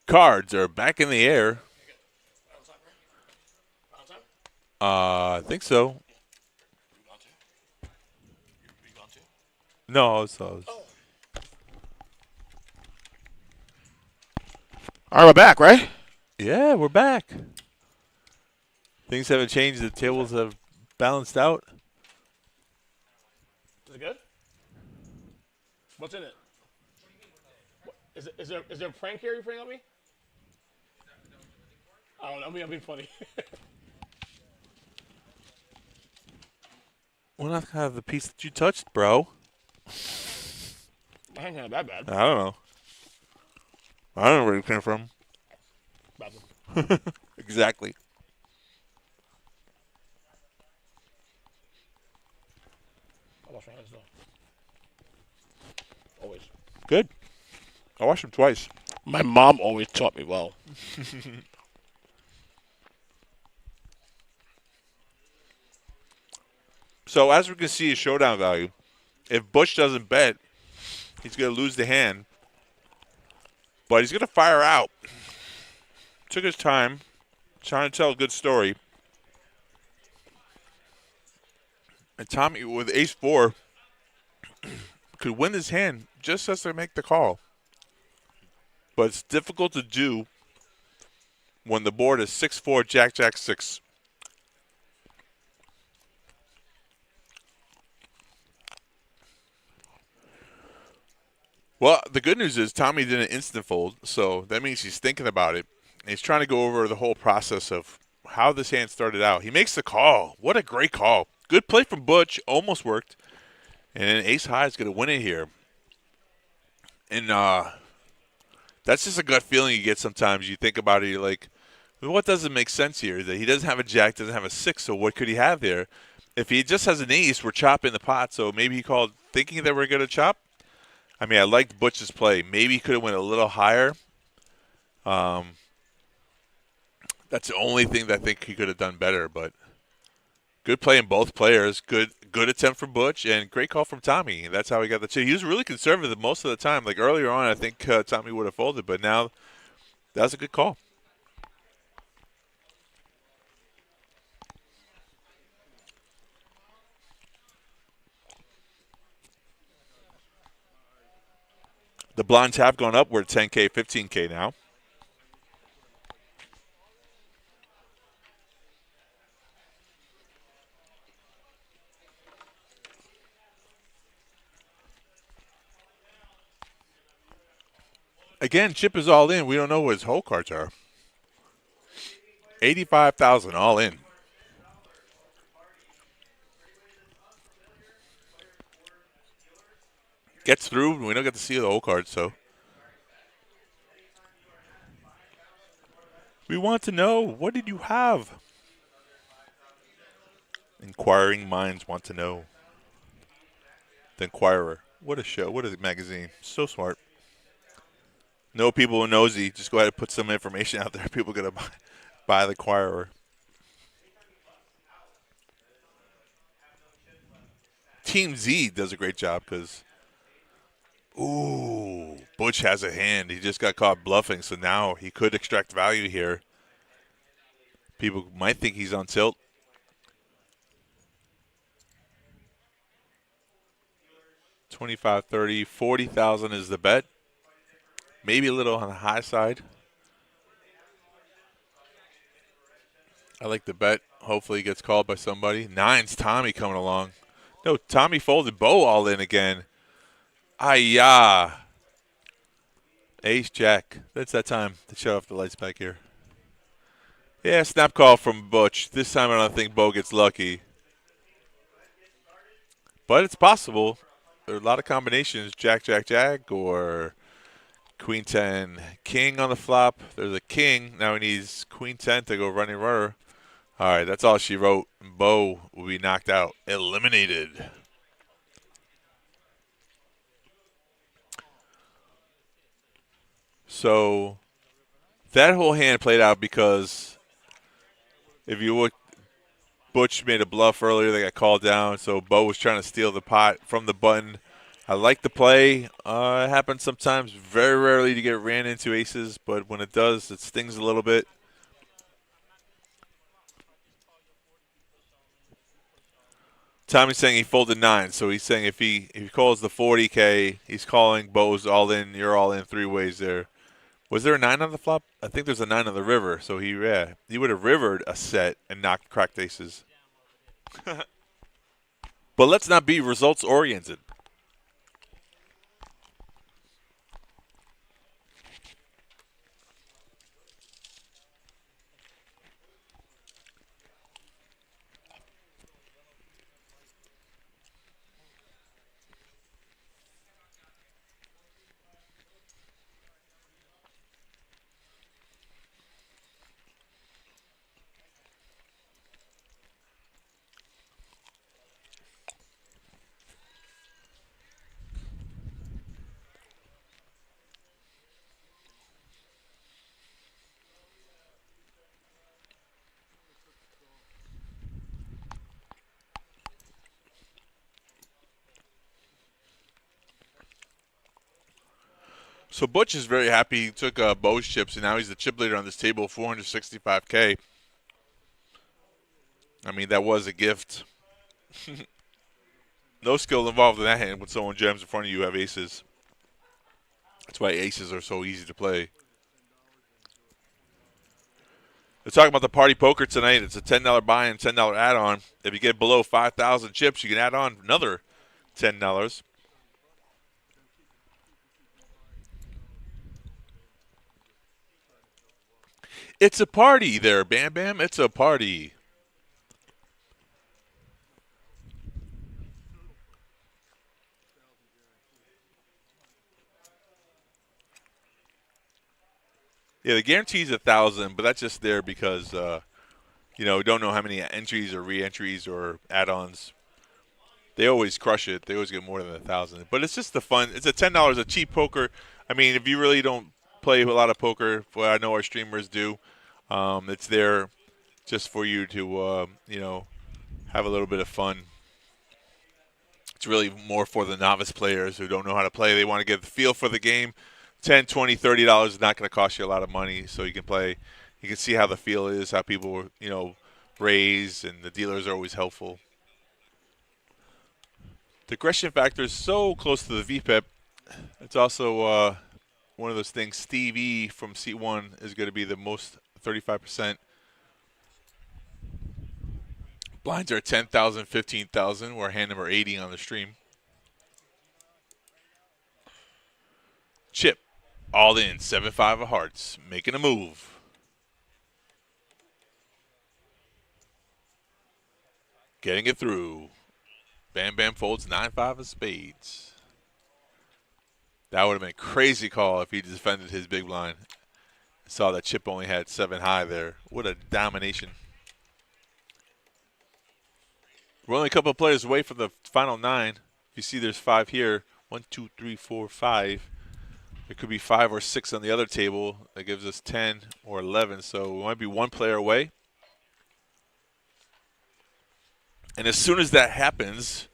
Cards are back in the air. I think so. No, it's All right, we're back, right? yeah, we're back. Things haven't changed. The tables have balanced out. Is it good? What's in it? Is there a prank here you're putting on me? I don't know. I'm being funny. We're not gonna have the piece that you touched, bro. My hand's not that bad. I don't know. I don't know where it came from. Bad. Exactly. I wash my hands though. Always. Good. I watched them twice. My mom always taught me well. So as we can see, his showdown value. If Butch doesn't bet, he's going to lose the hand. But he's going to fire out. Took his time, trying to tell a good story. And Tommy, with ace-4, could win this hand just as they make the call. But it's difficult to do when the board is 6-4, Jack, 6. Well, the good news is Tommy did an instant fold, so that means he's thinking about it. And he's trying to go over the whole process of how this hand started out. He makes the call. What a great call. Good play from Butch. Almost worked. And then ace high is going to win it here. And that's just a gut feeling you get sometimes. You think about it, you're like, well, what doesn't make sense here? That he doesn't have a jack, doesn't have a 6, so what could he have there? If he just has an ace, we're chopping the pot, so maybe he called thinking that we're going to chop. I mean, I liked Butch's play. Maybe he could have went a little higher. That's the only thing that I think he could have done better. But good play in both players. Good attempt from Butch and great call from Tommy. And that's how he got the chip. He was really conservative most of the time. Like earlier on, I think Tommy would have folded, but now that was a good call. The blinds have gone up. We're at 10K, 15K now. Again, Chip is all in. We don't know what his whole cards are. 85,000 all in. Gets through. We don't get to see the whole card, so. We want to know, what did you have? Inquiring minds want to know. The Inquirer. What a show. What a magazine. So smart. No people who are nosy. Just go ahead and put some information out there. People are going to buy the Inquirer. Team Z does a great job because, ooh, Butch has a hand. He just got caught bluffing, so now he could extract value here. People might think he's on tilt. $25, $30, $40,000 is the bet. Maybe a little on the high side. I like the bet. Hopefully he gets called by somebody. 9's Tommy coming along. No, Tommy folded Bo all in again. Ay-ya. Ace Jack. That's that time to shut off the lights back here. Yeah, snap call from Butch. This time I don't think Bo gets lucky. But it's possible. There are a lot of combinations. Jack, Jack, Jack, or Queen 10, King on the flop. There's a King. Now he needs Queen 10 to go running runner. All right, that's all she wrote. Bo will be knocked out. Eliminated. So that whole hand played out because if you look, Butch made a bluff earlier. They got called down. So Bo was trying to steal the pot from the button. I like the play. It happens sometimes. Very rarely to get ran into aces, but when it does, it stings a little bit. Tommy's saying he folded 9, so he's saying if he calls the 40K, he's calling Bo's all in. You're all in 3 ways there. Was there a 9 on the flop? I think there's a 9 on the river. So he would have rivered a set and knocked cracked aces. But let's not be results oriented. So Butch is very happy. He took Bo's chips, and now he's the chip leader on this table, 465K. I mean, that was a gift. No skill involved in that hand. When someone jams in front of you, you have aces. That's why aces are so easy to play. We're talking about the party poker tonight. It's a $10 buy and $10 add-on. If you get below 5,000 chips, you can add on another $10. It's a party there, Bam Bam. It's a party. Yeah, the guarantee is 1,000, but that's just there because we don't know how many entries or re-entries or add-ons. They always crush it. They always get more than 1,000. But it's just the fun. It's a $10, a cheap poker. I mean, if you really don't play a lot of poker, well, I know our streamers do. It's there just for you to have a little bit of fun. It's really more for the novice players who don't know how to play. They want to get the feel for the game. $10, $20, $30 is not going to cost you a lot of money, so you can play. You can see how the feel is, how people raise, and the dealers are always helpful. The aggression factor is so close to the VPIP. It's also one of those things. Steve E from C1 is going to be the most, 35%. Blinds are 10,000, 15,000. We're hand number 80 on the stream. Chip, all in, 7-5 of hearts, making a move. Getting it through. Bam Bam folds 9-5 of spades. That would have been a crazy call if he defended his big blind. Saw that Chip only had 7 high there. What a domination. We're only a couple of players away from the final 9. If you see there's 5 here. 1, 2, 3, 4, 5. There could be 5 or 6 on the other table. That gives us 10 or 11. So we might be 1 player away. And as soon as that happens,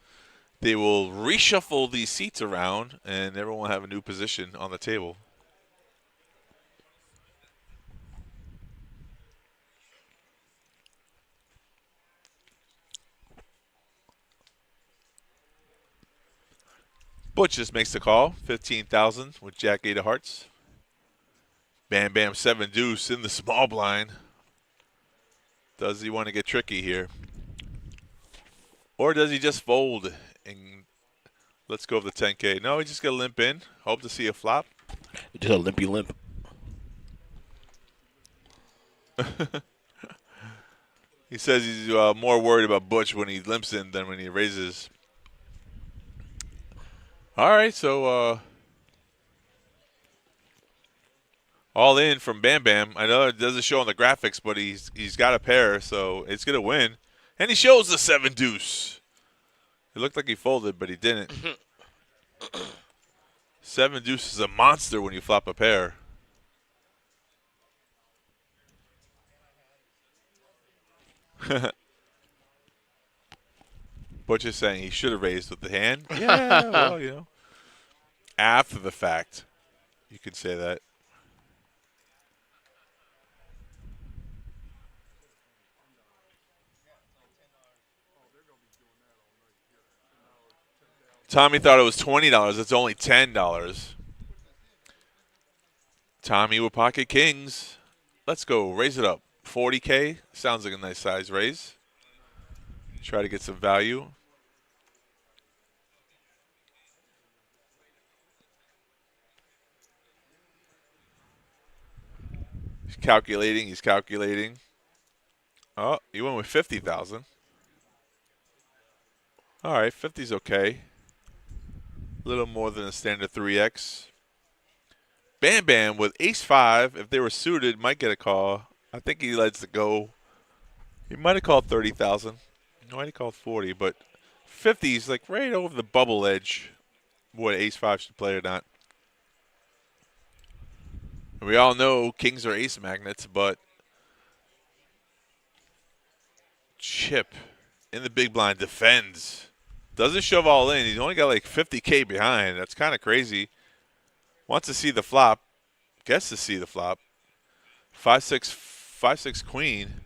they will reshuffle these seats around, and everyone will have a new position on the table. Butch just makes the call, 15,000 with Jack 8 of hearts. Bam Bam 7 deuce in the small blind. Does he want to get tricky here? Or does he just fold and let's go with the 10K? No, he just got to limp in. Hope to see a flop. Just a limpy limp. He says he's more worried about Butch when he limps in than when he raises. All right, so all in from Bam Bam. I know it doesn't show on the graphics, but he's got a pair, so it's going to win. And he shows the 7 deuce. It looked like he folded, but he didn't. 7 deuce is a monster when you flop a pair. Butch is saying he should have raised with the hand. Yeah, well, After the fact, you could say that. Tommy thought it was $20. It's only $10. Tommy with pocket kings. Let's go. Raise it up. 40K. Sounds like a nice size raise. Try to get some value. He's calculating. He's calculating. Oh, he went with 50,000. All right, 50's okay. A little more than a standard 3X. Bam Bam with ace-5, if they were suited, might get a call. I think he lets it go. He might have called 30,000. He might have called 40, but 50 is like right over the bubble edge what ace-5 should play or not. And we all know kings are ace magnets, but Chip in the big blind defends. Doesn't shove all in. He's only got like 50K behind. That's kind of crazy. Wants to see the flop. Gets to see the flop. 5-6 queen.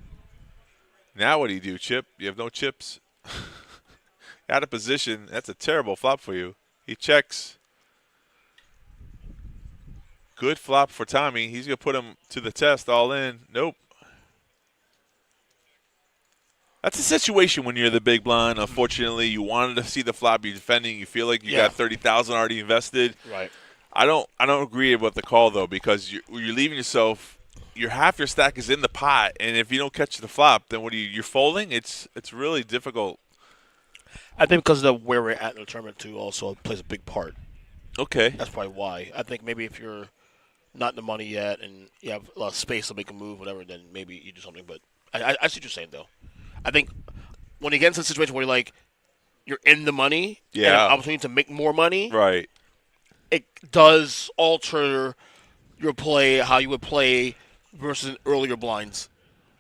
Now what do you do, Chip? You have no chips. Out of position. That's a terrible flop for you. He checks. Good flop for Tommy. He's going to put him to the test all in. Nope. That's a situation when you're the big blind. Unfortunately, you wanted to see the flop. You're defending. You feel like you got 30,000 already invested. Right. I don't agree with the call though, because you're leaving yourself. Half your stack is in the pot, and if you don't catch the flop, then what are you're folding? It's really difficult. I think because of where we're at in the tournament too, also plays a big part. Okay. That's probably why. I think maybe if you're not in the money yet and you have a lot of space to make a move, whatever, then maybe you do something. But I see what you're saying though. I think when you get into a situation where you're in the money, and an opportunity to make more money, right? It does alter your play, how you would play versus earlier blinds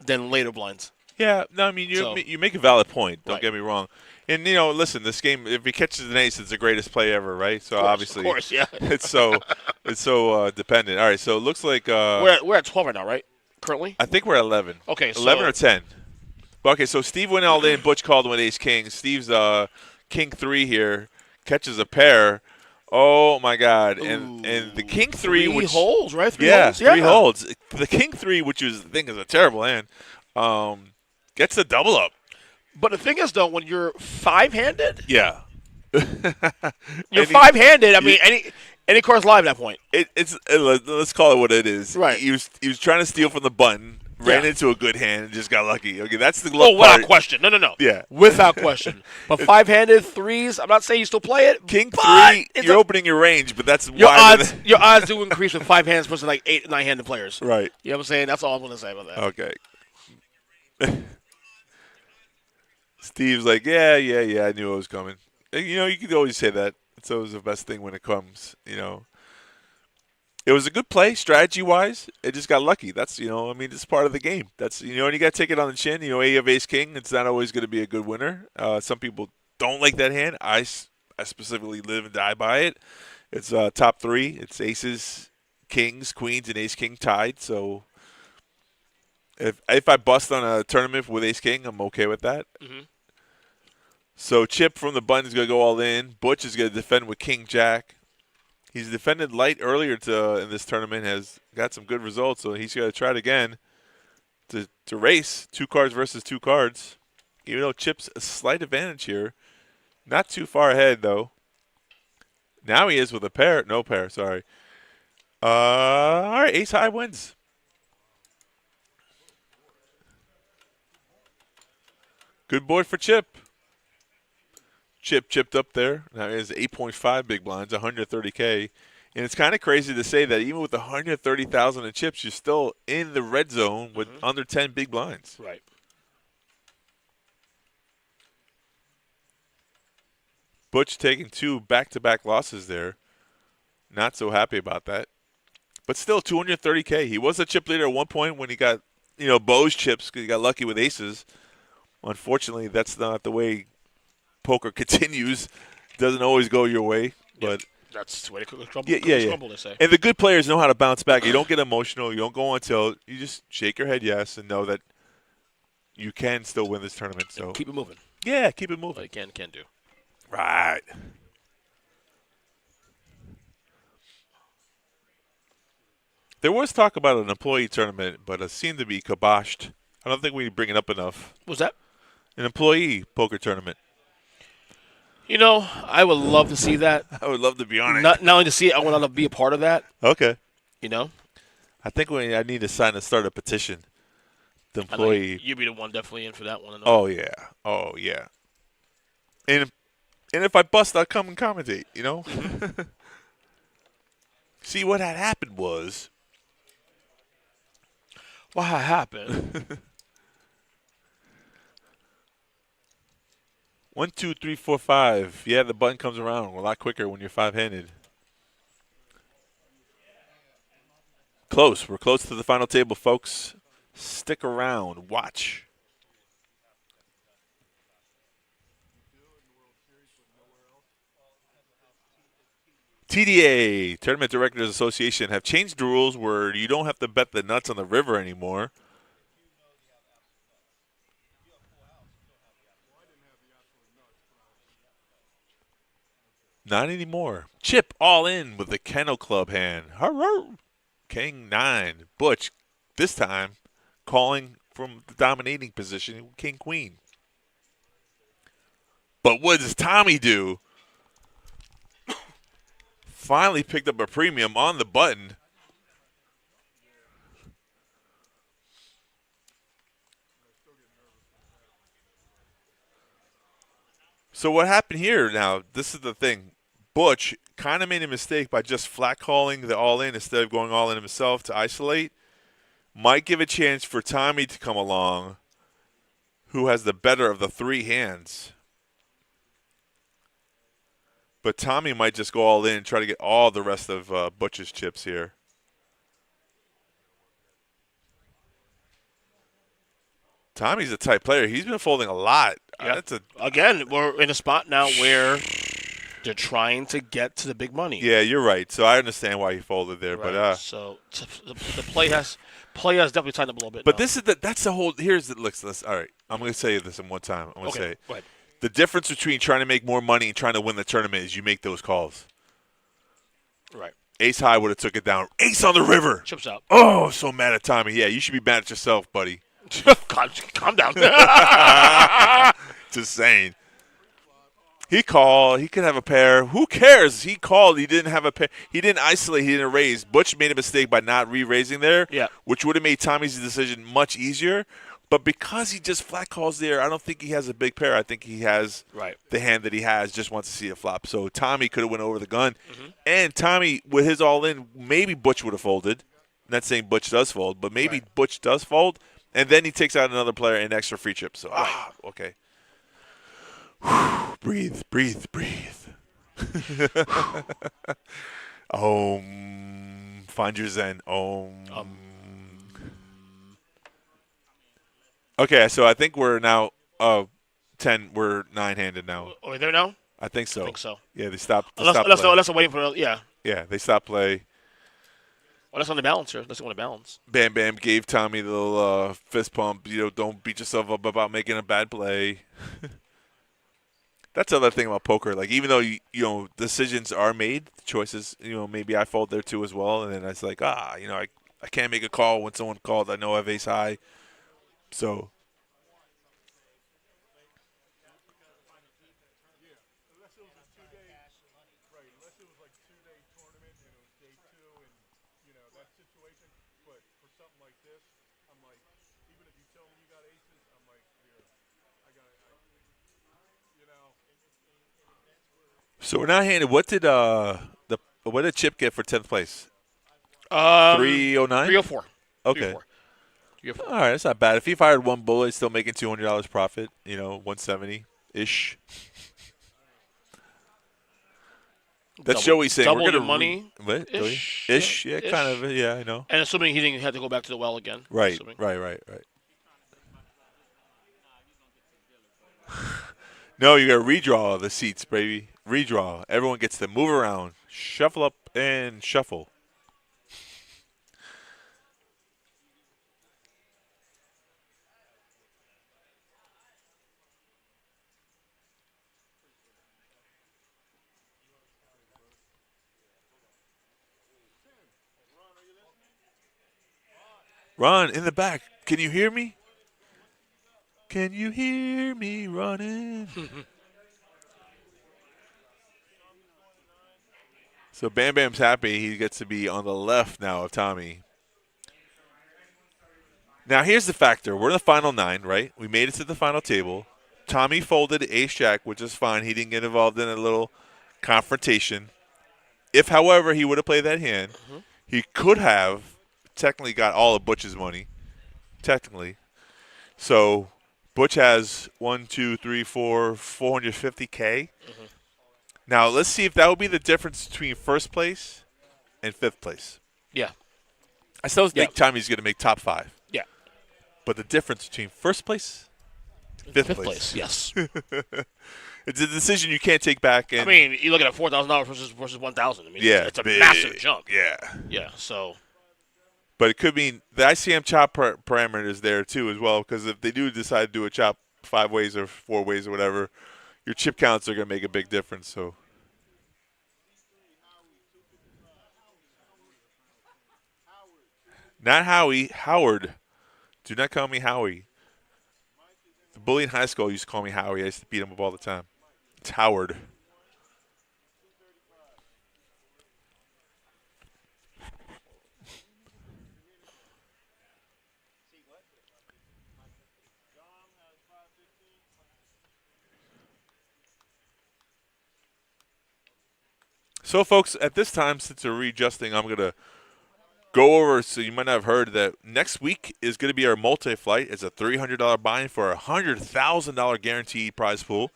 than later blinds. Yeah, no, I mean you make a valid point. Don't Right. get me wrong. And listen, this game, if he catches an ace, it's the greatest play ever, right? So obviously, of course, yeah. it's so dependent. All right, so it looks like we're at 12 right now, right? Currently, I think we're at 11. Okay, 11 so- or 10. But okay, so Steve went all in. Butch called with ace king. Steve's king 3 here catches a pair. Oh my God! And the king 3, three which holes, right? Three yeah, holes? 3 holds. The king 3, which is I think is a terrible hand, gets the double up. But the thing is, though, when you're 5-handed, Yeah. you're 5-handed. I mean, any card's live at that point. Let's call it what it is. Right. He was trying to steal from the button, ran into a good hand, and just got lucky. Okay, that's the luck Oh, without part. question. No. Yeah. Without question. But 5-handed, threes, I'm not saying you still play it. King but 3, it's you're opening your range, but that's your why. your odds do increase with 5 hands versus like 8, 9-handed players. Right. You know what I'm saying? That's all I'm going to say about that. Okay. Steve's like, yeah, I knew it was coming. You could always say that. It's always the best thing when it comes, It was a good play, strategy-wise. It just got lucky. That's, it's part of the game. That's, and you got to take it on the chin. You have ace-king. It's not always going to be a good winner. Some people don't like that hand. I specifically live and die by it. It's top 3. It's aces, kings, queens, and ace-king tied. So if I bust on a tournament with ace-king, I'm okay with that. Mm-hmm. So Chip from the button is going to go all in. Butch is going to defend with king-jack. He's defended light earlier in this tournament, has got some good results, so he's going to try it again to race 2 cards versus 2 cards. Even though Chip's a slight advantage here. Not too far ahead, though. Now he is with a pair. No pair, sorry. All right, ace-high wins. Good board for Chip. Chip chipped up there. Now he has 8.5 big blinds, 130K. And it's kind of crazy to say that even with 130,000 in chips, you're still in the red zone with under 10 big blinds. Right. Butch taking 2 back-to-back losses there. Not so happy about that. But still, 230K. He was a chip leader at one point when he got, Bo's chips because he got lucky with aces. Unfortunately, that's not the way poker continues. Doesn't always go your way. But That's the way to cook a crumble, Yeah. crumble, they say. And the good players know how to bounce back. You don't get emotional. You don't go on tilt. You just shake your head yes and know that you can still win this tournament. So Keep it moving. Yeah, keep it moving. Like can do. Right. There was talk about an employee tournament, but it seemed to be kiboshed. I don't think we bring it up enough. What's that? An employee poker tournament. I would love to see that. I would love to be on it. Not only to see it, I would love to be a part of that. Okay. I think I need to start a petition. The employee. You'd be the one definitely in for that one. Oh yeah. And if I bust, I'll come and commentate. See, what had happened was. What happened? 1, 2, 3, 4, 5. Yeah, the button comes around a lot quicker when you're five-handed. Close. We're close to the final table, folks. Stick around. Watch. TDA, Tournament Directors Association, have changed the rules where you don't have to bet the nuts on the river anymore. Not anymore. Chip all in with the Kennel Club hand. Hurrah! King 9. Butch, this time, calling from the dominating position, King Queen. But what does Tommy do? Finally picked up a premium on the button. So what happened here now, this is the thing. Butch kind of made a mistake by just flat calling the all-in instead of going all-in himself to isolate. Might give a chance for Tommy to come along, who has the better of the three hands. But Tommy might just go all in and try to get all the rest of Butch's chips here. Tommy's a tight player. He's been folding a lot. Yeah. Again, we're in a spot now where they're trying to get to the big money. Yeah, you're right. So I understand why he folded there. Right. But so the play has definitely tightened up a little bit. But now. this is that's the whole. Here's the looks. All right, I'm going to say this in one time. I'm going to say Go ahead. The difference between trying to make more money and trying to win the tournament is you make those calls. Right. Ace high would have took it down. Ace on the river. Chips out. Oh, so mad at Tommy. Yeah, you should be mad at yourself, buddy. Calm down. Just saying. He called. He could have a pair. Who cares? He called. He didn't have a pair. He didn't isolate. He didn't raise. Butch made a mistake by not re-raising there, which would have made Tommy's decision much easier. But because he just flat calls there, I don't think he has a big pair. I think he has the hand that he has, just wants to see it flop. So Tommy could have went over the gun. Mm-hmm. And Tommy, with his all-in, maybe Butch would have folded. I'm not saying Butch does fold, but maybe Butch does fold. And then he takes out another player and extra free chip. So, okay. Breathe. Find your zen. Okay, so I think we're now 10. We're 9-handed now. Are we there now? I think so. Yeah, they stopped. Unless I'm waiting for Yeah, they stopped play. Well, that's on the balancer. That's on the balance. Bam Bam gave Tommy the little fist pump. Don't beat yourself up about making a bad play. That's the other thing about poker. Like, even though decisions are made, choices. Maybe I fold there too as well, and then it's like I can't make a call when someone called. I know I have ace high, so. So we're not handed. What did Chip get for 10th place? 309? 304. Okay. 304. All right, that's not bad. If he fired one bullet, he's still making $200 profit. 170-ish. That's Joey saying double we're going the money. What? Ish. Yeah, kind of. Yeah, I know. And assuming he didn't have to go back to the well again. Right. No, you got to redraw the seats, baby. Redraw. Everyone gets to move around. Shuffle up and shuffle. Ron, in the back. Can you hear me? Can you hear me running? So Bam Bam's happy he gets to be on the left now of Tommy. Now here's the factor. We're in the final 9, right? We made it to the final table. Tommy folded ace-jack, which is fine. He didn't get involved in a little confrontation. If, however, he would have played that hand, he could have technically got all of Butch's money. Technically. So Butch has 450K. Now let's see if that would be the difference between first place and fifth place. Yeah. I still think Tommy's going to make top 5. Yeah. But the difference between first place and fifth place. Yes. It's a decision you can't take back. And I mean, you look at $4,000 versus $1,000. I mean, yeah, it's a massive jump. Yeah. Yeah. So. But it could mean the ICM chop parameter is there too as well, because if they do decide to do a chop 5 ways or 4 ways or whatever, your chip counts are going to make a big difference. So. Not Howie, Howard. Do not call me Howie. The bully in high school used to call me Howie. I used to beat him up all the time. It's Howard. So, folks, at this time, since we're readjusting, I'm going to go over, so you might not have heard that next week is going to be our multi-flight. It's a $300 buy-in for a $100,000 guaranteed prize pool.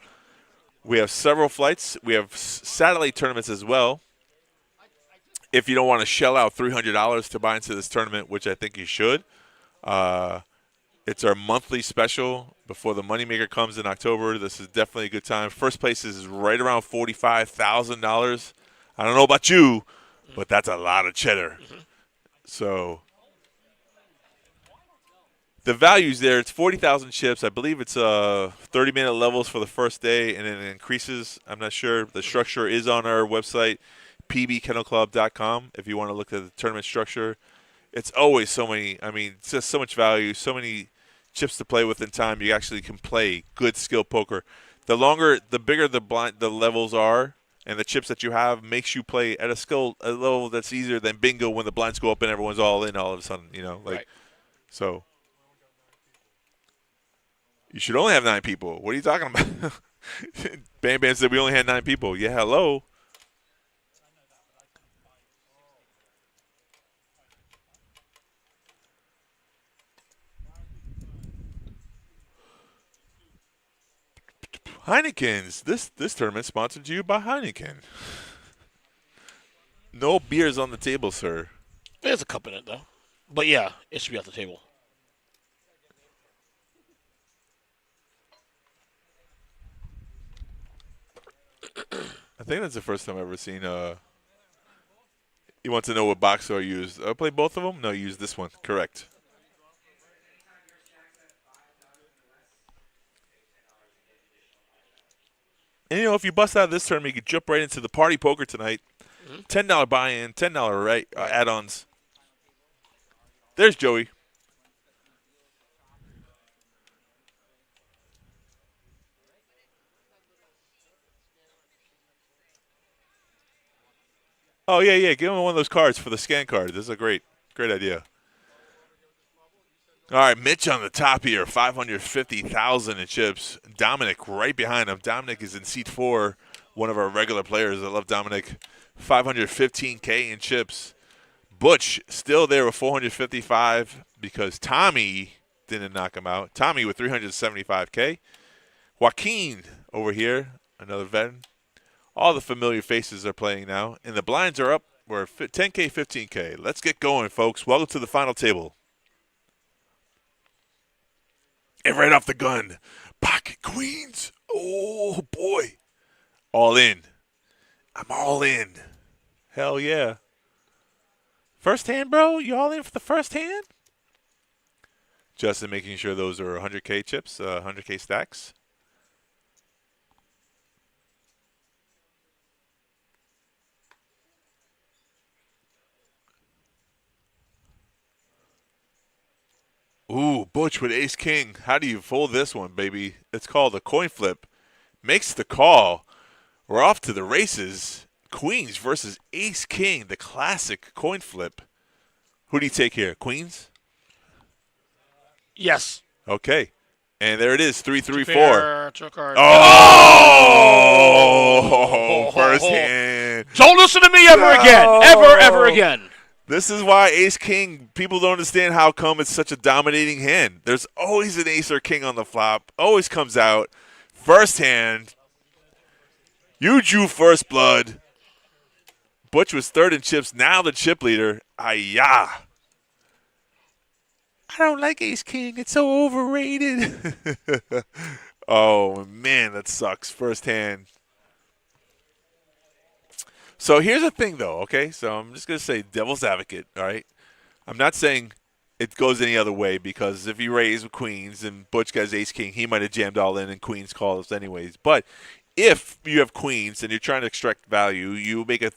We have several flights. We have satellite tournaments as well. If you don't want to shell out $300 to buy into this tournament, which I think you should, it's our monthly special before the moneymaker comes in October. This is definitely a good time. First place is right around $45,000. I don't know about you, but that's a lot of cheddar. So the value's there. It's 40,000 chips. I believe it's 30-minute levels for the first day, and then it increases. I'm not sure. The structure is on our website, pbkennelclub.com, if you want to look at the tournament structure. It's always so many. I mean, it's just so much value, so many chips to play with in time. You actually can play good skill poker. The bigger the levels are, and the chips that you have makes you play at a level that's easier than bingo when the blinds go up and everyone's all in all of a sudden, Right. So you should only have 9 people. What are you talking about? Bam Bam said we only had 9 people. Yeah, hello. Heineken's. This tournament sponsored to you by Heineken. No beers on the table, sir. There's a cup in it, though. But, yeah, it should be off the table. I think that's the first time I've ever seen you want to know what box I used. I play both of them? No, use this one. Correct. And, if you bust out of this tournament, you could jump right into the party poker tonight. $10 buy-in, $10 add-ons. There's Joey. Oh, yeah. Give him one of those cards for the scan card. This is a great idea. All right, Mitch on the top here, 550,000 in chips. Dominic right behind him. Dominic is in seat 4, one of our regular players. I love Dominic. 515K in chips. Butch still there with 455 because Tommy didn't knock him out. Tommy with 375K. Joaquin over here, another veteran. All the familiar faces are playing now, and the blinds are up. We're 10K, 15K. Let's get going, folks. Welcome to the final table. And right off the gun, pocket queens. Oh, boy. All in. I'm all in. Hell yeah. First hand, bro? You all in for the first hand? Justin making sure those are 100K chips, 100K stacks. Ooh, Butch with ace king. How do you fold this one, baby? It's called a coin flip. Makes the call. We're off to the races. Queens versus ace king, the classic coin flip. Who do you take here? Queens? Yes. Okay. And there it is, 3-3-4. Oh! First hand. Don't listen to me ever again. Ever again. This is why ace king, people don't understand how come it's such a dominating hand. There's always an ace or king on the flop. Always comes out. First hand. You drew first blood. Butch was third in chips. Now the chip leader. Ayah. I don't like ace king. It's so overrated. Oh, man, that sucks. First hand. So here's the thing, though, okay? So I'm just going to say devil's advocate, all right? I'm not saying it goes any other way because if you raise with queens and Butch gets ace king, he might have jammed all in and queens calls anyways. But if you have queens and you're trying to extract value, you make a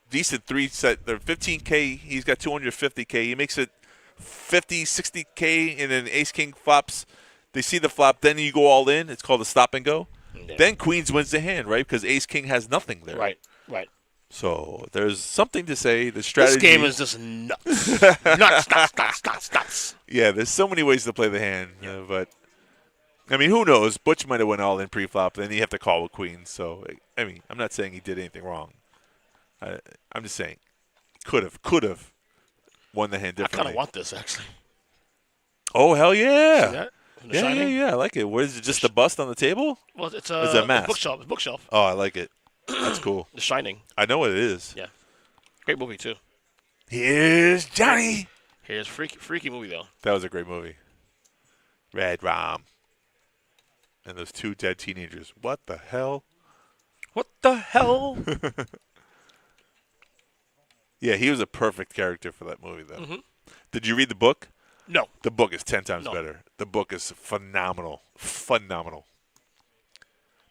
decent three set. They're 15K. He's got 250K. He makes it 50, 60K, and then ace king flops. They see the flop. Then you go all in. It's called a stop and go. Yeah. Then queens wins the hand, right? Because ace king has nothing there. Right. So there's something to say. The strategy. This game is just nuts. nuts. Yeah, there's so many ways to play the hand. But, I mean, who knows? Butch might have went all in pre-flop. Then you have to call with queens. So, I mean, I'm not saying he did anything wrong. I'm just saying could have won the hand differently. I kind of want this, actually. Oh, hell yeah. See that? Yeah, I like it. What is it, just a bust on the table? Well, it's Or is that mask? bookshelf. It's bookshelf. Oh, I like it. That's cool. The Shining. I know what it is. Yeah. Great movie, too. Here's Johnny. Here's freaky movie, though. That was a great movie. Red Rom. And those two dead teenagers. What the hell? What the hell? Yeah, he was a perfect character for that movie, though. Mm-hmm. Did you read the book? No. The book is 10 times No. better. The book is phenomenal. Phenomenal.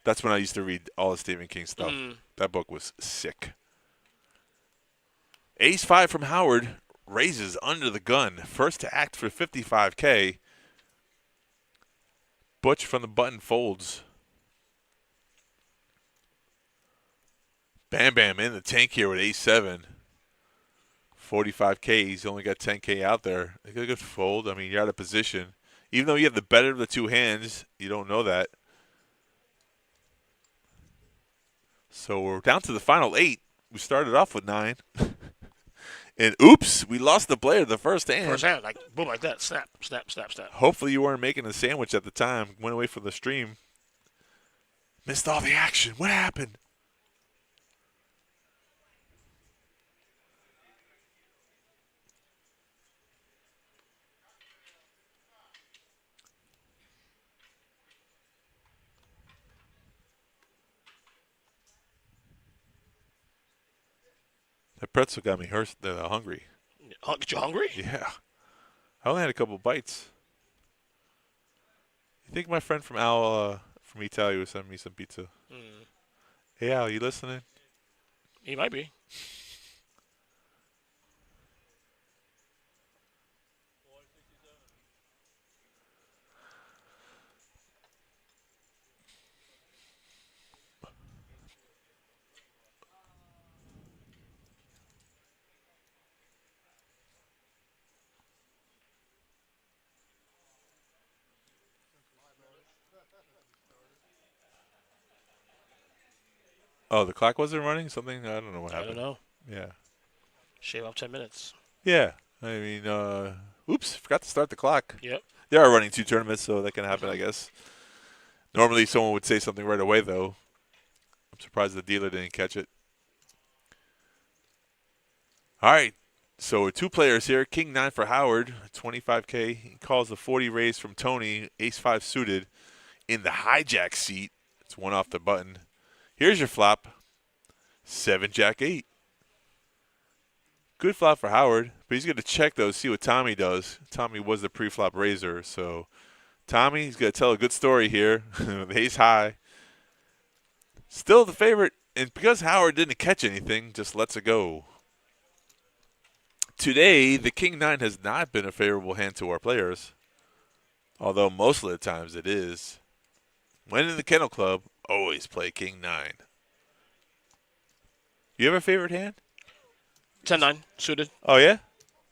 That's when I used to read all the Stephen King stuff. That book was sick. Ace-5 from Howard raises under the gun. First to act for 55K. Butch from the button folds. Bam Bam in the tank here with Ace-7. 45K. He's only got 10K out there. A good fold. I mean, you're out of position. Even though you have the better of the two hands, you don't know that. So we're down to the final 8. We started off with 9. And oops, we lost the player the first hand. First hand, like boom, like that. Snap. Hopefully you weren't making a sandwich at the time. Went away from the stream. Missed all the action. What happened? That pretzel got me hungry. Get you hungry? Yeah. I only had a couple bites. You think my friend from Al from Italy would send me some pizza? Hey, Al, you listening? He might be. Oh, the clock wasn't running? Something? I don't know what I happened. don't know. Yeah. Shave off 10 minutes. Yeah. I mean, oops, forgot to start the clock. Yep. They are running 2 tournaments, so that can happen, I guess. Normally someone would say something right away, though. I'm surprised the dealer didn't catch it. All right. So 2 players here. King 9 for Howard, 25K. He calls the 40 raise from Tony, Ace-5 suited. In the hijack seat, it's one off the button. Here's your flop. 7 Jack 8. Good flop for Howard, but he's going to check, though, see what Tommy does. Tommy was the pre-flop raiser, so Tommy's going to tell a good story here. Ace high. Still the favorite, and because Howard didn't catch anything, just lets it go. Today, the King-9 has not been a favorable hand to our players, although most of the times it is. When in the Kennel Club, always play King-9. You have a favorite hand? 10-9 suited. Oh, yeah?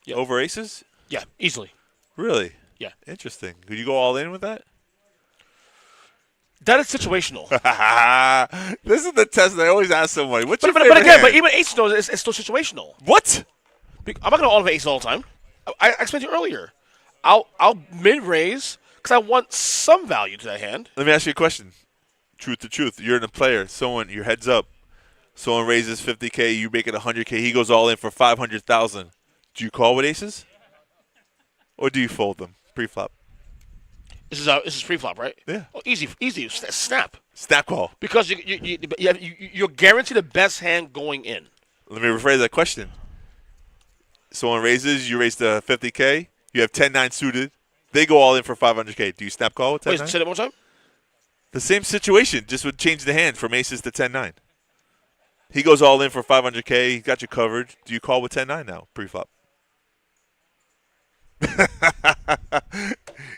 Yep. Over aces? Yeah, easily. Really? Yeah. Interesting. Could you go all in with that? That is situational. This is the test that I always ask somebody. What's your but favorite again, hand? but even aces, though, it's still situational. What? I'm not going to all of aces all the time. I explained to you earlier. I'll mid-raise because I want some value to that hand. Let me ask you a question. Truth to truth. You're in a player. Your head's up. Someone raises 50K, you make it 100K. He goes all in for 500,000. Do you call with aces, or do you fold them pre-flop? This is pre-flop, right? Yeah. Oh, easy. Snap. Snap call. Because you're guaranteed the best hand going in. Let me rephrase that question. Someone raises, you raise the 50K. You have 10-9 suited. They go all in for 500K. Do you snap call with 10-9? Wait, say that one more time. The same situation, just would change the hand from aces to 10-9. He goes all in for 500K. He got you covered. Do you call with 10-9 now, pre-flop?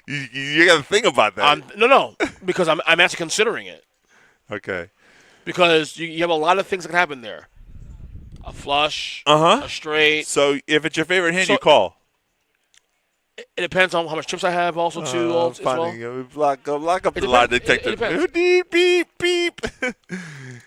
you got to think about that. No, because I'm actually considering it. Okay. Because you have a lot of things that can happen there. A flush, a straight. So if it's your favorite hand, you call. It depends on how much chips I have also, too. As well. Lock up the lie detector. Beep, beep, beep.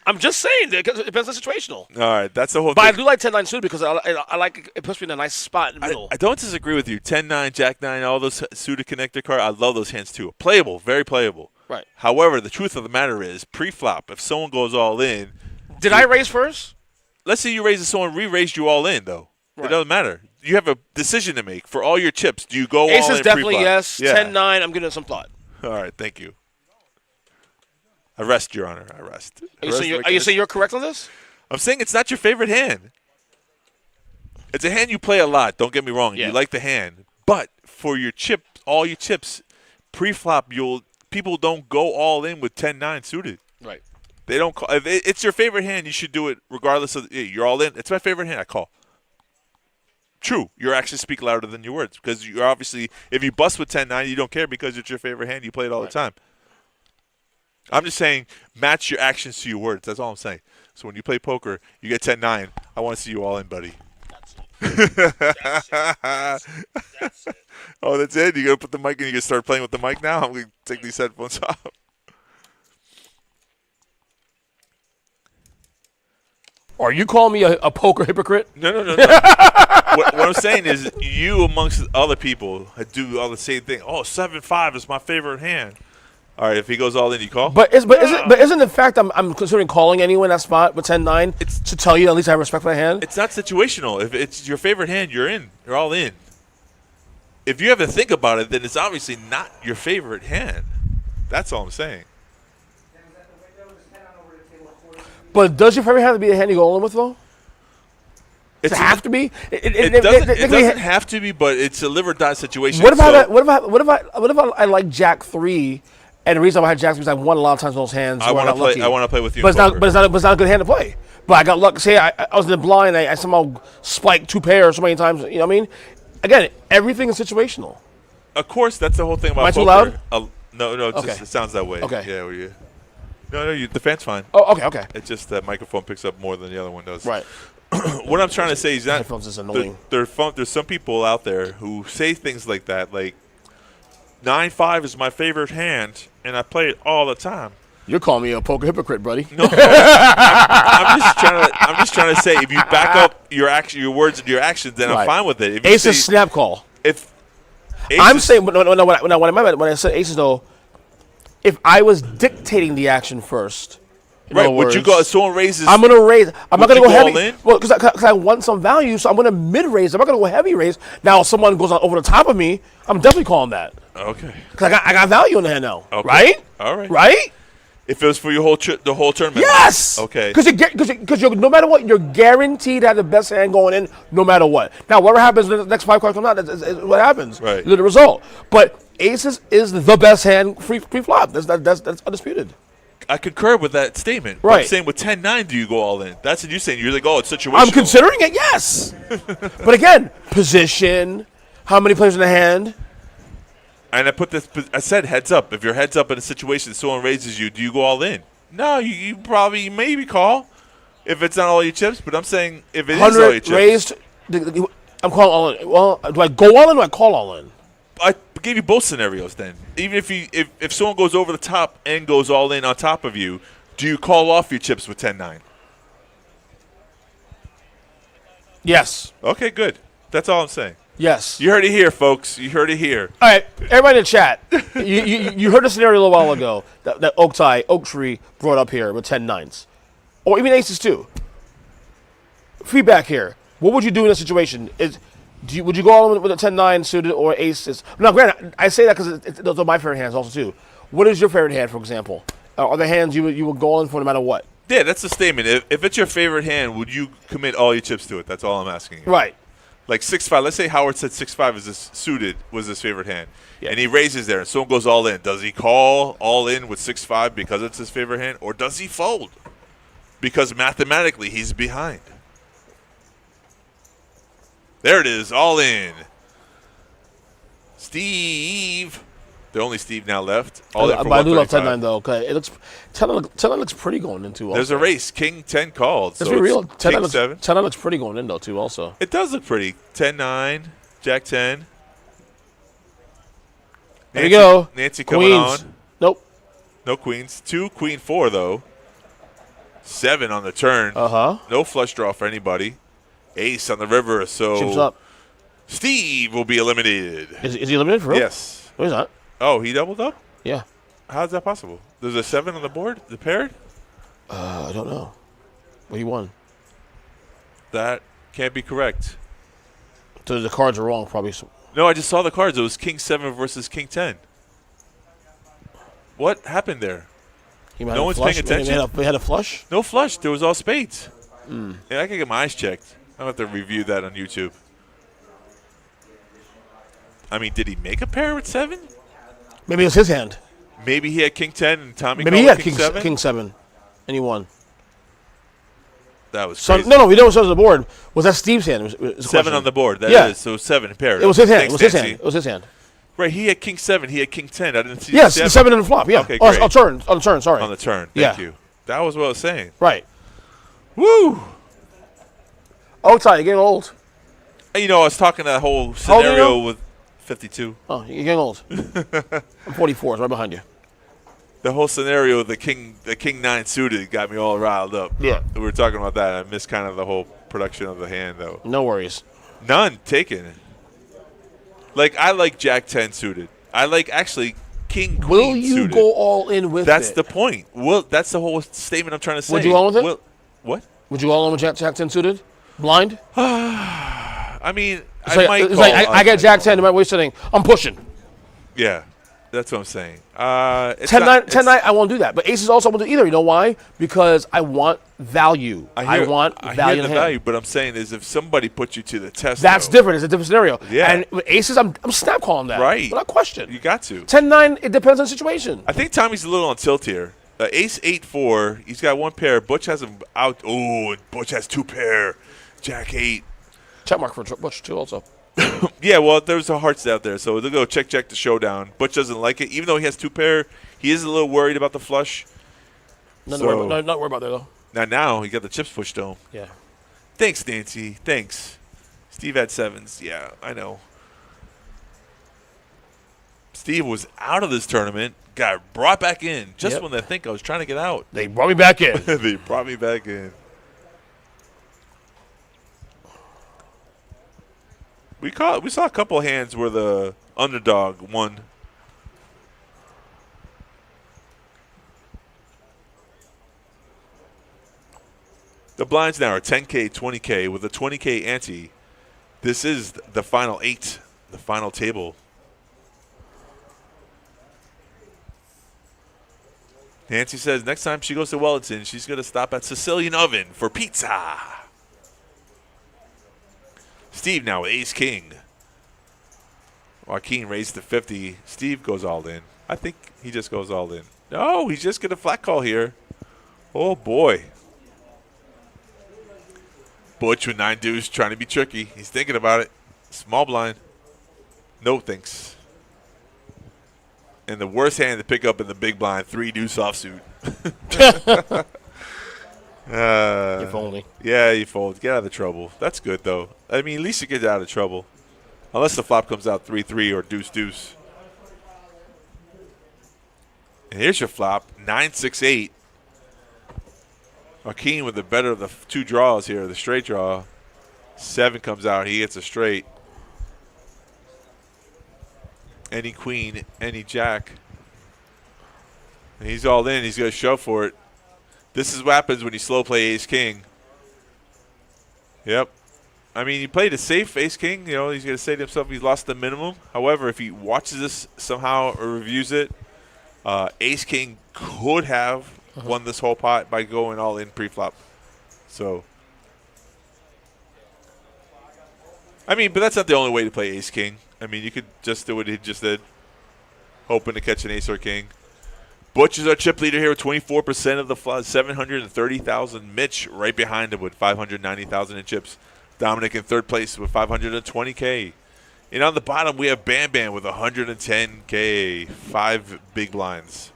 I'm just saying, it depends on situational. All right, that's the whole but thing. I do like 10-9 suited because I like it puts me in a nice spot in the middle. I don't disagree with you. 10-9, Jack-9, all those suited connector cards, I love those hands too. Playable, very playable. Right. However, the truth of the matter is, pre-flop, if someone goes all in. Did I raise first? Let's say you raise and someone re-raised you all in, though. Right. It doesn't matter. You have a decision to make for all your chips. Do you go all in? Aces definitely pre-flop? yes. Yeah. 10-9, I'm giving it some thought. All right, thank you. I rest, Your Honor. I rest. Are you saying you're correct on this? I'm saying it's not your favorite hand. It's a hand you play a lot. Don't get me wrong. Yeah. You like the hand. But for your chip, all your chips, pre-flop, people don't go all in with 10-9 suited. Right. They don't call. If it's your favorite hand, you should do it regardless of. You're all in. It's my favorite hand. I call. True. Your actions speak louder than your words because you're obviously, if you bust with 10-9, you don't care because it's your favorite hand. You play it all the time. I'm just saying match your actions to your words. That's all I'm saying. So when you play poker, you get 10-9. I want to see you all in, buddy. That's it. Oh, that's it? You going to put the mic in? You going to start playing with the mic now? I'm going to take these headphones off. Are you calling me a poker hypocrite? No. what I'm saying is you amongst other people do all the same thing. Oh, 7-5 is my favorite hand. All right, if he goes all in, you call? But isn't the fact I'm considering calling anyone in that spot with 10-9 to tell you at least I have respect for that hand? It's not situational. If it's your favorite hand, you're in. You're all in. If you have to think about it, then it's obviously not your favorite hand. That's all I'm saying. But does your favorite hand have to be the hand you go all in with, though? Does it have to be? It doesn't have to be, but it's a live or die situation. What if I like Jack 3, and the reason I had Jack 3 is I won a lot of times with those hands. I want to play with you. But it's not a good hand to play. But I got luck. Say I was in the blind, I somehow spiked 2 pairs so many times. You know what I mean? Again, everything is situational. Of course, that's the whole thing about poker. Am I too loud? No. Okay. It sounds that way. Okay. Yeah. No. The fan's fine. Oh, okay. It's just that microphone picks up more than the other one does. Right. What I'm trying to say is that headphones is annoying. There's some people out there who say things like that, like 9-5 is my favorite hand, and I play it all the time. You're calling me a poker hypocrite, buddy. No, I'm just trying to say if you back up your words and your actions, then I'm fine with it. If ace is snap call. I'm saying when I said aces though, if I was dictating the action first. Right, would you go? Someone raises. I'm gonna raise. I'm not gonna go heavy. In? Well, because I want some value, so I'm gonna mid raise. I'm not gonna go heavy raise. Now, if someone goes over the top of me, I'm definitely calling that. Okay. Because I got value in the hand now. Okay. Right. All right. Right. If it was for your the whole tournament. Yes. Okay. Because no matter what, you're guaranteed to have the best hand going in, no matter what. Now, whatever happens in the next 5 cards come out, is what happens. Right. The result. But aces is the best hand free flop. That's undisputed. I concur with that statement. Right. But I'm saying with 10-9, do you go all in? That's what you're saying. You're like, oh, it's situational. I'm considering it, yes. But again, position, how many players in the hand. And I said heads up. If you're heads up in a situation, someone raises you, do you go all in? No, you probably maybe call if it's not all your chips. But I'm saying if it is all your chips. raised, I'm calling all in. Well, do I go all in or do I call all in? I gave you both scenarios then. Even if someone goes over the top and goes all in on top of you, do you call off your chips with 10-9? Yes. Okay, good. That's all I'm saying. Yes. You heard it here, folks. You heard it here. All right, everybody in the chat, you heard a scenario a little while ago that Oak Tree brought up here with 10-9s. Or even aces too. Feedback here. What would you do in a situation? Would you go all in with a 10-9 suited or aces? Now, granted, I say that because those are my favorite hands also too. What is your favorite hand, for example? Are the hands you would go all in for no matter what? Yeah, that's the statement. If it's your favorite hand, would you commit all your chips to it? That's all I'm asking you. Right. Like 6-5. Let's say Howard said 6-5 is suited was his favorite hand, Yeah. and he raises there, and someone goes all in. Does he call all in with 6-5 because it's his favorite hand, or does he fold because mathematically he's behind? There it is, all in. Steve. The only Steve now left. All in for But I do love 135. 10-9 though. Okay, it looks 10-9 looks pretty going into. Also. There's a race. King 10 called. Let's so be real. it's King 7. 10-9 looks pretty going in though too. Also, It does look pretty. 10-9, Jack 10. there you go. Nancy coming Queens. on. Nope. No queens. 2, Queen 4 though. 7 on the turn. No flush draw for anybody. Ace on the river. So Chips up. Steve will be eliminated. Is he eliminated for real? Yes. No, he's not. Oh, he doubled up? Yeah. How is that possible? There's a 7 on the board, the paired? I don't know. Well, he won. That can't be correct. So the cards are wrong, probably. No, I just saw the cards. It was King 7 versus King 10. What happened there? No one's paying attention? We had a flush? No flush. There was all spades. Yeah, I can get my eyes checked. I don't have to review that on YouTube. I mean, did he make a pair with 7? Maybe it was his hand. Maybe he had King 10 and Tommy Maybe he called had King 7? King 7, and he won. That was So, crazy. no, we know what's on the board. Was that Steve's hand? It was 7 on the board. That Yeah. is. So 7 paired. It was his hand. Thanks, It was his Nancy. hand. It was his hand. Right, he had King 7. He had King 10. I didn't see Yes, the the 7 and the flop. Yeah. Okay, Oh, great. on the turn. Sorry. On the turn. Yeah. Thank you. That was what I was saying. Right. Woo! Oh, Ty, you're getting old. You know, I was talking that whole old are scenario you? with 52. Oh, you're getting old. I'm 44. It's right behind you. The whole scenario with the King 9 suited got me all riled up. Yeah. We were talking about that. I missed kind of the whole production of the hand, though. No worries. None taken. Like, I like Jack 10 suited. I like, actually, King Queen Will you suited. go all in with That's it? the point. That's the whole statement I'm trying to say. Would you go all with it? What? Would you all in with Jack 10 suited? Blind? I mean, It's I like, might it's call. like I get Jack 10, no matter what you're sitting. I'm pushing. Yeah, that's what I'm saying. It's 10-9, not- 10-9, I won't do that. But aces also won't do either. You know why? Because I want value. I want I value hear in the hand. value, but I'm saying is if somebody puts you to the test, That's though, different. It's a different scenario. Yeah. And with aces, I'm snap calling that. Right. Without question. You got to. 10-9, it depends on the situation. I think Tommy's a little on tilt here. Ace 8-4. He's got 1 pair. Butch has him out. Oh, and Butch has 2 pair. Jack 8. Check mark for Butch, too, also. Yeah, well, there's a hearts out there, so they'll go check the showdown. Butch doesn't like it, even though he has 2 pair. He is a little worried about the flush. Not So- worry about that, though. Now he got the chips pushed to him. Yeah. Thanks, Nancy. Thanks. Steve had 7s. Yeah, I know. Steve was out of this tournament, got brought back in just Yep. when they think I was trying to get out. They brought me back in. They brought me back in. We saw a couple hands where the underdog won. The blinds now are 10K, 20K with a 20K ante. This is the final 8, the final table. Nancy says next time she goes to Wellington, she's going to stop at Sicilian Oven for pizza. Steve now with ace king. Joaquin raised to 50. Steve goes all in. I think he just goes all in. No, he's just going to flat call here. Oh, boy. Butch with 9 deuce trying to be tricky. He's thinking about it. Small blind. No thanks. And the worst hand to pick up in the big blind, 3 deuce offsuit. If only. Yeah, you fold. Get out of the trouble. That's good, though. I mean, at least you get out of trouble. Unless the flop comes out 3-3 or deuce-deuce. And here's your flop, 9-6-8. Joaquin with the better of the 2 draws here, the straight draw. 7 comes out. He hits a straight. Any queen, any jack. And he's all in. He's going to shove for it. This is what happens when you slow play ace-king. Yep. I mean, he played a safe ace-king. You know, he's going to say to himself he's lost the minimum. However, if he watches this somehow or reviews it, ace-king could have won this whole pot by going all in pre-flop. So, I mean, but that's not the only way to play ace-king. I mean, you could just do what he just did, hoping to catch an ace or king. Butch is our chip leader here with 24% of the flop, 730,000. Mitch right behind him with 590,000 in chips. Dominic in third place with 520K. And on the bottom, we have Bam Bam with 110K. 5 big blinds.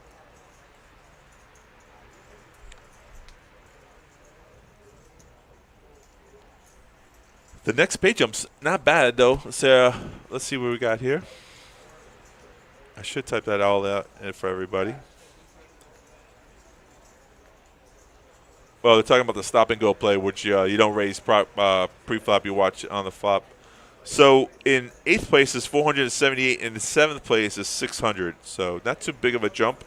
The next page jump's not bad, though. Let's see what we got here. I should type that all out for everybody. Well, they're talking about the stop and go play, which you don't raise pre-flop, you watch on the flop. So in 8th place is 478, and in 7th place is 600. So not too big of a jump.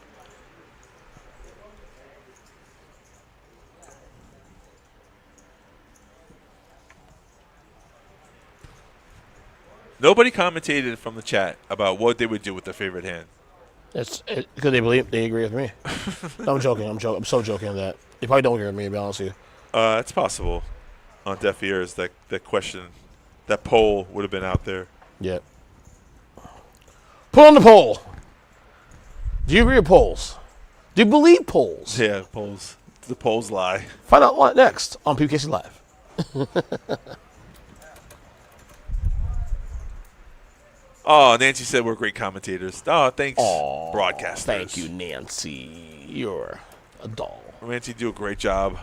Nobody commentated from the chat about what they would do with their favorite hand. It's because they agree with me. No, I'm joking. I'm so joking on that. They probably don't agree with me, to be honest with you. It's possible. On deaf ears, that question, that poll would have been out there. Yeah. Put on the poll. Do you agree with polls? Do you believe polls? Yeah, polls. The polls lie. Find out what next on PBKC Live. Oh, Nancy said we're great commentators. Oh, thanks, broadcasters. Thank you, Nancy. You're a doll. Nancy, do a great job.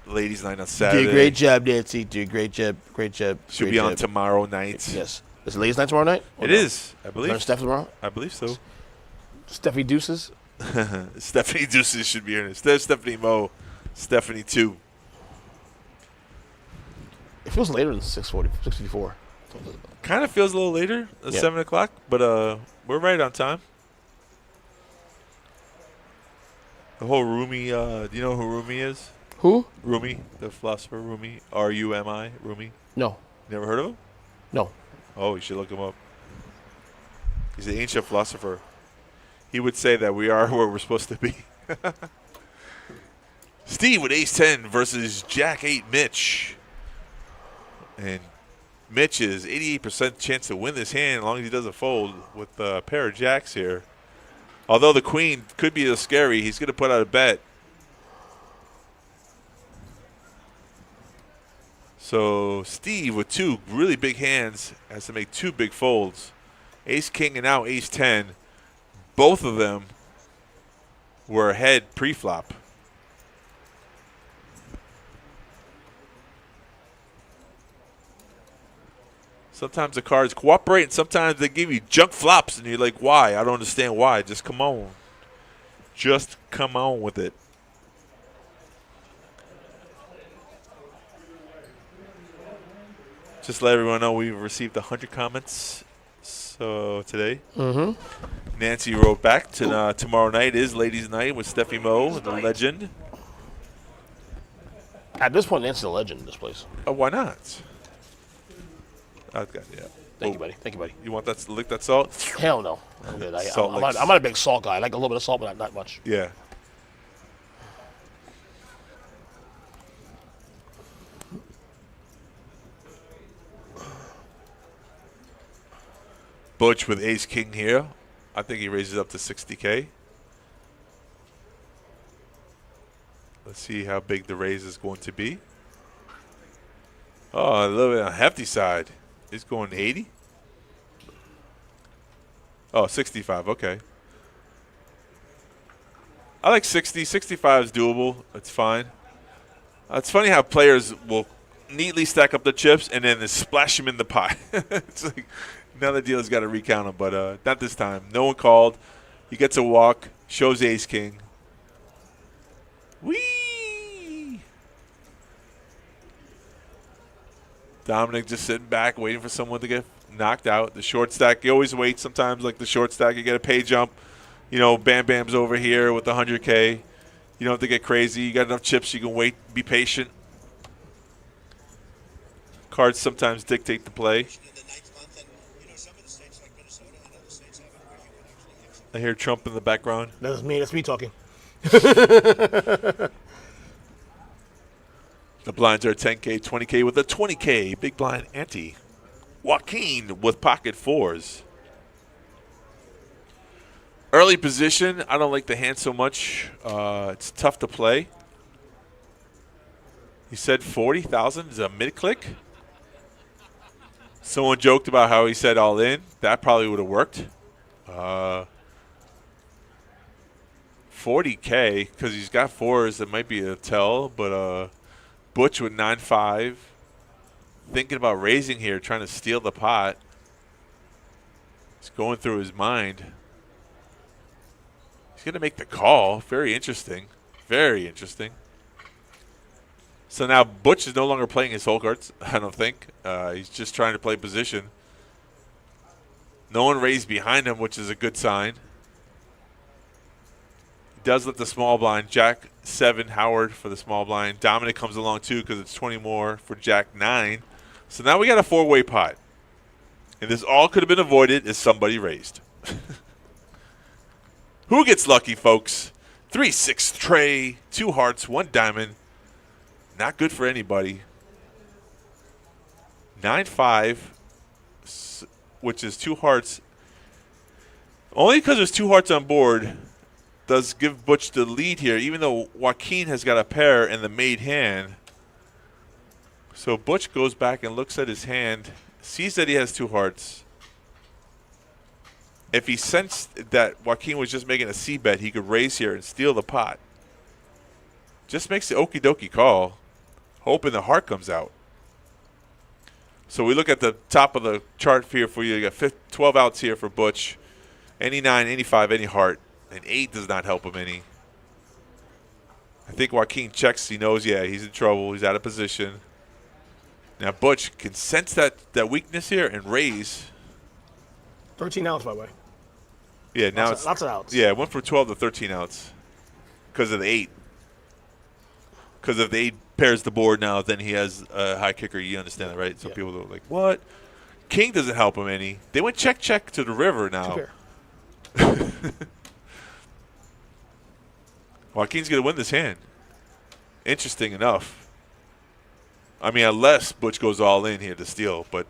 Ladies' night on Saturday. Do a great job, Nancy. Do a great job. Great job. She'll great be on job. tomorrow night. Yes. Is it ladies' night tomorrow night? It is, I believe. Is Steph tomorrow? I believe so. Steffi Deuces? Stephanie Deuces should be here. Instead of Stephanie Moe, Stephanie 2. It feels later than 6:54. Kind of feels a little later, 7 o'clock, but we're right on time. The whole Rumi, do you know who Rumi is? Who? Rumi, the philosopher Rumi. R-U-M-I, Rumi. No. Never heard of him? No. Oh, you should look him up. He's an ancient philosopher. He would say that we are where we're supposed to be. Steve with ace-10 versus jack-8 Mitch. And Mitch is 88% chance to win this hand as long as he doesn't fold with a pair of jacks here. Although the queen could be a little scary, he's going to put out a bet. So Steve with 2 really big hands has to make 2 big folds. Ace-king and now ace-10. Both of them were ahead pre-flop. Sometimes the cards cooperate, and sometimes they give you junk flops, and you're like, why? I don't understand why. Just come on. Just come on with it. Just let everyone know we've received 100 comments today. Mm-hmm. Nancy wrote back to tomorrow night is ladies' night with Steffi Moe, the legend. At this point, Nancy's a legend in this place. Oh, why not? I've got Thank you, buddy. Thank you, buddy. You want that? Lick that salt? Hell no. I'm good. Salt I'm not a big salt guy. I like a little bit of salt, but not much. Yeah. Butch with ace king here. I think he raises up to 60K. Let's see how big the raise is going to be. Oh, a little bit on the hefty side. He's going 80. Oh, 65. Okay. I like 60. 65 is doable. It's fine. It's funny how players will neatly stack up the chips and then splash them in the pot. It's like now the dealer's got to recount them, but not this time. No one called. He gets a walk, shows ace king. Whee! Dominic just sitting back, waiting for someone to get knocked out. The short stack, you always wait sometimes, like the short stack, you get a pay jump. You know, Bam Bam's over here with the 100K. You don't have to get crazy. You got enough chips, you can wait, be patient. Cards sometimes dictate the play. I hear Trump in the background. That's me. That's me talking. The blinds are 10K, 20K with a 20K. Big blind ante. Joaquin with pocket fours. Early position, I don't like the hand so much. It's tough to play. He said 40,000 is a mid-click. Someone joked about how he said all in. That probably would have worked. 40K, because he's got fours, that might be a tell. But Butch with 9-5. Thinking about raising here, trying to steal the pot. It's going through his mind. He's going to make the call. Very interesting. Very interesting. So now Butch is no longer playing his whole cards, I don't think. He's just trying to play position. No one raised behind him, which is a good sign. He does let the small blind. Jack 7, Howard for the small blind. Dominic comes along too because it's 20 more for Jack 9. So now we got a 4-way pot. And this all could have been avoided if somebody raised. Who gets lucky, folks? 3-6 tray, 2 hearts, 1 diamond. Not good for anybody. 9-5, which is 2 hearts. Only because there's 2 hearts on board does give Butch the lead here, even though Joaquin has got a pair in the made hand. So Butch goes back and looks at his hand, sees that he has 2 hearts. If he sensed that Joaquin was just making a C bet, he could raise here and steal the pot. Just makes the okie dokie call, hoping the heart comes out. So we look at the top of the chart here for you. You got 12 outs here for Butch. Any 9, any 5, any heart. And 8 does not help him any. I think Joaquin checks. He knows, yeah, he's in trouble. He's out of position. Now Butch can sense that weakness here and raise. 13 outs, by the way. Yeah, now it's lots of outs. Yeah, it went from 12 to 13 outs because of the 8. Because if the 8 pairs the board now, then he has a high kicker. You understand that, right? Some people are like, what? King doesn't help him any. They went check to the river now. Joaquin's going to win this hand. Interesting enough. I mean, unless Butch goes all in here to steal. But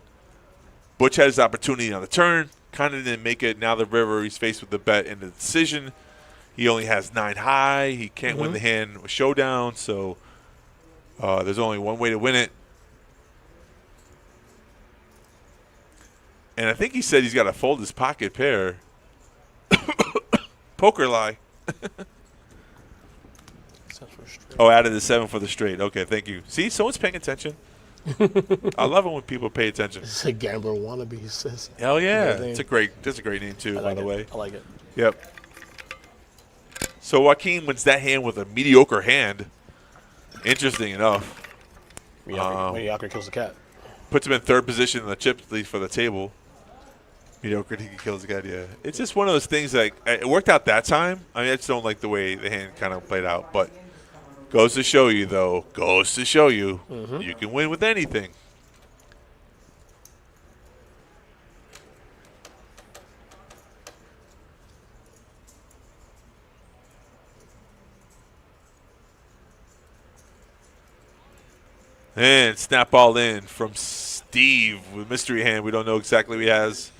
Butch had his opportunity on the turn. Kind of didn't make it. Now the river, he's faced with the bet and the decision. He only has 9 high. He can't win the hand with showdown. So there's only one way to win it. And I think he said he's got to fold his pocket pair. Poker lie. Oh, added the 7 for the straight. Okay, thank you. See, someone's paying attention. I love it when people pay attention. It's a gambler wannabe, he says. Hell yeah. That's a great name, too, by the way. I like it. Yep. So Joaquin wins that hand with a mediocre hand. Interesting enough. Mediocre kills the cat. Puts him in 3rd position in the chip lead for the table. Mediocre, he kills the cat, yeah. It's just one of those things that it worked out that time. I mean, I just don't like the way the hand kind of played out. But goes to show you, though, you can win with anything. And snap all in from Steve with mystery hand. We don't know exactly what he has.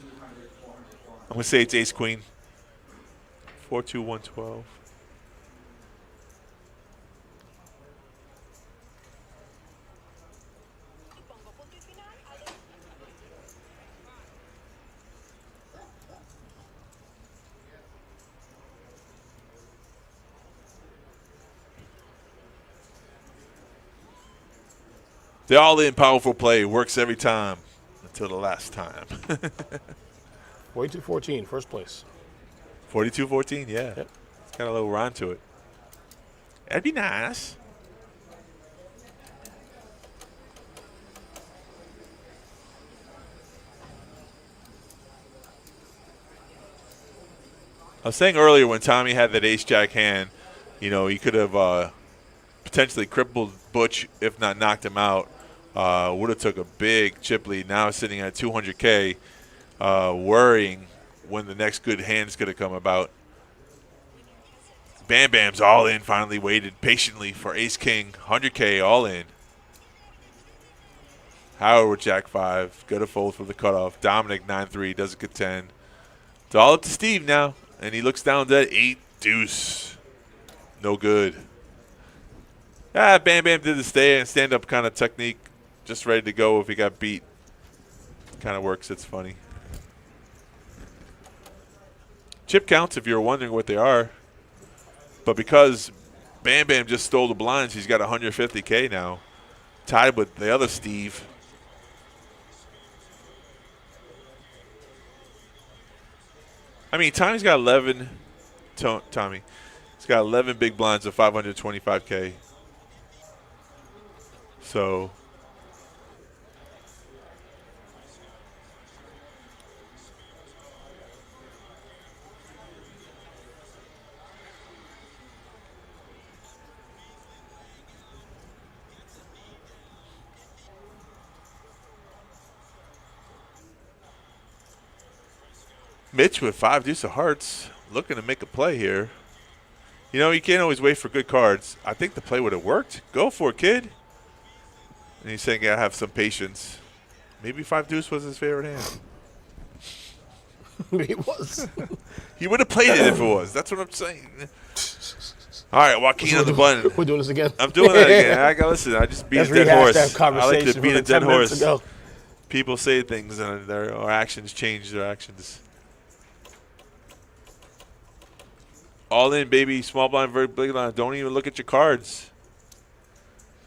I'm going to say it's ace-queen. 4-2-1-12. The all-in powerful play works every time until the last time. 42-14, first place. 42-14, yeah. Yep. It's got a little rhyme to it. That'd be nice. I was saying earlier when Tommy had that ace-jack hand, he could have potentially crippled Butch, if not knocked him out. Would have took a big chip lead. Now sitting at 200K, worrying when the next good hand's going to come about. Bam Bam's all in, finally waited patiently for ace-king, 100K all in. Howard with jack 5, good to fold for the cutoff. Dominic 9-3, doesn't contend. It's all up to Steve now, and he looks down at 8 deuce. No good. Bam Bam did the stand-up kind of technique, just ready to go if he got beat. Kind of works, it's funny. Chip counts if you're wondering what they are. But because Bam Bam just stole the blinds, he's got 150K now, tied with the other Steve. I mean, Tommy's got 11. Tommy, he's got 11 big blinds of 525K. So Mitch with 5 deuce of hearts, looking to make a play here. You can't always wait for good cards. I think the play would have worked. Go for it, kid. And he's saying, "I have some patience." Maybe 5 deuce was his favorite hand. Maybe it was. He would have played it if it was. That's what I'm saying. All right, Joaquin on the button. We're doing this again. I'm doing that again. I got listen. I just beat a dead horse. That I like to beat a dead horse. Ago. People say things and their actions change their actions. All in, baby. Small blind, very big blind. Don't even look at your cards.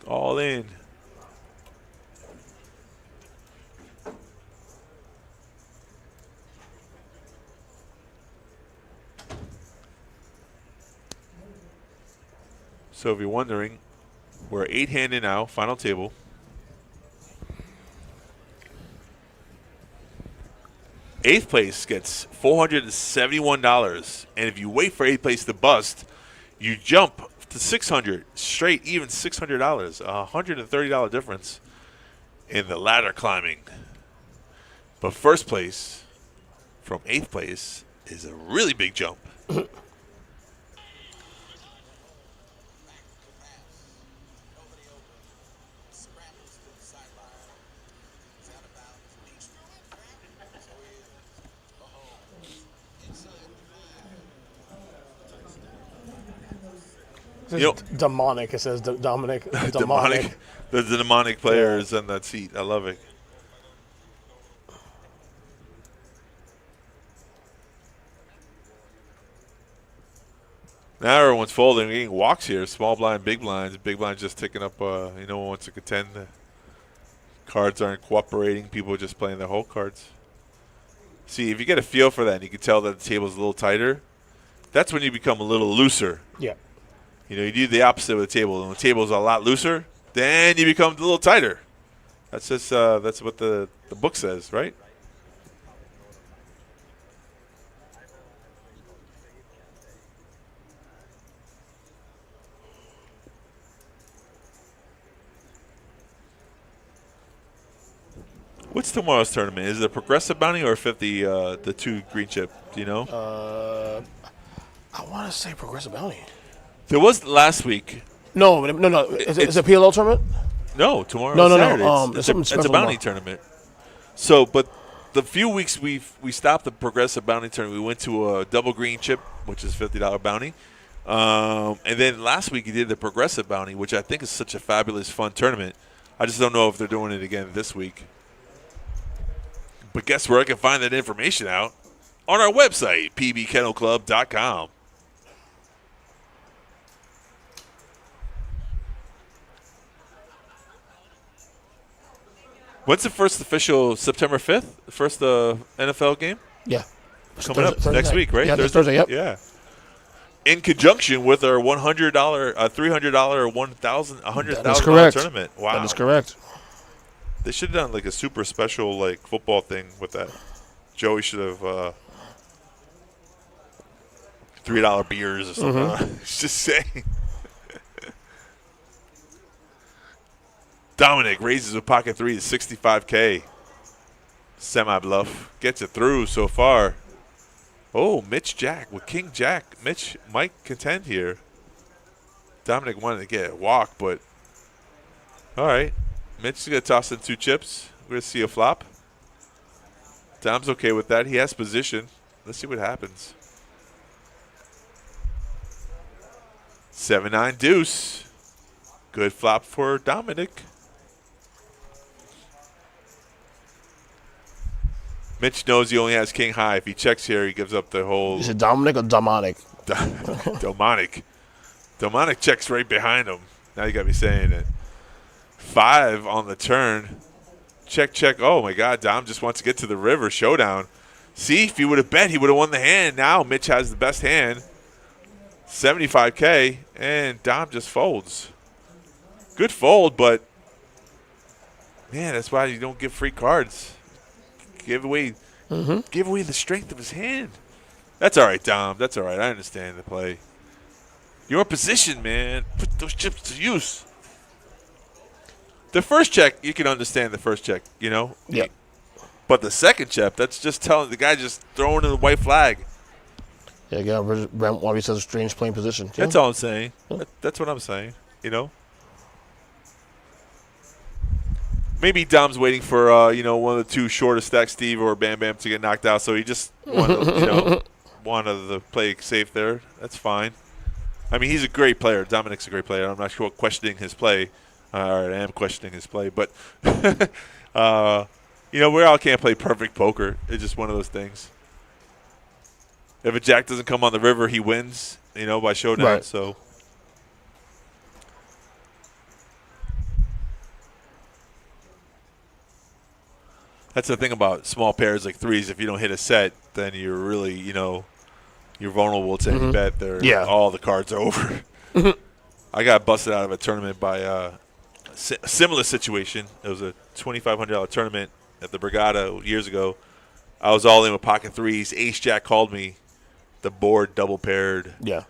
All in. So if you're wondering, we're 8-handed now, final table. Eighth place gets $471, and if you wait for eighth place to bust, you jump to $600 straight, even $600, a $130 difference in the ladder climbing. But first place from eighth place is a really big jump. Demonic. It says Dominic. Demonic. The demonic player is in that seat. I love it. Now everyone's folding. We're getting walks here. Small blind, big blinds. Big blinds just ticking up. No one wants to contend. Cards aren't cooperating. People are just playing their whole cards. See, if you get a feel for that and you can tell that the table's a little tighter, that's when you become a little looser. Yeah. You do the opposite with the table. When the table's a lot looser, then you become a little tighter. That's just that's what the book says, right? What's tomorrow's tournament? Is it a progressive bounty or 50 the 2 green chip? Do you know? I want to say progressive bounty. There was last week. No. Is it a PLL tournament? No, tomorrow. No. Saturday. It's a bounty tournament. So, but the few weeks we stopped the progressive bounty tournament, we went to a double green chip, which is $50 bounty. And then last week he did the progressive bounty, which I think is such a fabulous, fun tournament. I just don't know if they're doing it again this week. But guess where I can find that information out? On our website, pbkennelclub.com. When's the first official, September 5th? The first NFL game? Yeah. Coming up next week, right? Yeah, Thursday, yep. Yeah. In conjunction with our $100, $300, or $100,000 tournament. Wow. That is correct. They should have done like a super special like football thing with that. Joey should have $3 beers or something. Just saying. Dominic raises a pocket three to $65K. Semi-bluff. Gets it through so far. Oh, Mitch Jack with King Jack. Mitch might contend here. Dominic wanted to get a walk, but all right. Mitch is going to toss in 2 chips. We're going to see a flop. Dom's okay with that. He has position. Let's see what happens. 7-9 deuce. Good flop for Dominic. Mitch knows he only has king high. If he checks here, he gives up the whole. Is it Dominic or Domonic? Domonic. Domonic checks right behind him. Now you got me saying it. 5 on the turn. Check, check. Oh, my God. Dom just wants to get to the river showdown. See, if he would have bet, he would have won the hand. Now Mitch has the best hand. 75K, and Dom just folds. Good fold, but, man, that's why you don't give free cards. Give away the strength of his hand. That's all right, Dom. That's all right. I understand the play. You're in position, man. Put those chips to use. The first check, you can understand the first check, you know? Yep. But the second check, that's just telling the guy just throwing in the white flag. Yeah, again, Robbie says strange playing position. That's all I'm saying. That's what I'm saying, you know? Maybe Dom's waiting for, one of the 2 shortest stack, Steve or Bam Bam, to get knocked out. So he just wanted to play safe there. That's fine. I mean, he's a great player. Dominic's a great player. I'm not sure questioning his play. Or I am questioning his play. But, we all can't play perfect poker. It's just one of those things. If a jack doesn't come on the river, he wins, by showdown. Right. So. That's the thing about small pairs like threes. If you don't hit a set, then you're really, you're vulnerable to any bet. All the cards are over. I got busted out of a tournament by a similar situation. It was a $2,500 tournament at the Brigada years ago. I was all in with pocket threes. Ace Jack called me. The board double paired. Yeah.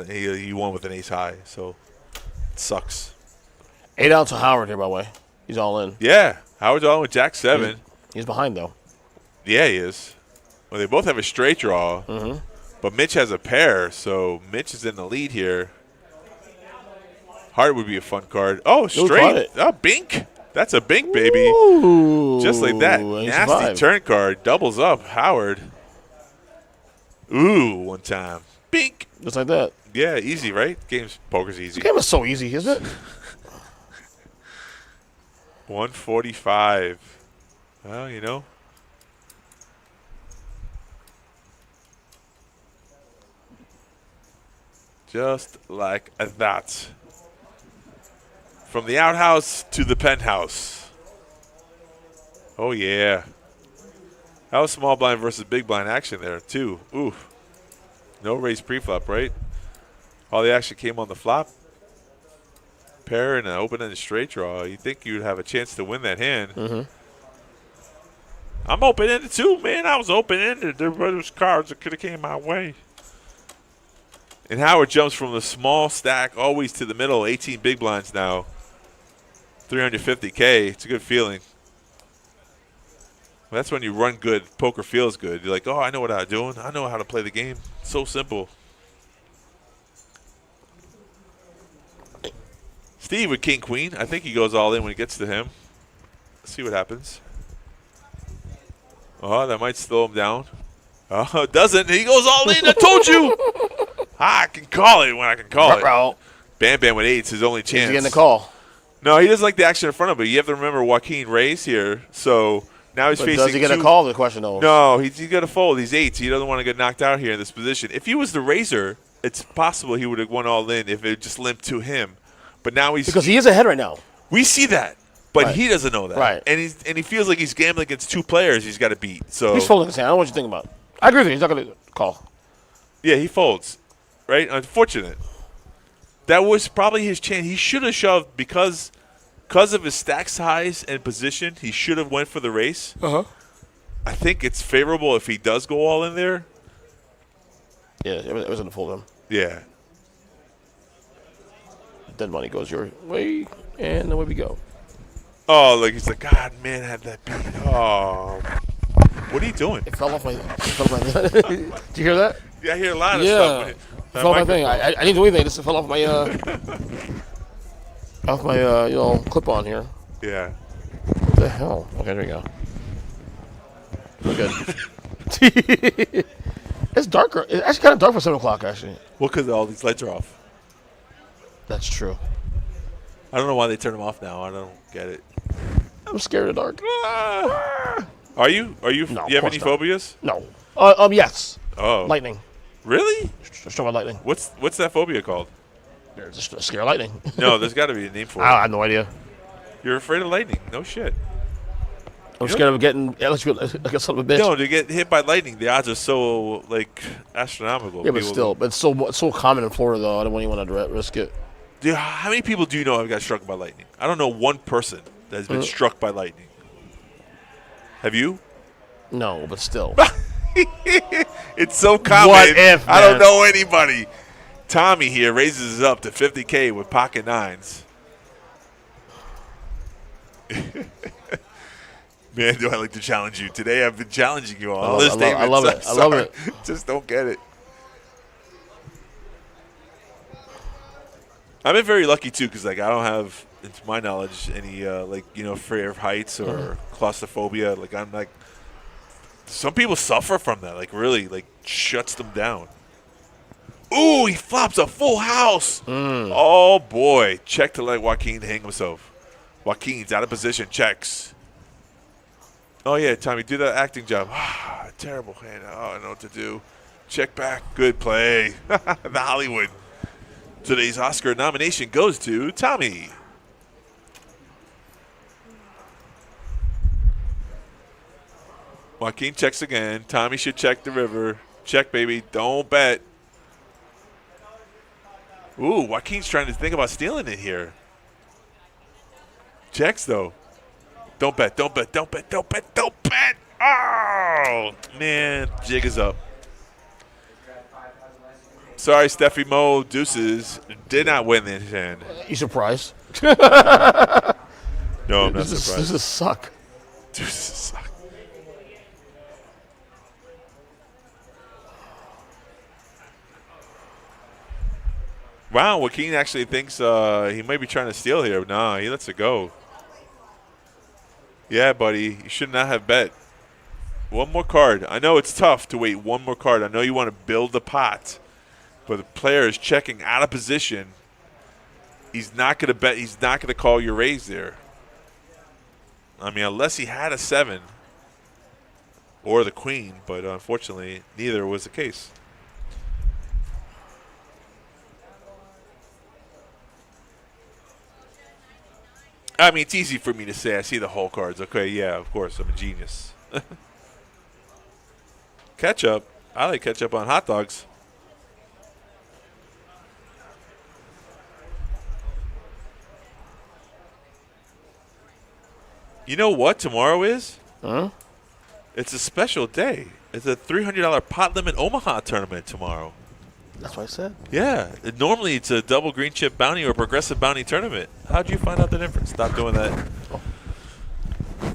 He won with an ace high, so it sucks. 8 out to Howard here, by the way. He's all in. Yeah. Howard's all in with Jack 7. He's behind, though. Yeah, he is. Well, they both have a straight draw, but Mitch has a pair, so Mitch is in the lead here. Heart would be a fun card. Oh, straight. Oh, bink. That's a bink, baby. Ooh, just like that. Nasty turn card. Doubles up. Howard. Ooh, one time. Bink. Just like that. Yeah, easy, right? Poker's easy. The game is so easy, isn't it? 145. Well, just like that. From the outhouse to the penthouse. Oh, yeah. That was small blind versus big blind action there, too. Ooh. No raise preflop, right? All the action came on the flop. Pair and an open-ended straight draw. You think you'd have a chance to win that hand. I'm open-ended, too, man. I was open-ended. There was cards that could have came my way. And Howard jumps from the small stack always to the middle. 18 big blinds now. 350K. It's a good feeling. Well, that's when you run good. Poker feels good. You're like, oh, I know what I'm doing. I know how to play the game. So simple. Steve with King Queen. I think he goes all in when it gets to him. Let's see what happens. Oh, that might slow him down. Oh, it doesn't. He goes all in. I told you. I can call it when I can call it. Bam Bam with 8's his only chance. He's getting the call. No, he doesn't like the action in front of him. But you have to remember Joaquin Reyes here. So now he's facing. Does he get a call? The question though. No, he's got to fold. He's 8. He doesn't want to get knocked out here in this position. If he was the raiser, it's possible he would have won all in if it just limped to him. But now he's because he is ahead right now. We see that, but Right. he doesn't know that. Right. And he feels like he's gambling against 2 players he's got to beat. So He's folding his hand. I don't know what you think about. I agree with you. He's not going to call. yeah, he folds. Right? Unfortunate. That was probably his chance. He should have shoved because of his stack size and position. He should have went for the race. I think it's favorable if he does go all in there. Yeah, it was going to fold him. Yeah. Dead money goes your way, and away we go. Oh, like he's like, God, man, had that beat. Oh, what are you doing? It fell off my. Did you hear that? Yeah, I hear a lot of Yeah. stuff. It fell off my thing. I didn't do anything. It just fell off my clip on here. Yeah. What the hell? Okay, there we go. We're good. It's darker. It's actually kind of dark for 7 o'clock, actually. Well, because all these lights are off. That's true. I don't know why they turn them off now. I don't get it. I'm scared of the dark. Are you? No, you of have course any not. phobias? No. Yes. Oh. Lightning. Really? Just talk about lightning. What's that phobia called? Just scare of lightning. No, there's got to be a name for it. I have no idea. You're afraid of lightning. No shit. I'm scared of getting electrocuted like a son of a bitch. No, to get hit by lightning, the odds are so, like, astronomical. Yeah, but People still, but it's so common in Florida, though. I don't even want to risk it. Dude, how many people do you know have got struck by lightning? I don't know one person that has been struck by lightning. Have you? No, but still. It's so common. What if, I don't man? know anybody. Tommy here raises it up to 50K with pocket 9s. Man, do I like to challenge you. Today I've been challenging you on all this statements. I love it. I love it. Just don't get it. I've been very lucky, too, because like, I don't have, to my knowledge, any, fear of heights or claustrophobia. Like, I'm like, some people suffer from that. Like, really, like, shuts them down. Ooh, he flops a full house. Oh, boy. Check to let Joaquin hang himself. Joaquin's out of position. Checks. Oh, yeah, Tommy, do that acting job. Terrible hand. Oh, I don't know what to do. Check back. Good play. The Hollywood. Today's Oscar nomination goes to Tommy. Joaquin checks again. Tommy should check the river. Check, baby. Don't bet. Ooh, Joaquin's trying to think about stealing it here. Checks, though. Don't bet, don't bet, don't bet, don't bet, don't bet. Oh, man. Jig is up. Sorry, Steffi Mo. Deuces did not win this hand. You surprised? No, I'm not This surprised. is suck. Deuces suck. Wow, Joaquin actually thinks he might be trying to steal here. Nah, he lets it go. Yeah, buddy, you should not have bet. One more card. I know it's tough to wait one more card. I know you want to build the pot, but the player is checking out of position. He's not going to bet. He's not going to call your raise there. I mean, unless he had a 7 or the queen, but unfortunately, neither was the case. I mean, it's easy for me to say I see the whole cards. Okay, yeah, of course, I'm a genius. Ketchup. I like ketchup on hot dogs. You know what tomorrow is? Huh? It's a special day. It's a $300 pot limit Omaha tournament tomorrow. That's what I said. Yeah. Normally it's a double green chip bounty or progressive bounty tournament. How'd you find out the difference? Stop doing that.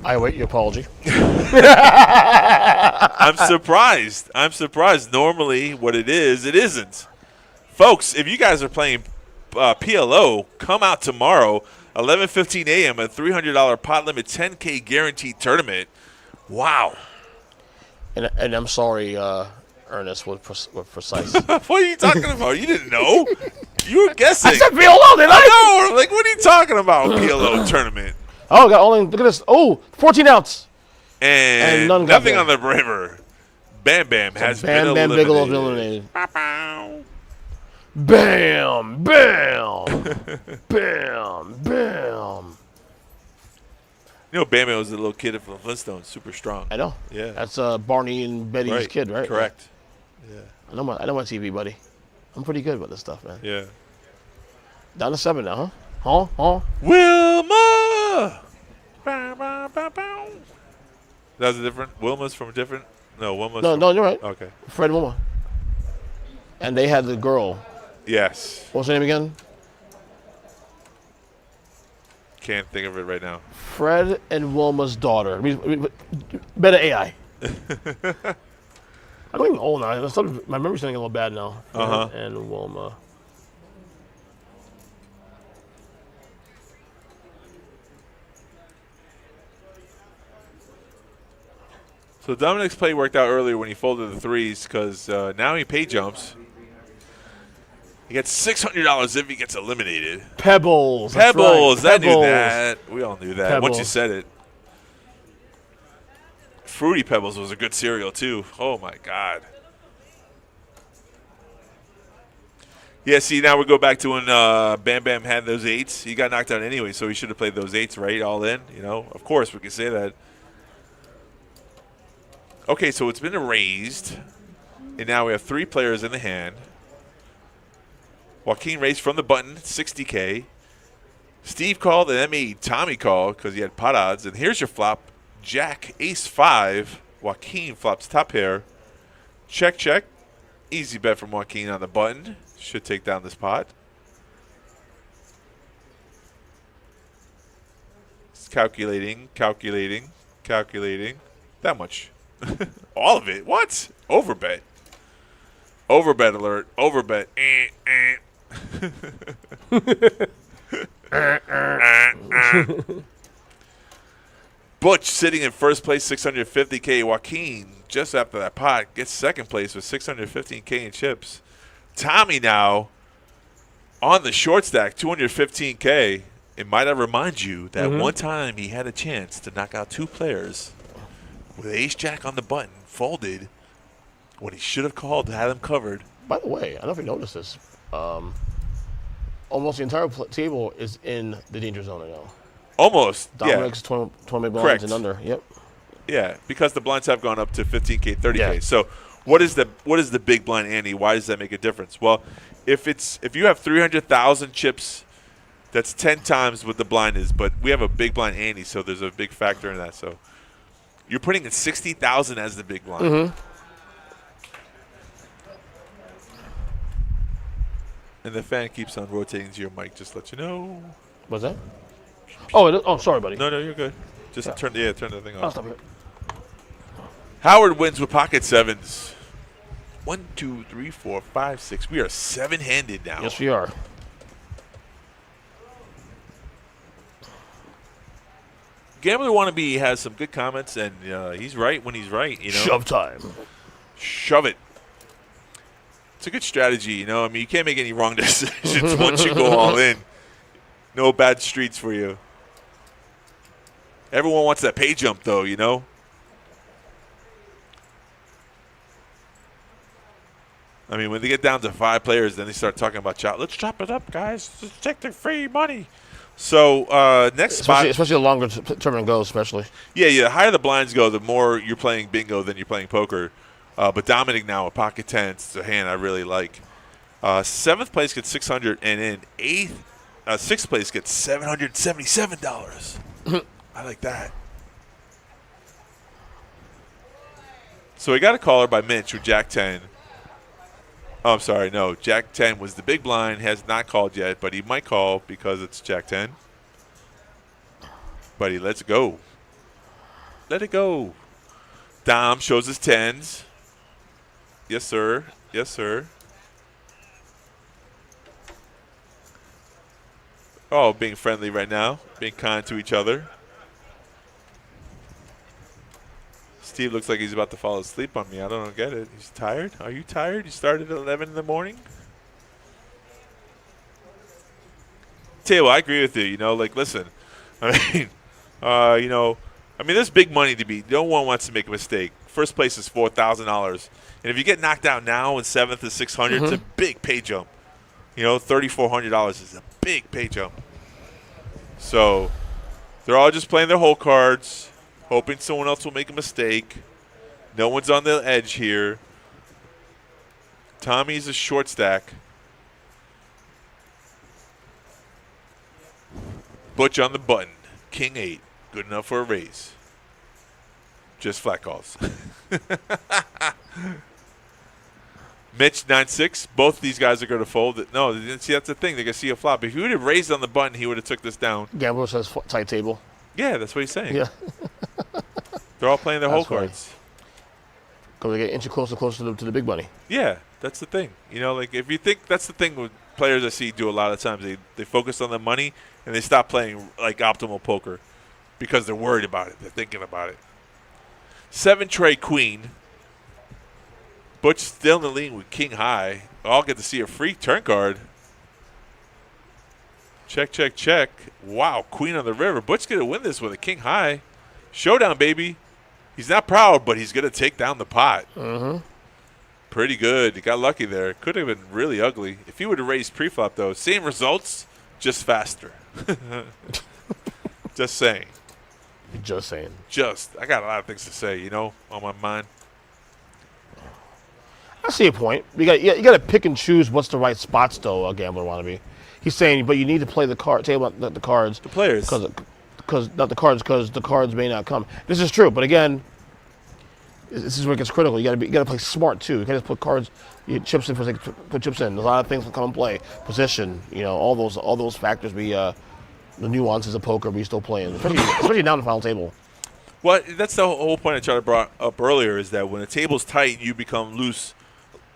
I await your apology. I'm surprised. I'm surprised. Normally what it isn't. Folks, if you guys are playing PLO, come out tomorrow, 11:15 a.m. a $300 pot limit 10K guaranteed tournament. Wow. And I'm sorry, Ernest, with precise. What are you talking about? You didn't know. You were guessing. I said PLO, didn't I? I know. Like, what are you talking about? PLO tournament. Oh, got only look at this. Oh, 14 outs. And none got nothing there. on the river. Bam Bam has Bam been Bam eliminated. Bigelow's eliminated. Bam, bam, bam, bam. You know, Bam Bam was a little kid from Flintstones, super strong. I know. Yeah. That's Barney and Betty's kid, right? Correct. Yeah. I know my TV, buddy. I'm pretty good with this stuff, man. Yeah. Down to 7 now, huh? Huh? Wilma! Bow, bow, bow, bow. That was a different. Wilma's from a different. No, Wilma's. No, you're right. Okay. Fred and Wilma. And they had the girl. Yes. What's her name again? Can't think of it right now. Fred and Wilma's daughter. I mean, better AI. I'm not even old now. My memory's getting a little bad now. Fred and Wilma. So Dominic's play worked out earlier when he folded the threes because now he pay jumps. He gets $600 if he gets eliminated. Pebbles. Pebbles. Right. I knew that. We all knew that. Pebbles. Once you said it. Fruity Pebbles was a good cereal, too. Oh, my God. Yeah, see, now we go back to when Bam Bam had those 8s. He got knocked out anyway, so he should have played those 8s, right, all in. You know, of course, we can say that. Okay, so it's been erased, and now we have 3 players in the hand. Joaquin raised from the button, 60K. Steve called, and that made Tommy call because he had pot odds. And here's your flop. Jack, ace 5. Joaquin flops top pair. Check, check. Easy bet from Joaquin on the button. Should take down this pot. It's calculating. That much. All of it. What? Overbet. Overbet alert. Overbet. Butch sitting in first place, 650K. Joaquin, just after that pot, gets second place with 615K in chips. Tommy now on the short stack, 215K. It might I remind you that one time he had a chance to knock out 2 players with ace-jack on the button, folded, when he should have called to have them covered. By the way, I don't know if you noticed this. Almost the entire table is in the danger zone right now. Almost, Dominic's 20 blinds Correct. and under. Yep. Yeah, because the blinds have gone up to 15K, 30K. Yeah. So what is the big blind ante? Why does that make a difference? Well, if you have 300,000 chips, that's 10 times what the blind is. But we have a big blind ante, so there's a big factor in that. So you're putting in 60,000 as the big blind. And the fan keeps on rotating to your mic. Just let you know. What's that? Oh, sorry, buddy. No, you're good. Just turn the thing I'll off. stop it. Howard wins with pocket 7s. 1, 2, 3, 4, 5, 6. We are 7-handed now. Yes, we are. Gambler Wannabe has some good comments, and he's right when he's right. You know, Shove time. Shove it. It's a good strategy. You know, I mean, you can't make any wrong decisions once you go all in. No bad streets for you. Everyone wants that pay jump, though. You know. I mean, when they get down to 5 players, then they start talking about chop. Let's chop it up, guys. Let's take the free money. So next spot, especially the longer tournament goes, especially. Yeah. The higher the blinds go, the more you're playing bingo than you're playing poker. But Dominic now a pocket 10. It's a hand I really like. 7th place gets $600, and in 6th place gets $777. I like that. So we got a caller by Mitch with Jack 10. Oh, I'm sorry. No, Jack 10 was the big blind. Has not called yet, but he might call because it's Jack 10. Buddy, let's go. Let it go. Dom shows his 10s. Yes, sir. Yes, sir. Oh, being friendly right now. Being kind to each other. Steve looks like he's about to fall asleep on me. I don't get it. He's tired? Are you tired? You started at 11 in the morning? Table, I agree with you. You know, like, listen. I mean, you know, there's big money to be. No one wants to make a mistake. First place is $4,000. And if you get knocked out now in 7th is $600, it's a big pay jump. You know, $3,400 is a big pay jump. So they're all just playing their whole cards, hoping someone else will make a mistake. No one's on the edge here. Tommy's a short stack. Butch on the button. King 8. Good enough for a raise. Just flat calls. Mitch 9-6. Both of these guys are going to fold. No, see, that's the thing. They're going to see a flop. If he would have raised on the button, he would have took this down. Gambler says tight table. Yeah, that's what he's saying. Yeah. They're all playing their whole cards. Because they get inching closer and closer to the big money. Yeah, that's the thing. You know, like if you think that's the thing with players I see do a lot of times. They focus on the money and they stop playing like optimal poker because they're worried about it. They're thinking about it. 7 tray queen. Butch still in the lead with king high. I'll get to see a free turn card. Check, check, check. Wow, queen on the river. Butch going to win this with a king high. Showdown, baby. He's not proud, but he's going to take down the pot. Pretty good. He got lucky there. Could have been really ugly. If he would have raised pre-flop, though, same results, just faster. Just saying. Just saying. I got a lot of things to say, you know, on my mind. I see a point. You got to pick and choose what's the right spots, though, a gambler want to be. He's saying, but you need to play the table, the cards. The players. Because not the cards, because the cards may not come. This is true, but again, this is where it gets critical. You got to play smart too. You can't just put cards, chips in for sake of put chips in. There's a lot of things that come and play. Position, you know, all those factors. The nuances of poker, we still playing, especially down the final table. Well, that's the whole point I tried to brought up earlier is that when the table's tight, you become loose,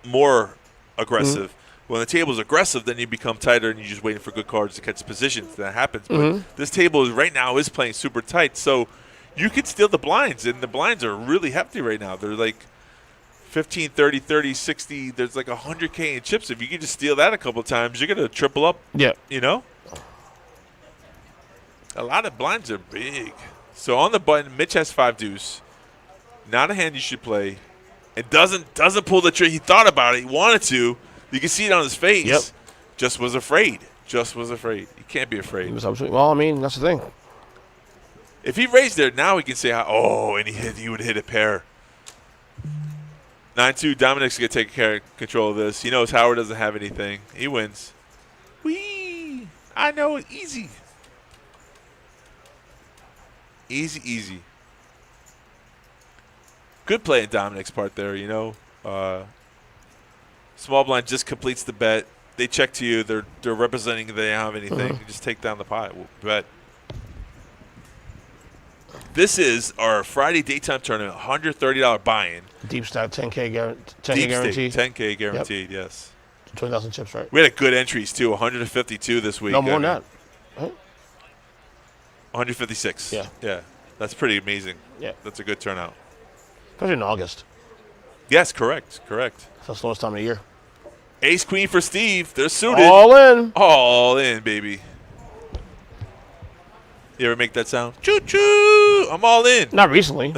more aggressive. When the table's aggressive, then you become tighter and you're just waiting for good cards to catch positions. That happens. But this table right now is playing super tight, so you could steal the blinds, and the blinds are really hefty right now. They're like 15, 30, 30, 60. There's like 100K in chips. If you can just steal that a couple of times, you're going to triple up. Yeah. You know? A lot of blinds are big. So on the button, Mitch has 5 deuce. Not a hand you should play. It doesn't pull the trick. He thought about it. He wanted to. You can see it on his face. Yep. Just was afraid. You can't be afraid. Well, I mean, that's the thing. If he raised there, now he can say, and he would hit a pair. 9-2, Dominic's going to take control of this. He knows Howard doesn't have anything. He wins. Whee! I know it. Easy. Easy. Good play in Dominic's part there, you know. Small blind just completes the bet. They check to you. They're representing they don't have anything. You just take down the pot. Bet. This is our Friday daytime tournament, $130 buy-in. Deep stack, 10K Deep guaranteed. stake, 10K guaranteed, yes. 20,000 chips, right? We had good entries, too, 152 this week. No more than that. Right? 156. Yeah. That's pretty amazing. Yeah. That's a good turnout. Especially in August. Yes, correct. It's the slowest time of the year. Ace, queen for Steve. They're suited. All in, baby. You ever make that sound? Choo-choo! I'm all in. Not recently.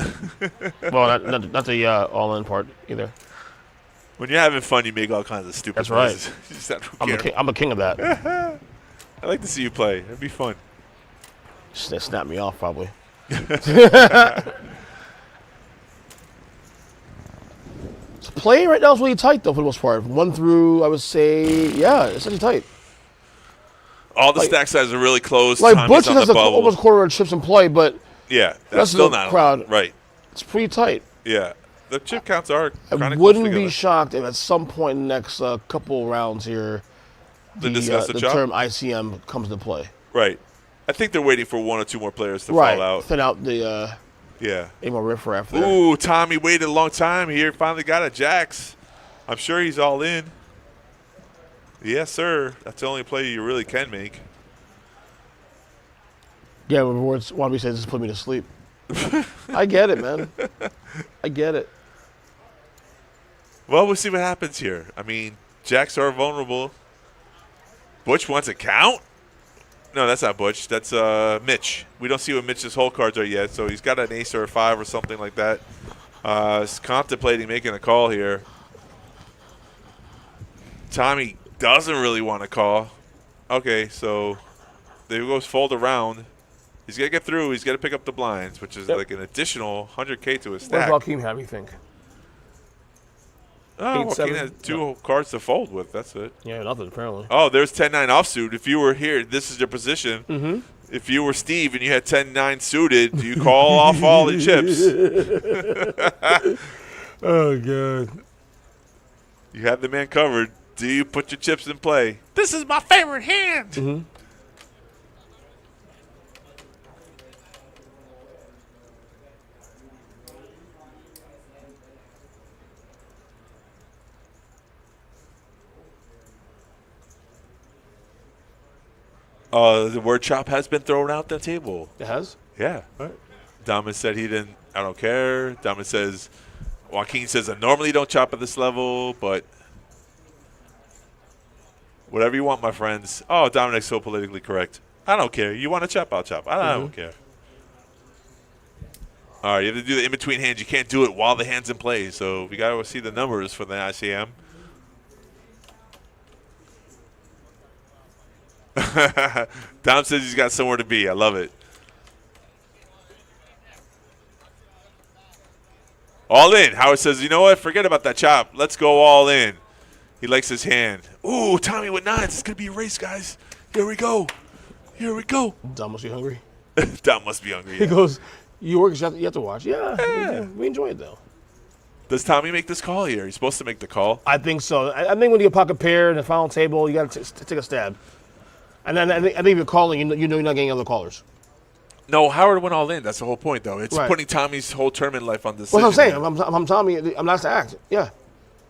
Well, not the all in part either. When you're having fun, you make all kinds of stupid noises. That's right. I'm a king of that. I like to see you play. It'd be fun. They snap me off, probably. So play right now is really tight, though, for the most part. 1 through, I would say, it's really tight. All the stack sizes are really close. Like, Butch has almost quarter of chips in play, but yeah, that's still not crowd. Right. It's pretty tight. Yeah. The chip counts are kind of close. I wouldn't be shocked if at some point in the next couple rounds here, the term ICM comes into play. Right. I think they're waiting for 1 or 2 more players to fall out. Thin out the ain't more riffraff there. Ooh, Tommy waited a long time here. Finally got a jacks. I'm sure he's all in. Yes, sir. That's the only play you really can make. Yeah, rewards. Wannabe says, "Just put me to sleep." I get it, man. I get it. Well, we'll see what happens here. I mean, jacks are vulnerable. Butch wants a count? No, that's not Butch. That's Mitch. We don't see what Mitch's whole cards are yet, so he's got an ace or a 5 or something like that. He's contemplating making a call here. Tommy doesn't really want to call. Okay, so there goes fold around. He's going to get through. He's got to pick up the blinds, which is like an additional 100K to his stack. What does Joaquin have, you think? Oh, Joaquin has 2 cards to fold with. That's it. Yeah, nothing, apparently. Oh, there's 10-9 offsuit. If you were here, this is your position. Mm-hmm. If you were Steve and you had 10-9 suited, do you call off all the chips? Oh, God. You have the man covered. Do you put your chips in play? This is my favorite hand. Mm-hmm. The word chop has been thrown out the table. It has? Yeah. All right. Damas said he didn't. I don't care. Damas says, Joaquin says, I normally don't chop at this level, but whatever you want, my friends. Oh, Dominic's so politically correct. I don't care. You want to chop, I'll chop. I don't care. All right, you have to do the in-between hands. You can't do it while the hand's in play, so we got to see the numbers for the ICM. Dom says he's got somewhere to be. I love it. All in. Howard says, you know what? Forget about that chop. Let's go all in. He likes his hand. Ooh, Tommy with 9s. It's going to be a race, guys. Here we go. Here we go. Dom must be hungry. Dom must be hungry. Yeah. He goes, you work, you have to watch. Yeah. We enjoy it, though. Does Tommy make this call here? He's supposed to make the call. I think so. I think when you pocket pair in the final table, you got to take a stab. And then I think if you're calling, you know you're not getting other callers. No, Howard went all in. That's the whole point, though. It's Right. putting Tommy's whole tournament life on this. Well, I'm saying, I'm Tommy. I'm not to act. Yeah.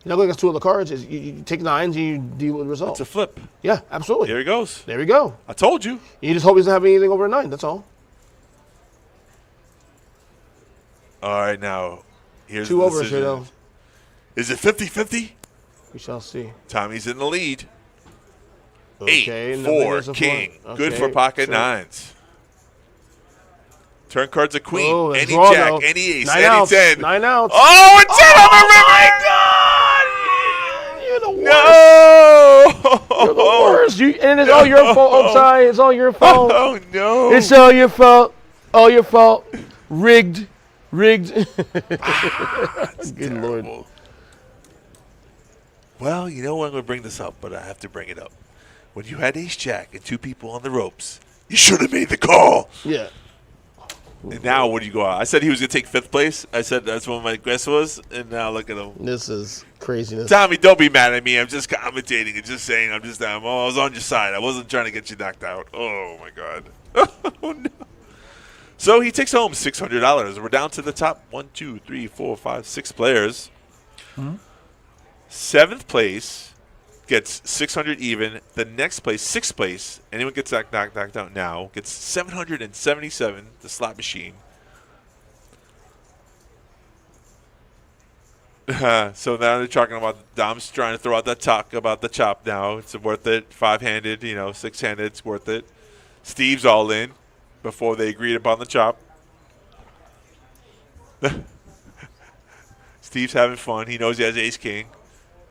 You're not going against 2 other cards. You take 9s and you deal with the result. It's a flip. Yeah, absolutely. Here he goes. There we go. I told you. You just hope he doesn't have anything over a 9. That's all. All right, now, here's 2 the overs decision. here, though. Is it 50-50? We shall see. Tommy's in the lead. Okay, 8, nothing 4, is a king. front. Good Okay, for pocket sure. 9s. Turn card's a queen. Oh, any draw, jack, though. any ace, 9 any outs. 10. 9 outs. Oh, it's You're the worst. No! You're the worst. And it's all your fault, Otai. It's all your fault. Oh, no. It's all your fault. All your fault. Rigged. Good terrible. Lord. Well, you know I'm going to bring this up, but I have to bring it up. When you had ace-jack and 2 people on the ropes, you should have made the call. Yeah. And now, what do you go out? I said he was going to take 5th place. I said that's what my guess was, and now look at him. This is craziness. Tommy, don't be mad at me. I'm just commentating and just saying I was on your side. I wasn't trying to get you knocked out. Oh, my God. Oh, no. So he takes home $600. We're down to the top 1, 2, 3, 4, 5, 6 players. 7th place gets 600 even. The next place, 6th place, anyone gets knocked out now, gets 777, the slot machine. So now they're talking about Dom's trying to throw out that talk about the chop now. It's worth it. 5-handed, 6-handed, it's worth it. Steve's all in before they agreed upon the chop. Steve's having fun. He knows he has ace-king.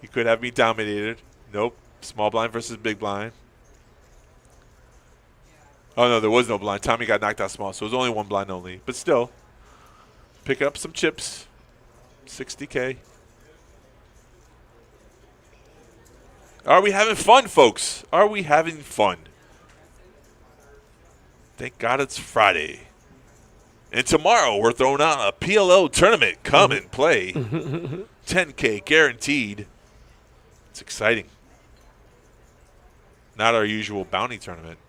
He could have me dominated. Nope. Small blind versus big blind. Oh, no, there was no blind. Tommy got knocked out small, so it was only 1 blind only. But still, pick up some chips. 60K. Are we having fun, folks? Are we having fun? Thank God it's Friday. And tomorrow we're throwing out a PLO tournament. Come and play. 10K guaranteed. It's exciting. Not our usual bounty tournament.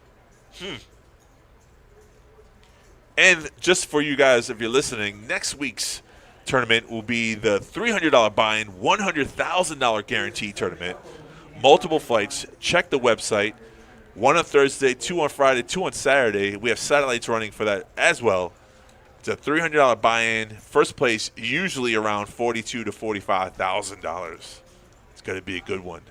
And just for you guys, if you're listening, next week's tournament will be the $300 buy-in, $100,000 guarantee tournament. Multiple flights. Check the website. 1 on Thursday, 2 on Friday, 2 on Saturday. We have satellites running for that as well. It's a $300 buy-in. First place usually around $42,000 to $45,000. It's going to be a good one.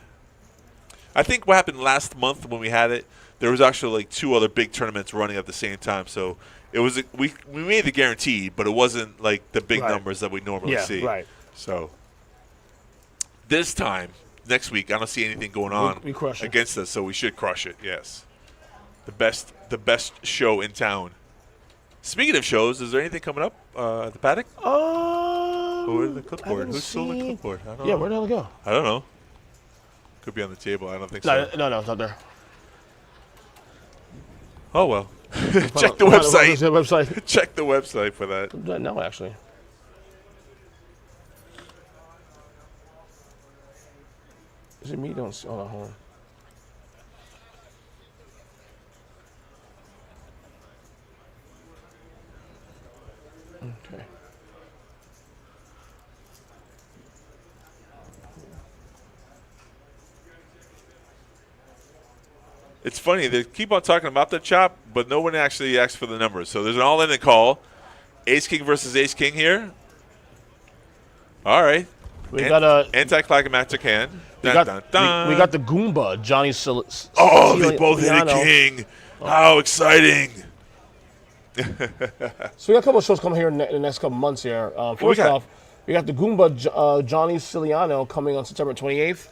I think what happened last month when we had it, there was actually like 2 other big tournaments running at the same time. So it was we made the guarantee, but it wasn't like the big numbers that we normally see. Right. So this time, next week, I don't see anything going on we crush it. against us, so we should crush it. Yes, the best show in town. Speaking of shows, is there anything coming up at the paddock? Where's the clipboard? Who's still the clipboard? I don't know. Where the hell it go? I don't know. Could be on the table. I don't think so. No, it's not there. Oh, well. Check the website. Website. Check the website for that. No, actually. Is it me? Don't see. Hold on. Okay. It's funny. They keep on talking about the chop, but no one actually asks for the numbers. So there's an all-in call. Ace-King versus Ace-King here. All right. We got a anticlimactic hand. We got the Goomba, Johnny they both hit a king. How exciting. So we got a couple of shows coming here in the next couple months here. First off, we got the Goomba, Johnny Ciliano, coming on September 28th.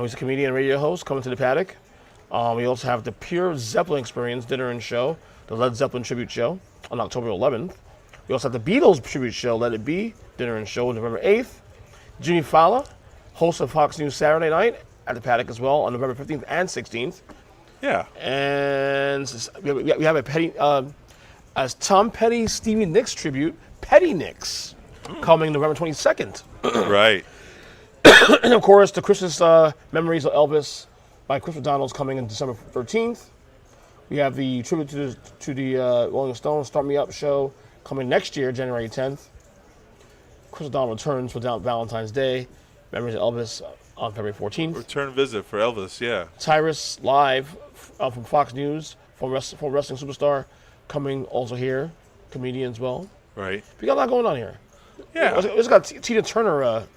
He's a comedian and radio host coming to the paddock. We also have the Pure Zeppelin Experience dinner and show, the Led Zeppelin tribute show on October 11th. We also have the Beatles tribute show, Let It Be, dinner and show on November 8th. Jimmy Fallon, host of Fox News Saturday Night at the paddock as well on November 15th and 16th. Yeah. And we have a Petty, as Tom Petty, Stevie Nicks tribute, Petty Nicks, coming November 22nd. Right. And of course, the Christmas Memories of Elvis by Chris McDonald's coming in December 13th. We have the tribute to the Rolling Stones Start Me Up show coming next year, January 10th. Chris McDonald returns for Valentine's Day. Memories of Elvis on February 14th. Return visit for Elvis, yeah. Tyrus live from Fox News, from wrestling superstar, coming also here, comedian as well. Right. We got a lot going on here. Yeah. We just got Tina Turner.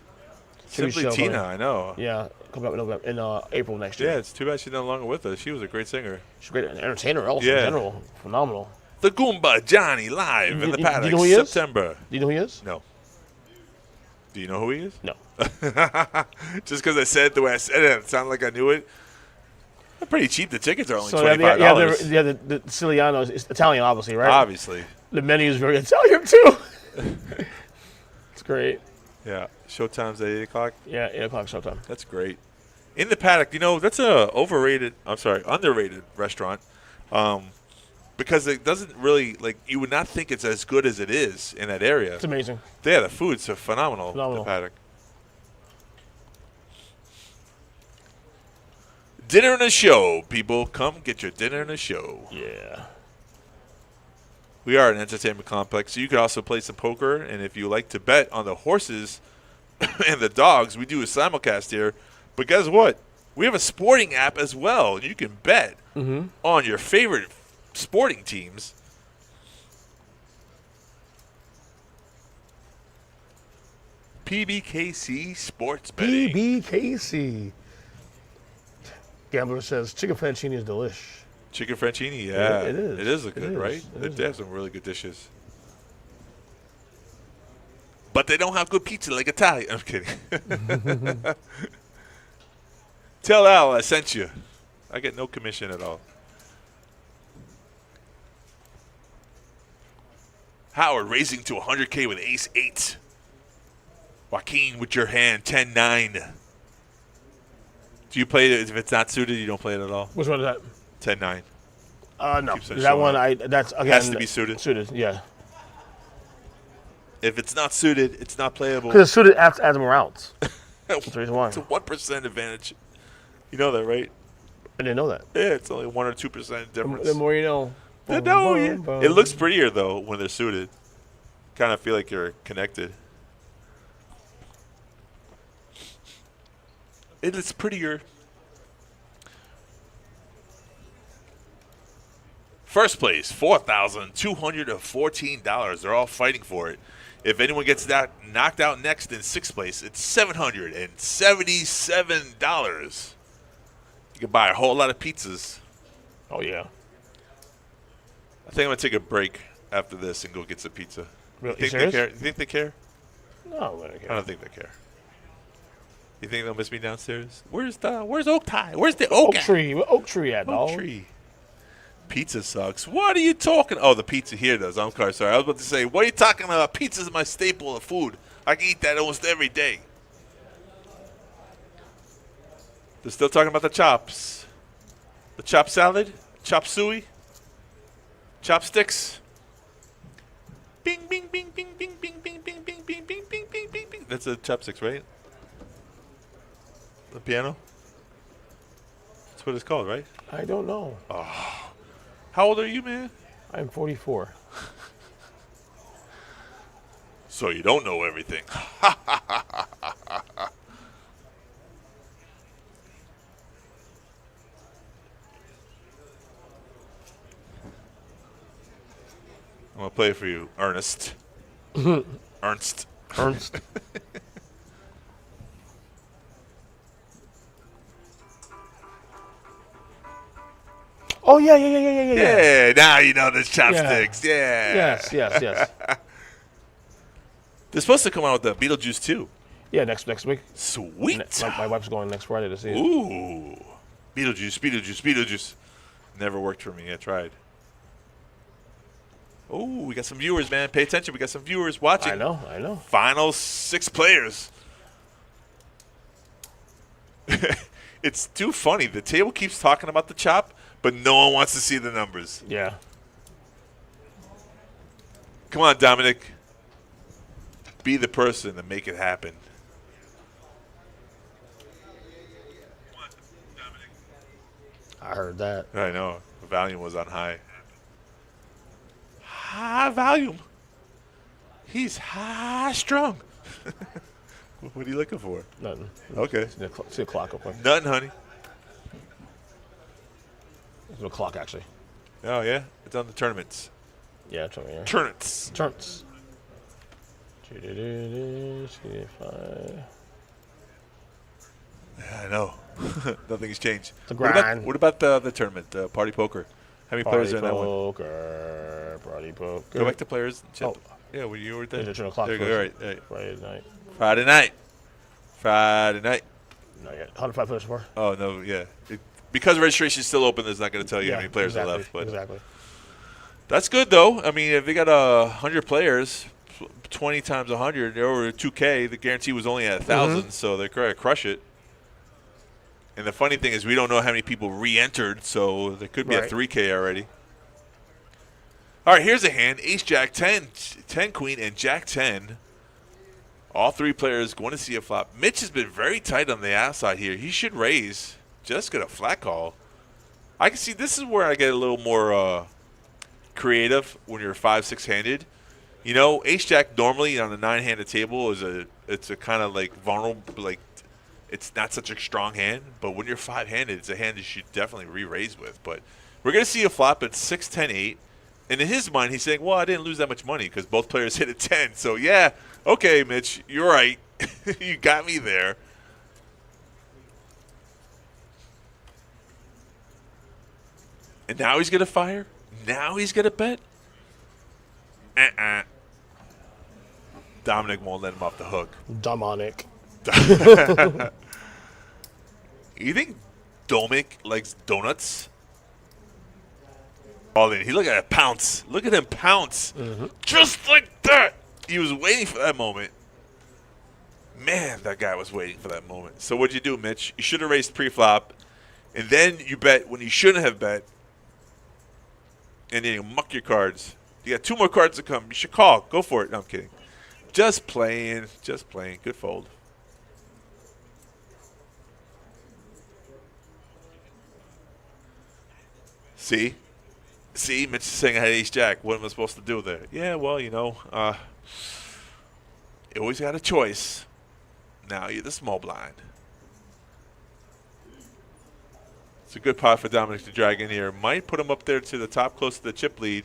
Simply show Tina, coming. I know. Yeah, coming up in April next year. Yeah, it's too bad she's no longer with us. She was a great singer. She's a great entertainer also in general. Phenomenal. The Goomba Johnny live in the paddock. Do you know who he is? September. Do you know who he is? No. Do you know who he is? No. Just because I said it the way I said it sounded like I knew it. They're pretty cheap. The tickets are only $25. The Ciliano is Italian, obviously, right? Obviously. The menu is very Italian, too. It's great. Yeah. Showtime's at 8 o'clock? Yeah, 8 o'clock showtime. That's great. In the paddock, that's a underrated restaurant. Because it doesn't really, you would not think it's as good as it is in that area. It's amazing. Yeah, the food's phenomenal. The paddock. Dinner and a show, people. Come get your dinner and a show. Yeah. We are an entertainment complex, so you can also play some poker. And if you like to bet on the horses and the dogs, we do a simulcast here. But guess what? We have a sporting app as well. You can bet on your favorite sporting teams. PBKC Sports Betting. PBKC. Gambler says chicken fettuccine is delish. Chicken fettuccine, yeah. It is. It is good, right? They have some really good dishes. But they don't have good pizza like Italian. I'm kidding. Tell Al I sent you. I get no commission at all. Howard raising to 100K with ace-8. Joaquin with your hand, 10-9. Do you play it? If it's not suited, you don't play it at all? Which one is that? 10-9. No. That one, that's, again. Has to be suited? Suited, yeah. If it's not suited, it's not playable. Because it's suited adds more outs. That's the reason why. It's a 1% advantage. You know that, right? I didn't know that. Yeah, it's only 1 or 2% difference. The more you know. It looks prettier, though, when they're suited. Kind of feel like you're connected. It is prettier. First place, $4,214. They're all fighting for it. If anyone gets that knocked out next in sixth place, it's $777. You can buy a whole lot of pizzas. Oh, yeah. I think I'm going to take a break after this and go get some pizza. Really? You think they care? You think they care? No, I don't care. I don't think they care. You think they'll miss me downstairs? Where's Oak Tie? Where's the Oak Tree? Where Oak Tree at, dog? Oak Tree. Pizza sucks. What are you talking? Oh, the pizza here does. I'm sorry. I was about to say, what are you talking about? Pizza's my staple of food. I can eat that almost every day. They're still talking about the chops. The chop salad, chop suey, chopsticks. Bing, bing, bing, bing, bing, bing, bing, bing, bing, bing, bing, bing, bing, bing, bing. That's a chopsticks, right? The piano. That's what it's called, right? I don't know. How old are you, man? I'm 44. So you don't know everything. I'm going to play it for you, Ernest. Ernst. Oh, yeah. Yeah, now you know the chopsticks. Yeah. Yes. They're supposed to come out with the Beetlejuice too. Yeah, next week. Sweet. My wife's going next Friday to see it. Ooh. Beetlejuice. Never worked for me. I tried. Oh, we got some viewers, man. Pay attention. We got some viewers watching. I know. Final 6 players. It's too funny. The table keeps talking about the chop, but no one wants to see the numbers. Yeah. Come on, Dominic. Be the person to make it happen. I heard that. I know. The volume was on high. High volume. He's high strung. What are you looking for? Nothing. Okay. See the clock up there. Nothing, honey. There's no clock, actually. Oh, yeah? It's on the tournaments. Yeah, it's over here. Tournaments. Turns. Yeah, I know. Nothing's changed. The grind. What about the tournament, Party Poker? How many players are in that one? Party poker. Go back to players. Chip. Oh. Yeah, well, you were there. Turn the clock There you go. first. All right. Friday night. Friday night. Not yet. 105 players for. Oh, no, yeah. Because registration is still open, it's not going to tell you how many players are left. But exactly. that's good, though. I mean, if they got 100 players, 20 times 100, they're over 2K. The guarantee was only at 1,000, so they're going to crush it. And the funny thing is we don't know how many people re-entered, so there could be a 3K already. All right, here's a hand. Ace, Jack, 10, 10, Queen, and Jack 10. All 3 players going to see a flop. Mitch has been very tight on the outside here. He should raise. Just get a flat call. I can see this is where I get a little more creative when you're 5-6-handed. You know, Ace, Jack normally on a 9-handed table it's a kind of like vulnerable, like it's not such a strong hand. But when you're 5-handed, it's a hand you should definitely re-raise with. But we're going to see a flop at 6, 10, 8. And in his mind, he's saying, well, I didn't lose that much money because both players hit a 10. So, yeah, okay, Mitch, you're right. You got me there. And now he's going to fire? Now he's going to bet? Dominic won't let him off the hook. Dominic. You think Dominic likes donuts? Oh, then he look at it pounce. Look at him pounce. Just like that. He was waiting for that moment. Man, that guy was waiting for that moment. So what'd you do, Mitch? You should have raised pre-flop, and then you bet when you shouldn't have bet, and then you muck your cards. You got 2 more cards to come. You should call. Go for it. No, I'm kidding. Just playing. Just playing. Good fold. See? See, Mitch is saying I had ace-jack. What am I supposed to do there? Yeah, well, you know, you always got a choice. Now you're the small blind. It's a good pot for Dominic to drag in here. Might put him up there to the top, close to the chip lead.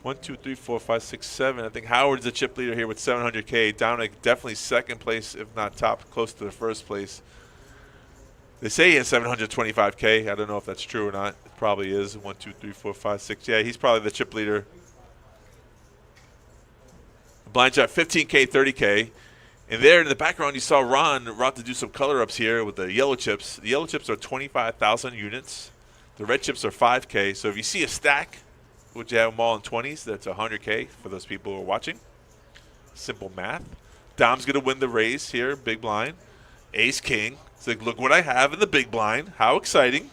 1, 2, 3, 4, 5, 6, 7. I think Howard's the chip leader here with 700K. Dominic definitely second place, if not top, close to the first place. They say he has 725K. I don't know if that's true or not. It probably is. 1, 2, 3, 4, 5, 6. Yeah, he's probably the chip leader. Blind shot 15K, 30K. And there in the background, you saw Ron about to do some color ups here with the yellow chips. The yellow chips are 25,000 units. The red chips are 5K. So if you see a stack, which you have them all in 20s, that's 100K for those people who are watching. Simple math. Dom's going to win the raise here, big blind. Ace king. It's like, look what I have in the big blind. How exciting.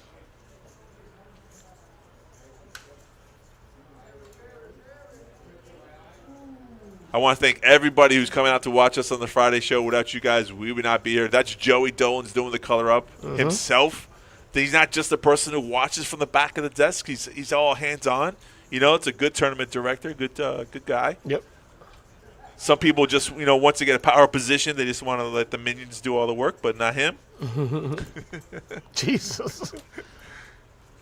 I want to thank everybody who's coming out to watch us on the Friday show. Without you guys, we would not be here. That's Joey Dolan's doing the color up himself. He's not just a person who watches from the back of the desk. He's all hands-on. You know, it's a good tournament director, good guy. Yep. Some people just, once they get a power position, they just want to let the minions do all the work, but not him. Jesus.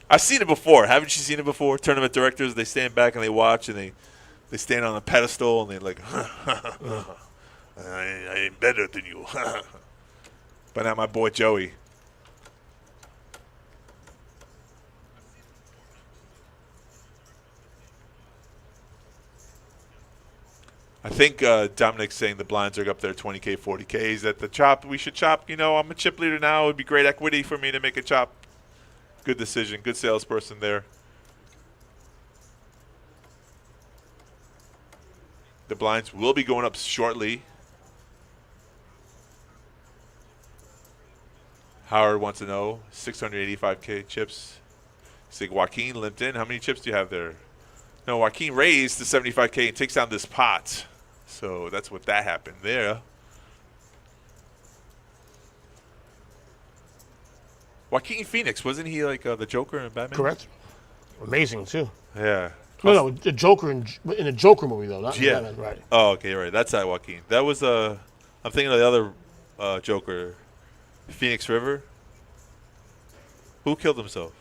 I've seen it before. Haven't you seen it before? Tournament directors, they stand back and they watch, and they stand on a pedestal, and they're like, I ain't better than you. But not my boy Joey. I think Dominic's saying the blinds are up there 20K, 40K. He's at the chop. We should chop. I'm a chip leader now. It would be great equity for me to make a chop. Good decision. Good salesperson there. The blinds will be going up shortly. Howard wants to know 685K chips. He's like, Joaquin limped in. How many chips do you have there? No, Joaquin raised to 75K and takes down this pot. So that's what that happened there. Joaquin Phoenix, wasn't he like the Joker in Batman? Correct. Amazing, too. Yeah. No, the Joker in the Joker movie, though, not in Batman. Right. Oh, okay, right. That's not Joaquin. That was, I'm thinking of the other Joker, Phoenix River. Who killed himself?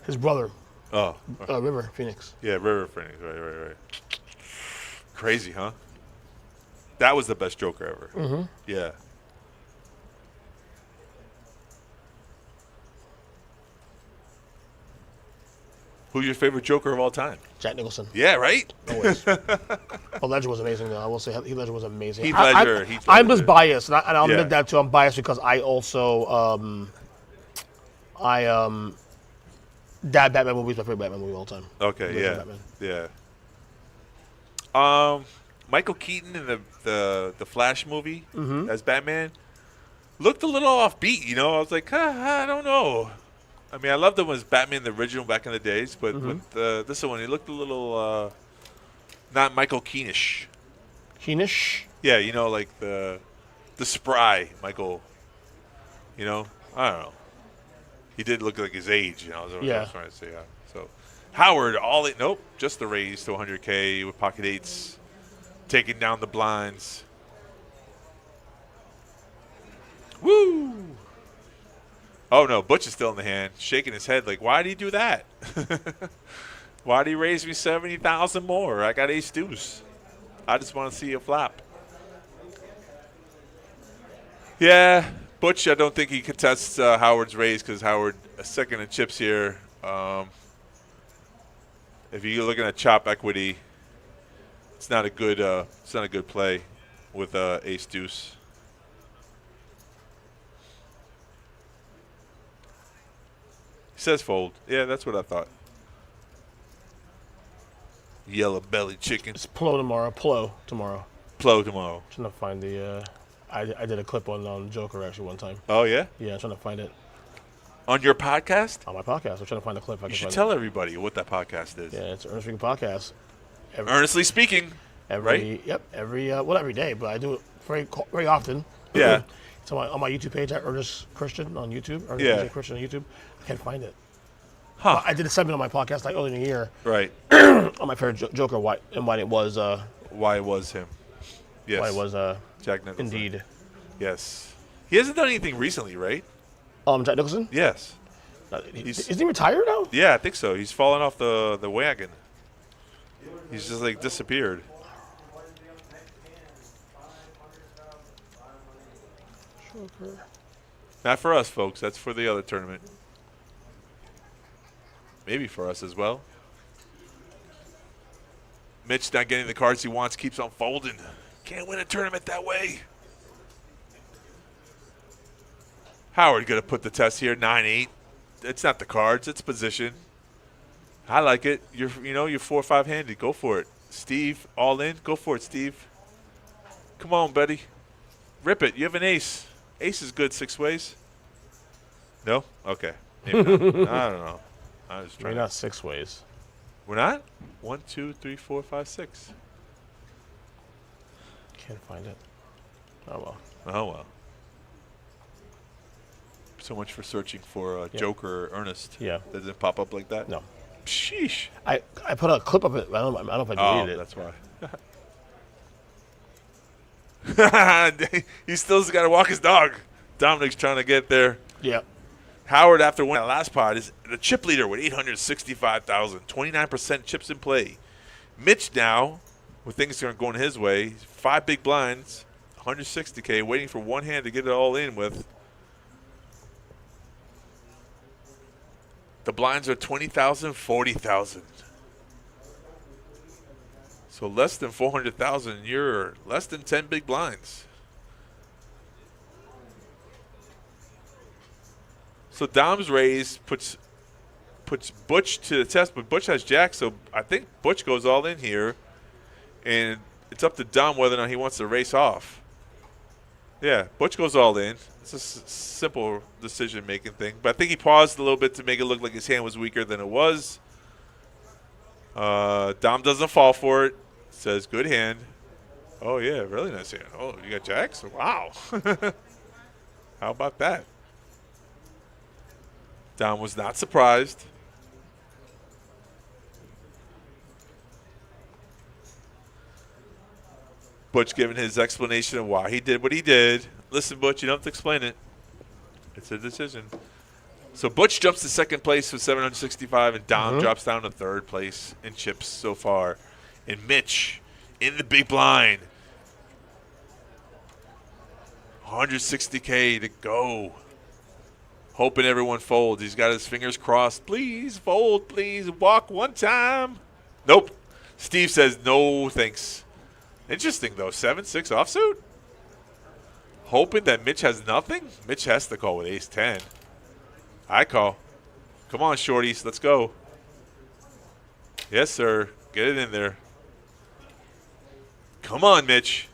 His brother. Oh. River Phoenix. Yeah, River Phoenix. Right. Crazy, huh? That was the best Joker ever. Mm-hmm. Yeah. Who's your favorite Joker of all time? Jack Nicholson. Yeah, right? Always. Well, Ledger was amazing, though. I will say Heath Ledger was amazing. Heath Ledger. I'm just biased, and I'll admit that, too. I'm biased because I also that Batman movie is my favorite Batman movie of all time. Okay, yeah. Michael Keaton in the Flash movie as Batman looked a little offbeat, I was like, I don't know. I mean, I loved him as Batman the original back in the days, but with this one, he looked a little not Michael Keenish. Keenish? Yeah, like the spry Michael. I don't know. He did look like his age, I was trying to say. Yeah. So Howard, just the raise to 100K with pocket eights, taking down the blinds. Woo! Oh, no, Butch is still in the hand, shaking his head like, why did he do that? Why did he raise me 70,000 more? I got ace deuce. I just want to see a flop. Yeah, Butch, I don't think he contests Howard's raise because Howard a second in chips here. If you're looking at chop equity, it's not a good play with ace deuce. Says fold. Yeah, that's what I thought. Yellow belly chicken. It's Plo tomorrow. Plo tomorrow. I'm trying to find the. I did a clip on Joker actually one time. Oh yeah. Yeah, I'm trying to find it. On your podcast? On my podcast, I'm trying to find the clip. You should tell everybody what that podcast is. Yeah, it's Earnestly Speaking Podcast. Earnestly Speaking. Right? Yep. Every day, but I do it very often. Yeah. It's on my YouTube page at Ernest Christian on YouTube. Ernest Christian on YouTube. I can't find it. Huh. I did a segment on my podcast like earlier in the year. Right. On my favorite Joker, why it was. Why it was him. Yes. Why it was. Jack Nicholson. Indeed. Yes. He hasn't done anything recently, right? Jack Nicholson? Yes. Is he retired now? Yeah, I think so. He's fallen off the wagon. He's just like disappeared. Not for us, folks. That's for the other tournament. Maybe for us as well. Mitch not getting the cards he wants, keeps on folding. Can't win a tournament that way. Howard going to put the test here, 9-8. It's not the cards, it's position. I like it. You're 4-5 handed. Go for it. Steve, all in. Go for it, Steve. Come on, buddy. Rip it. You have an ace. Ace is good 6 ways. No? Okay. Maybe not. I don't know. I was trying. Maybe not 6 ways. We're not? 1, 2, 3, 4, 5, 6. Can't find it. Oh, well. Oh, well. So much for searching for Joker or Ernest. Yeah. Does it pop up like that? No. Sheesh. I put a clip of it. I don't know if I deleted it. That's why. He still's got to walk his dog. Dominic's trying to get there. Yeah. Howard, after winning the last pod, is the chip leader with 865,000. 29% chips in play. Mitch now, with things going his way, 5 big blinds, 160K, waiting for one hand to get it all in with. The blinds are 20,000, 40,000. So less than 400,000. You're less than 10 big blinds. So Dom's raise puts Butch to the test, but Butch has Jack, so I think Butch goes all in here, and it's up to Dom whether or not he wants to race off. Yeah, Butch goes all in. It's a simple decision-making thing, but I think he paused a little bit to make it look like his hand was weaker than it was. Dom doesn't fall for it. Says, good hand. Oh, yeah, really nice hand. Oh, you got Jacks? Wow. How about that? Dom was not surprised. Butch giving his explanation of why he did what he did. Listen, Butch, you don't have to explain it. It's a decision. So Butch jumps to second place with 765, and Dom drops down to third place in chips so far. And Mitch in the big blind. 160K to go. Hoping everyone folds. He's got his fingers crossed. Please fold, please. Walk one time. Nope. Steve says no thanks. Interesting, though. 7-6 offsuit. Hoping that Mitch has nothing. Mitch has to call with ace-10. I call. Come on, shorties. Let's go. Yes, sir. Get it in there. Come on, Mitch.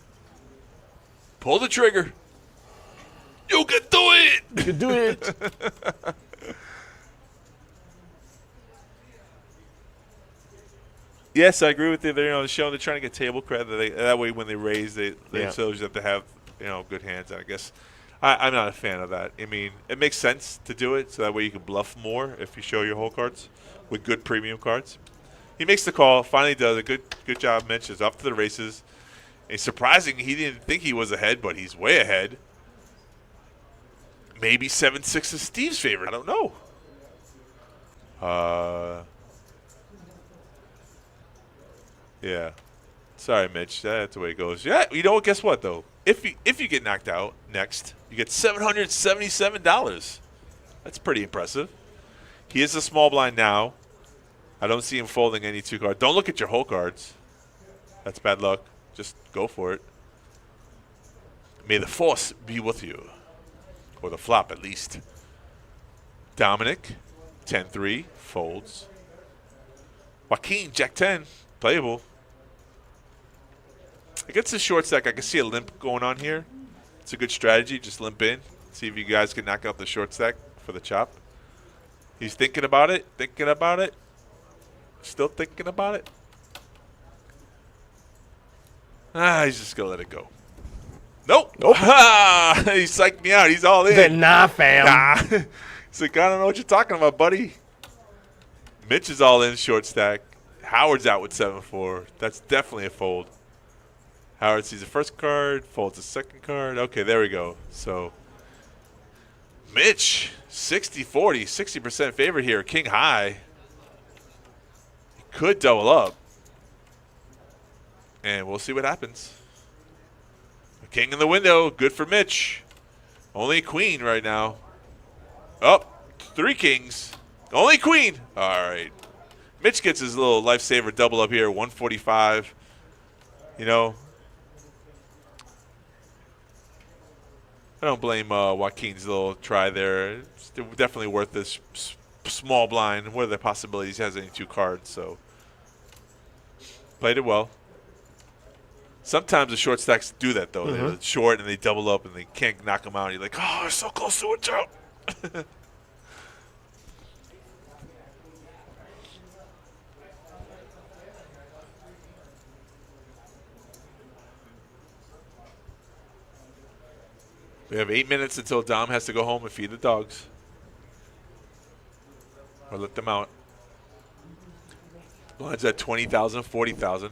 Pull the trigger. You can do it. You can do it. Yes, I agree with you. They're showing they're trying to get table credit. That way, when they raise, they still have to have good hands. I guess I'm not a fan of that. I mean, it makes sense to do it so that way you can bluff more if you show your whole cards with good premium cards. He makes the call. Finally, does a good job. Mitch is off to the races. It's surprising he didn't think he was ahead, but he's way ahead. Maybe 7-6 is Steve's favorite. I don't know. Yeah. Sorry, Mitch. That's the way it goes. Yeah, you know what? Guess what, though? If you get knocked out next, you get $777. That's pretty impressive. He is a small blind now. I don't see him folding any 2 cards. Don't look at your whole cards. That's bad luck. Just go for it. May the force be with you. Or the flop, at least. Dominic, 10-3, folds. Joaquin, Jack-10, playable. Against the short stack, I can see a limp going on here. It's a good strategy. Just limp in. See if you guys can knock out the short stack for the chop. He's thinking about it. Still thinking about it. He's just going to let it go. Nope. He psyched me out. He's all in. Then nah, fam. Nah. He's like, I don't know what you're talking about, buddy. Mitch is all in short stack. Howard's out with 7-4. That's definitely a fold. Howard sees the first card, folds the second card. Okay, there we go. So, Mitch 60-40, 60% favorite here. King high. Could double up. And we'll see what happens. King in the window. Good for Mitch. Only queen right now. Oh, 3 kings. Only queen. All right. Mitch gets his little lifesaver double up here, 145. You know, I don't blame Joaquin's little try there. It's definitely worth this small blind. What are the possibilities? He has only 2 cards, so played it well. Sometimes the short stacks do that, though. They're short and they double up and they can't knock them out. You're like, oh, they're so close to a jump. We have 8 minutes until Dom has to go home and feed the dogs. Or let them out. Blinds at 20,000, 40,000.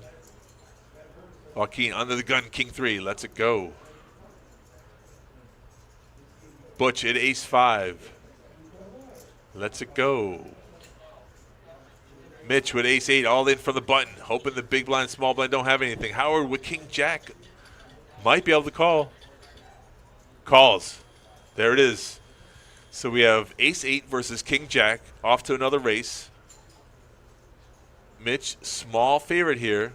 Joaquin under the gun, king 3. Let's it go. Butch at ace 5. Let's it go. Mitch with ace 8, all in from the button. Hoping the big blind, small blind don't have anything. Howard with king jack. Might be able to call. Calls. There it is. So we have ace 8 versus king jack. Off to another race. Mitch, small favorite here.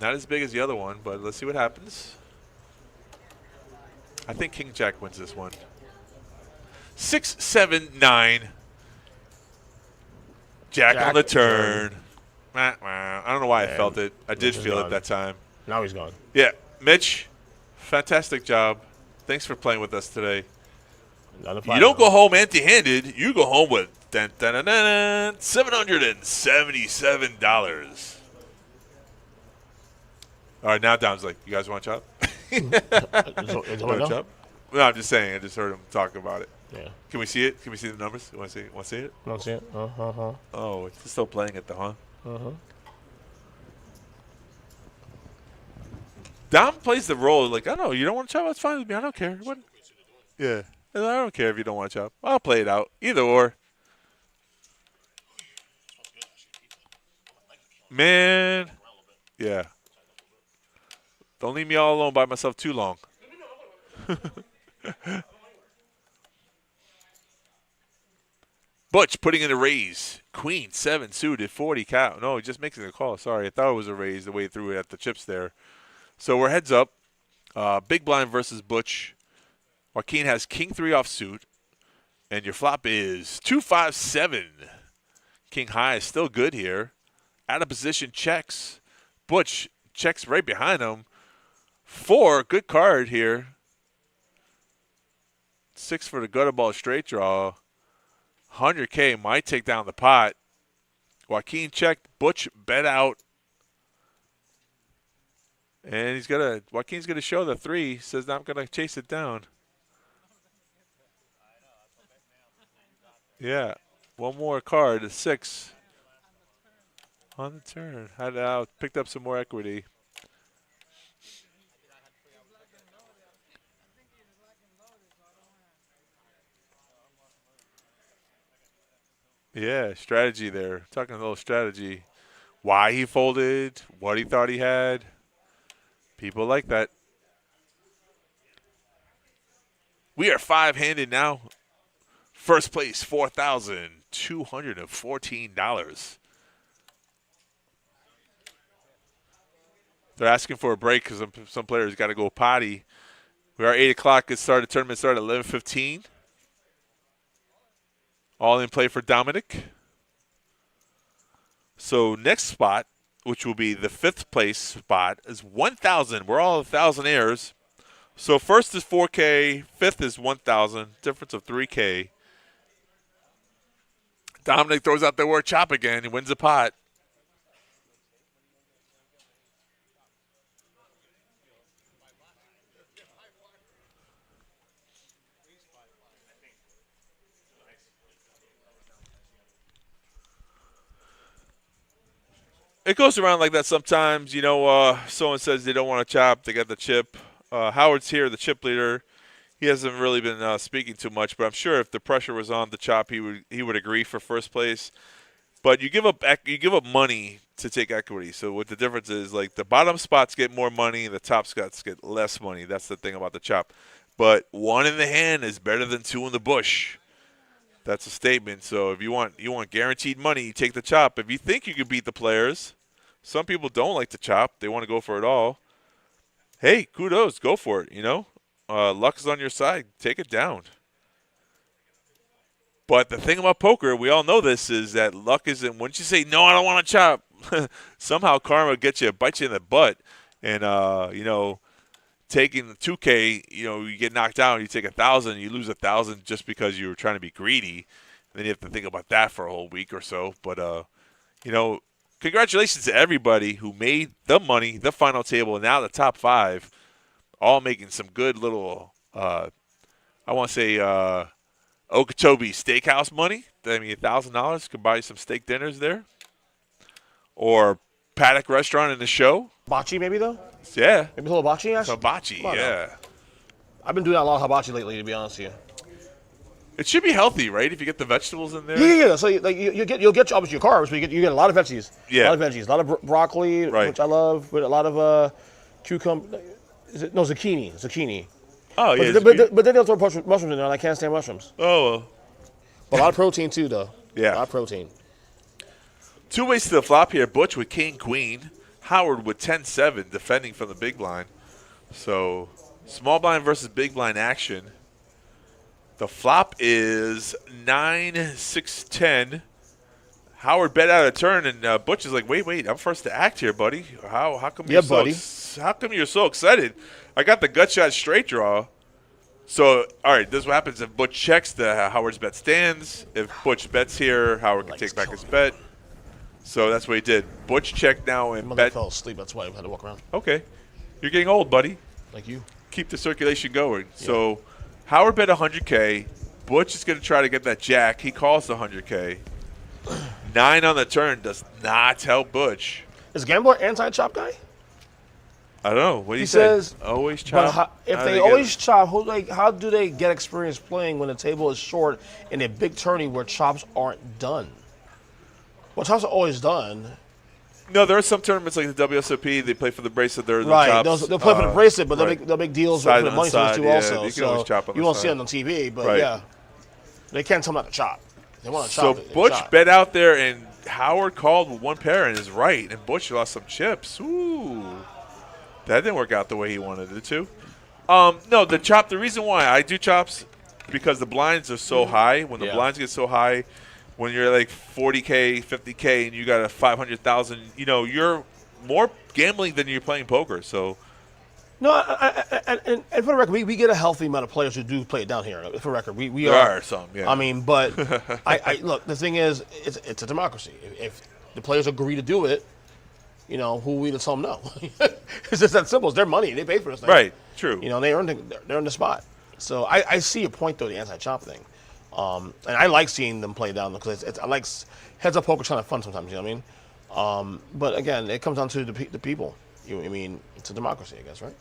Not as big as the other one, but let's see what happens. I think king jack wins this one. 6, 7, 9. Jack on the turn. I don't know why I felt it. I did feel it that time. Now he's gone. Yeah. Mitch, fantastic job. Thanks for playing with us today. You don't go home empty-handed. You go home with $777. All right, now Dom's like, you guys want to chop? Chop? No, I'm just saying. I just heard him talk about it. Yeah. Can we see it? Can we see the numbers? You want to see it? Want to see it? Don't see it. Oh, it's still playing it, though, huh? Dom plays the role like, I don't know, you don't want to chop? That's fine with me. I don't care. What? Yeah. I don't care if you don't want to chop. I'll play it out. Either or. Man. Yeah. Don't leave me all alone by myself too long. Butch putting in a raise. Queen, 7 suited, 40 count. No, just making a call. Sorry, I thought it was a raise the way he threw it at the chips there. So we're heads up. Big blind versus Butch. Joaquin has king 3 off suit. And your flop is 2, 5, 7. King high is still good here. Out of position checks. Butch checks right behind him. 4, good card here. 6 for the gutter ball straight draw. 100K might take down the pot. Joaquin checked. Butch bet out. And Joaquin's gonna show the 3. Says I'm gonna chase it down. Yeah, one more card, a 6 on the turn. Picked up some more equity. Yeah, strategy there. Talking a little strategy. Why he folded, what he thought he had. People like that. We are 5-handed now. First place, $4,214. They're asking for a break because some players got to go potty. We are 8 o'clock. Tournament started at 11:15. All in play for Dominic. So next spot, which will be the 5th place spot, is 1,000. We're all 1,000 airs. So first is 4K, 5th is 1,000, difference of 3K. Dominic throws out the word chop again. He wins the pot. It goes around like that sometimes. You know, someone says they don't want to chop. They got the chip. Howard's here, the chip leader. he hasn't really been speaking too much, but I'm sure if the pressure was on the chop, he would agree for first place. But you give up money to take equity. So what the difference is, like, the bottom spots get more money and the top spots get less money. That's the thing about the chop. But one in the hand is better than two in the bush. That's a statement. So if you want guaranteed money, you take the chop. If you think you can beat the players, some people don't like the chop. They want to go for it all. Hey, kudos, go for it. Luck is on your side. Take it down. But the thing about poker, we all know this, is that luck isn't. Once you say no, I don't want to chop, somehow karma bites you in the butt, and taking the 2K, you get knocked out, you take 1,000, you lose 1,000 just because you were trying to be greedy. And then you have to think about that for a whole week or so. But congratulations to everybody who made the money, the final table, and now the top 5, all making some good little, I want to say, Okeechobee Steakhouse money. I mean, $1,000 could buy you some steak dinners there. Or Paddock Restaurant in the show. Hibachi maybe, though? Yeah. Maybe a little hibachi, actually? Hibachi, yeah. I've been doing a lot of hibachi lately, to be honest with you. It should be healthy, right? If you get the vegetables in there. Yeah. So you'll get obviously your carbs, but you get a lot of veggies. Yeah. A lot of veggies. A lot of broccoli, right, which I love, but a lot of cucumber. Zucchini. Oh, yeah. But then they'll throw mushrooms in there, and I can't stand mushrooms. Oh, well. But a lot of protein, too, though. Yeah. A lot of protein. 2 ways to the flop here. Butch with king, queen. Howard with 10-7, defending from the big blind. So, small blind versus big blind action. The flop is 9-6-10. Howard bet out a turn, and Butch is like, wait, I'm first to act here, buddy. How come you're how come you're so excited? I got the gut shot straight draw. So, all right, this is what happens if Butch checks. Howard's bet stands. If Butch bets here, Howard can take back his bet. So that's what he did. Butch checked now and bet. Fell asleep. That's why I had to walk around. Okay, you're getting old, buddy. Like you. Keep the circulation going. Yeah. So Howard bet 100K. Butch is going to try to get that jack. He calls the 100K. 9 on the turn does not help Butch. Is Gambler anti-chop guy? I don't know. What do you say? Says always chop. If they always chop, how do they get experience playing when the table is short in a big tourney where chops aren't done? Well, chops are always done. No, there are some tournaments like the WSOP. They play for the bracelet. They're right. The chops. They'll play for the bracelet, but right. they'll make deals side for the money for too. Also, you can always chop on you the won't side. see it on TV, but right. yeah, they can't tell them not to chop. They want to chop. So Butch bet out there, and Howard called with one pair and is right, and Butch lost some chips. Ooh. That didn't work out the way he wanted it to. No, the chop. The reason why I do chops, because the blinds are so high. When the blinds get so high, when you're like 40K, 50K, and you got a 500,000, you're more gambling than you're playing poker. So, no, and for the record, we get a healthy amount of players who do play it down here. For the record, we there are some. Yeah. I mean, but I look. The thing is, it's a democracy. If the players agree to do it, who are we to tell them no? It's just that simple. It's their money. They pay for this thing. Right. True. They earn the spot. So I see a point, though, the anti-chop thing. And I like seeing them play down because I like heads-up poker. Kind of fun sometimes, you know what I mean? But again, it comes down to the people. It's a democracy, I guess, right?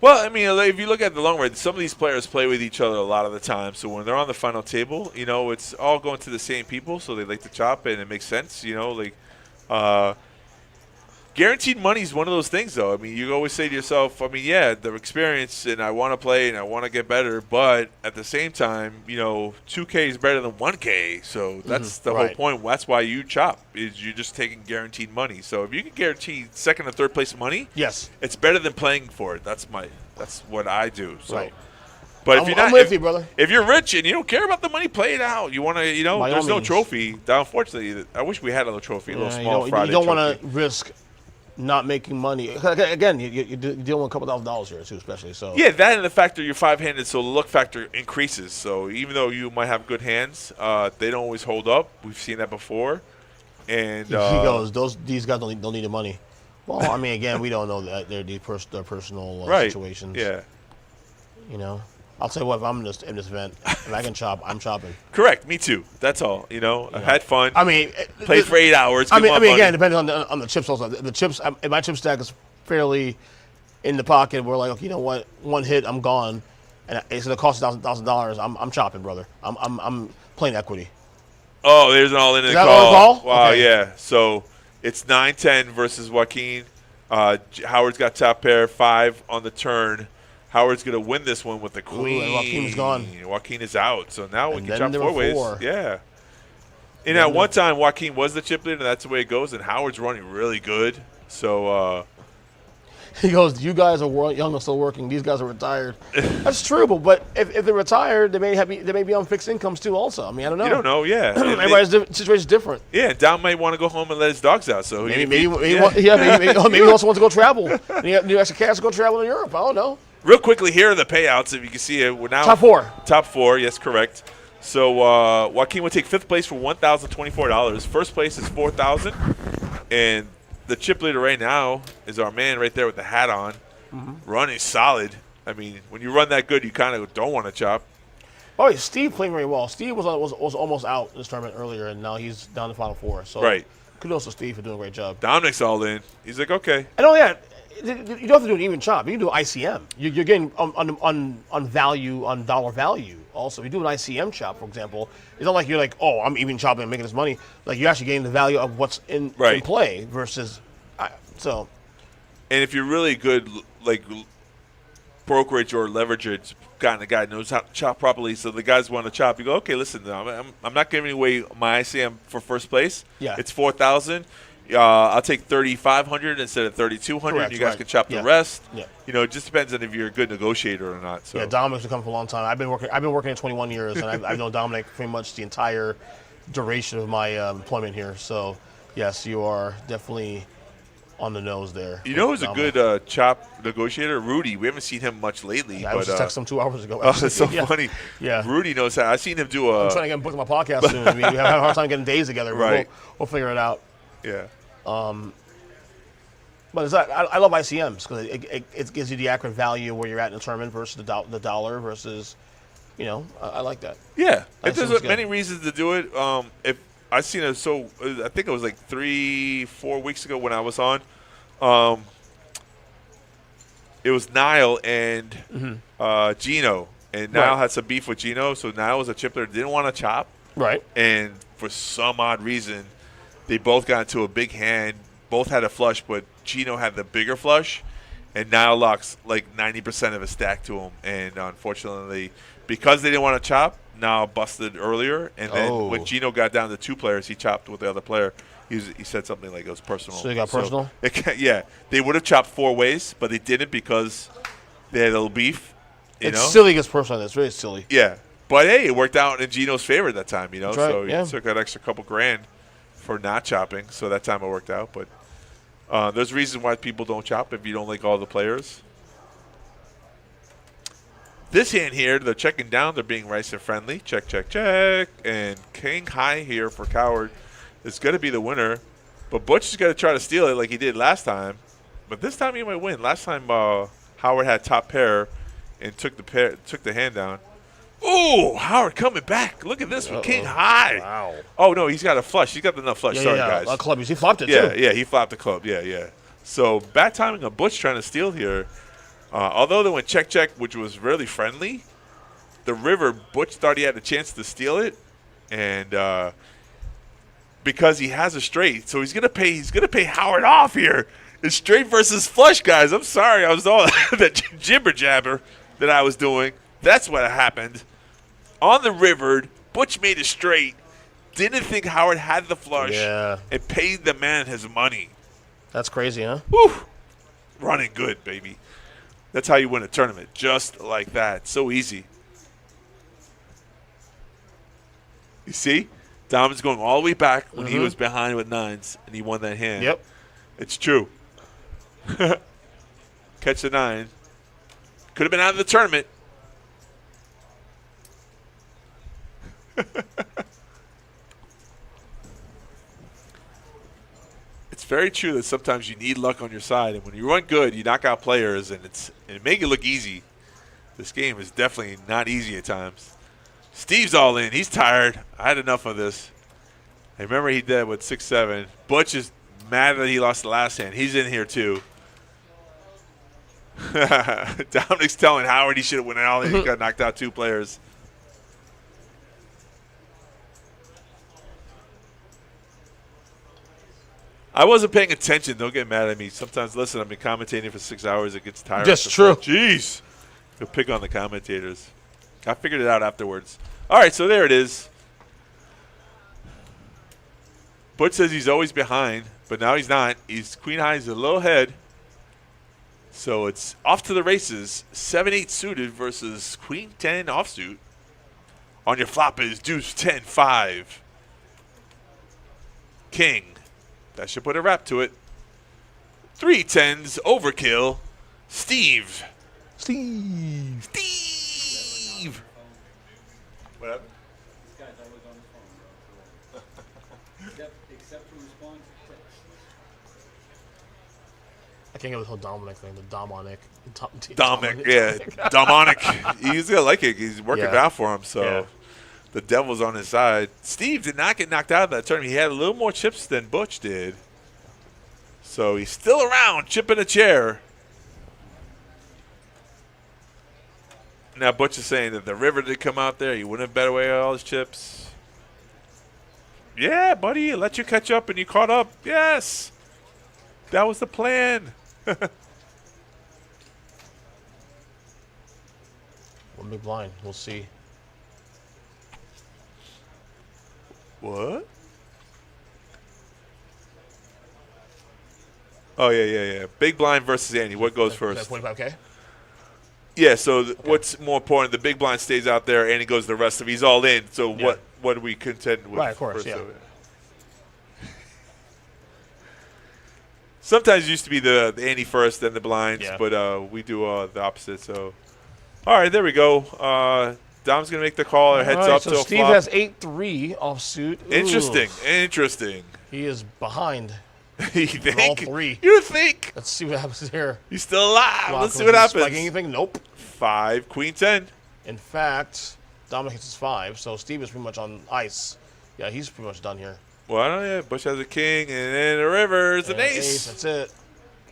Well, I mean, if you look at the long run, some of these players play with each other a lot of the time. So when they're on the final table, it's all going to the same people. So they like to chop, and it makes sense. Guaranteed money is one of those things, though. I mean, you always say to yourself, the experience, and I want to play, and I want to get better, but at the same time, 2K is better than 1K, so that's the whole point. That's why you chop, is you're just taking guaranteed money. So if you can guarantee second or third place money, yes, it's better than playing for it. That's what I do. So. Right. But if you're not, I'm with you, brother. If you're rich and you don't care about the money, play it out. You want to, there's no trophy. Unfortunately, I wish we had a little trophy, a little small Friday. You don't want to risk not making money. Again, you're dealing with a couple $1,000 here, too, especially. So yeah, that and the fact that you're five-handed, so the luck factor increases. So even though you might have good hands, they don't always hold up. We've seen that before. And he goes, these guys don't need the money. Well, again, we don't know that their personal situations. Yeah. I'll tell you what, if I'm in this event, if I can chop, I'm chopping. Correct. Me too. That's all. I've had fun. Played for 8 hours. Again, depending on the chips also. The chips, my chip stack is fairly in the pocket. We're like, okay, you know what? One hit, I'm gone. and it's going to cost $1,000, I'm chopping, brother. I'm playing equity. Oh, there's an all-in Is call. that all-in call? Wow, Okay. yeah. So it's 9-10 versus Joaquin. Howard's got top pair, 5 on the turn. Howard's going to win this one with the queen. And Joaquin's gone. Joaquin is out. So now we And can then chop there 4 were ways. 4. Yeah. And at one time, Joaquin was the chip leader, and that's the way it goes. And Howard's running really good. So He goes, you guys are young and still working. These guys are retired. That's true, but if they're retired, they may be on fixed incomes too also. I mean, I don't know. you don't know, yeah. And Everybody's situation's different. yeah, Dom might want to go home and let his dogs out. So Maybe he also wants to go travel. And he has extra cash to go travel in Europe. I don't know. Real quickly, here are the payouts. If you can see it, we're now Top 4. Top 4, yes, correct. So Joaquin would take 5th place for $1,024. First place is $4,000, and the chip leader right now is our man right there with the hat on, running solid. I mean, when you run that good, you kind of don't want to chop. Oh, yeah, Steve playing very well. Steve was almost out in this tournament earlier, and now he's down to Final 4. So Right. kudos to Steve for doing a great job. Dominic's all in. He's like, okay. And you don't have to do an even chop. You can do ICM. You're getting on value, on dollar value. Also, if you do an ICM chop, for example, it's not like you're like, oh, I'm even chopping and making this money. Like you're actually getting the value of what's in play versus. So. And if you're really good, like brokerage or leverage, it's gotten a guy who knows how to chop properly. So the guys want to chop. You go, okay, listen, I'm not giving away my ICM for first place. Yeah. It's $4,000. I'll take $3,500 instead of $3,200. You guys can chop the rest. Yeah. You know, it just depends on if you're a good negotiator or not. So. Yeah, Dominic's been coming for a long time. I've been working in 21 years, and I've known Dominic pretty much the entire duration of my employment here. So, yes, you are definitely on the nose there. You know who's a good chop negotiator? Rudy. We haven't seen him much lately. Yeah, I was just texting him 2 hours ago. Oh, it's so funny. Yeah. Rudy knows how. I've seen him do I'm trying to get him booked on my podcast soon. I mean, we have a hard time getting days together. But Right. We'll figure it out. Yeah. But I love ICMs because it gives you the accurate value where you're at in the tournament versus the dollar versus, I like that. Yeah. That If there's seems good. many reasons to do it. If I seen it, I think it was like 3-4 weeks ago when I was on. It was Niall and Gino, and Niall had some beef with Gino, so Niall was a chipper, didn't want to chop, Right. and for some odd reason, they both got into a big hand. Both had a flush, but Gino had the bigger flush, and Niall locks like 90% of his stack to him, and unfortunately, because they didn't want to chop, Niall busted earlier, and then when Gino got down to 2 players, he chopped with the other player. He said something like it was personal. So you got personal? Yeah. They would have chopped 4 ways, but they didn't because they had a little beef. It's silly against personal. It's really silly. Yeah. But, hey, it worked out in Gino's favor that time, That's right, So yeah. he took that extra couple grand for not chopping. So that time it worked out. But there's reasons why people don't chop if you don't like all the players. This hand here, they're checking down. They're being nice and friendly. Check, check, check. And king high here for Coward. It's going to be the winner. But Butch is going to try to steal it like he did last time. But this time he might win. Last time Howard had top pair and took the hand down. Ooh, Howard coming back. Look at this with king high. Wow. Oh, no, he's got a flush. He's got enough flush. Sorry, guys. A club. He flopped it, Yeah, too. yeah, he flopped the club. Yeah, yeah. So bad timing of Butch trying to steal here. Although they went check, check, which was really friendly, the river, Butch thought he had a chance to steal it. And because he has a straight, so he's gonna pay Howard off here. It's straight versus flush, guys. I'm sorry, I was all that jibber jabber that I was doing. That's what happened. On the river, Butch made a straight. Didn't think Howard had the flush. Yeah. And paid the man his money. That's crazy, huh? Whew. Running good, baby. That's how you win a tournament. Just like that. So easy. You see? Dom is going all the way back when he was behind with 9s, and he won that hand. Yep. It's true. Catch the 9. Could have been out of the tournament. It's very true that sometimes you need luck on your side, and when you run good, you knock out players, and it make it look easy. This game is definitely not easy at times. Steve's all in. He's tired. I had enough of this. I remember he did with 6-7. Butch is mad that he lost the last hand. He's in here too. Dominic's telling Howard he should have won all. He got knocked out 2 players. I wasn't paying attention. Don't get mad at me. Sometimes, listen, I've been commentating for 6 hours. It gets tiring. That's true. Jeez. You'll pick on the commentators. I figured it out afterwards. All right, so there it is. Butch says he's always behind, but now he's not. He's queen high. He's a little ahead. So it's off to the races. 7-8 suited versus queen 10 offsuit. On your flop is deuce 10-5. King. That should put a wrap to it. 3 10s, overkill. Steve. What happened? This guy's always on his phone, bro. Except for response to text. I can't get the whole Dominic thing. The Dominic. Dominic, yeah. Dominic. He's going to like it. He's working out for him, so. Yeah. The devil's on his side. Steve did not get knocked out of that tournament. He had a little more chips than Butch did. So he's still around, chipping a chair. Now Butch is saying that the river did come out there. He wouldn't have bet away all his chips. Yeah, buddy, let you catch up and you caught up. Yes. That was the plan. One big blind. We'll see. What? Oh, yeah. Big blind versus Andy. What goes first? 25K? Yeah, so what's more important? The big blind stays out there, Andy goes the rest of it. He's all in. So what do we contend with? Right, of course, first yeah. Sometimes it used to be the Andy first, then the blinds, but we do the opposite. So, all right, there we go. Dom's going to make the call. Or heads up so till Steve flop. has 8-3 offsuit. Interesting. He is behind. You think? All 3. You think? Let's see what happens here. He's still alive. Wow, Let's see what happens. Spike anything? Nope. 5, queen 10. In fact, Dominic hits his 5, so Steve is pretty much on ice. Yeah, he's pretty much done here. Well, I don't know. Bush has a king, and then a river is an ace. That's it.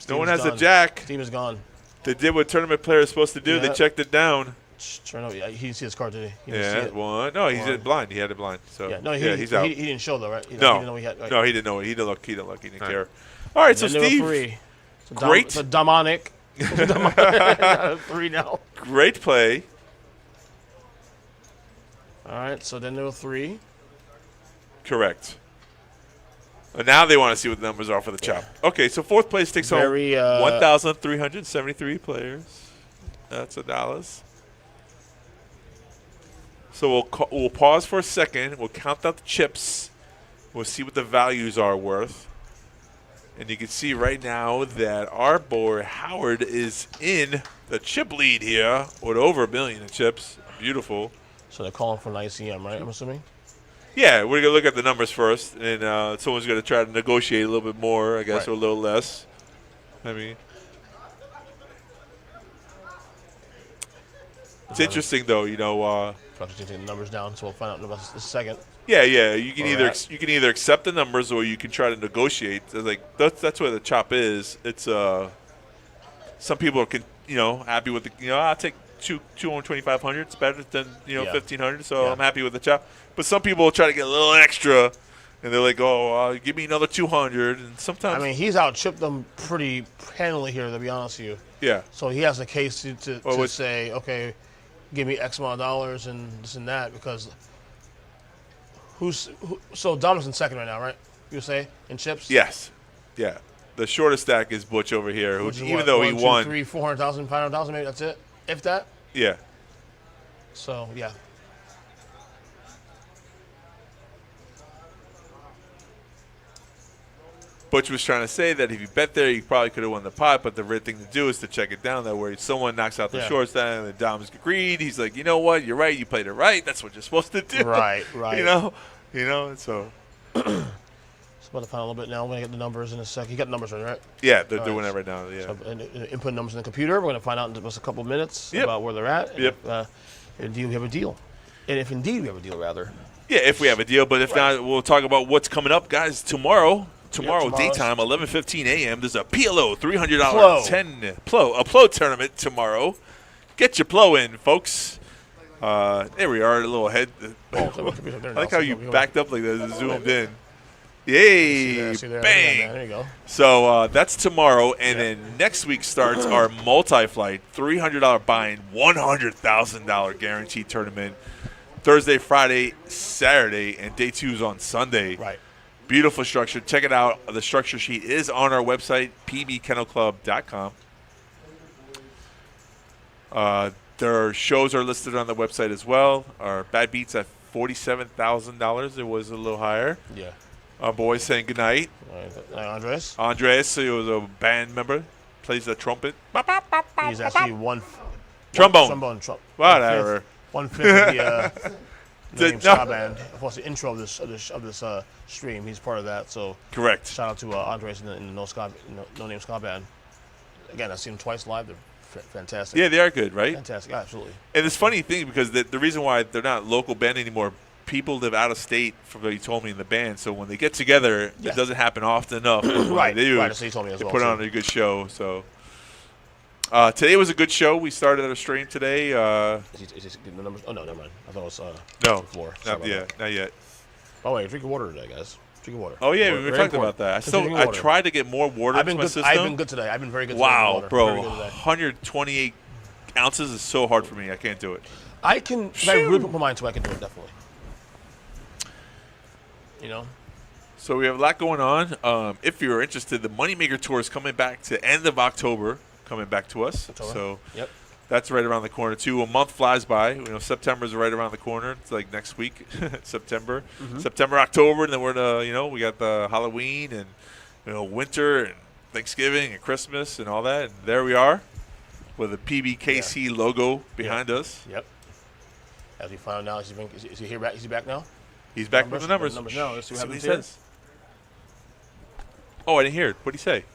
No one has done. a jack. Steve is gone. They did what tournament players are supposed to do. They checked it down. Turn over. Yeah, he didn't see his card, did he? One. No, he's in blind. He had it blind. So he's out. He didn't show though, right? He No, didn't know he had, right? no, he didn't know it. He didn't look. He didn't care. All right, so Number Steve. 3. So Great. So Dominic. 3 now. Great play. All right, so then there were 3. Correct. And now they want to see what the numbers are for the chop. Okay, so fourth place takes home 1,373 players. That's $1. So we'll pause for a second. We'll count out the chips. We'll see what the values are worth. And you can see right now that our boy Howard is in the chip lead here with over $1 million in chips. Beautiful. So they're calling for an ICM, right? I'm assuming. Yeah, we're going to look at the numbers first, and someone's going to try to negotiate a little bit more, I guess, or a little less. I mean, it's interesting, though, Taking the numbers down, so we'll find out in about a second. Yeah, you can either accept the numbers or you can try to negotiate. Like that's where the chop is. It's some people can happy with the I'll take 2,500. It's better than 1,500. So I'm happy with the chop. But some people will try to get a little extra, and they're like, give me another 200. And sometimes he's out chipped them pretty handily here, to be honest with you. Yeah. So he has a case to say, okay, give me X amount of dollars and this and that, because so Dominic's in second right now, right? You say in chips? Yes. Yeah. The shortest stack is Butch over here, who even what, though 1, he 2, won 3, 400,000, 500,000, maybe that's it, if that. Yeah. So yeah. Butch was trying to say that if you bet there, you probably could have won the pot, but the right thing to do is to check it down. That way, someone knocks out the short stack, and the Dom's agreed. He's like, you know what? You're right. You played it right. That's what you're supposed to do. Right. So. It's about to find a little bit now. We're going to get the numbers in a sec. You got the numbers right? Yeah, they're doing that right now. Yeah. So, input numbers in the computer. We're going to find out in just a couple of minutes about where they're at. Yep. If indeed we have a deal. And if indeed we have a deal, rather. Yeah, if we have a deal. But if not, we'll talk about what's coming up, guys. Tomorrow tomorrow daytime, 11:15 a.m. There's a PLO $300 Plo tournament tomorrow. Get your Plo in, folks. There we are, a little head. I like how you backed up like that and zoomed in. Yay! See there, Bang! There you go. So that's tomorrow, and then next week starts our multi-flight $300 buy-in, $100,000 guaranteed tournament. Thursday, Friday, Saturday, and day 2 is on Sunday. Right. Beautiful structure. Check it out. The structure sheet is on our website, pbkennelclub.com. Their shows are listed on the website as well. Our bad beats at $47,000. It was a little higher. Yeah. Our boys saying goodnight. Andres? Andres, he was a band member, plays the trumpet. He's actually Trombone. Whatever. 1/5 of the name ska band. Of course, the intro of this stream, he's part of that. So correct. Shout out to Andres in the No Name Ska Band. Again, I've seen them twice live. They're fantastic. Yeah, they are good, right? Fantastic, absolutely. And it's funny thing because the reason why they're not local band anymore, people live out of state from what you told me in the band. So when they get together, it doesn't happen often enough. Right. They do. Right. So he told me as well. Put on a good show. So. Today was a good show. We started our stream today. Is he getting the numbers? Oh, no, never mind. I thought it was no, floor. not yet. By the way, drinking water today, guys. Drinking water. Oh, yeah, we were talking about that. I tried to get more water into my system. I've been good today. I've been very good today. Wow, bro. 128 ounces is so hard for me. I can't do it. I can, if I really put my mind to it, I can do it, definitely. You know? So we have a lot going on. If you're interested, the Moneymaker Tour is coming back to end of October, coming back to us. So that's right around the corner, too. A month flies by. You know, September's right around the corner. It's like next week, September. September, October, and then we're we got the Halloween and, winter and Thanksgiving and Christmas and all that. And there we are with a PBKC logo behind us. Yep. As we find out now, is he here back? Is he back now? He's back with the numbers. No, let's see what he says. Oh, I didn't hear it. What did he say?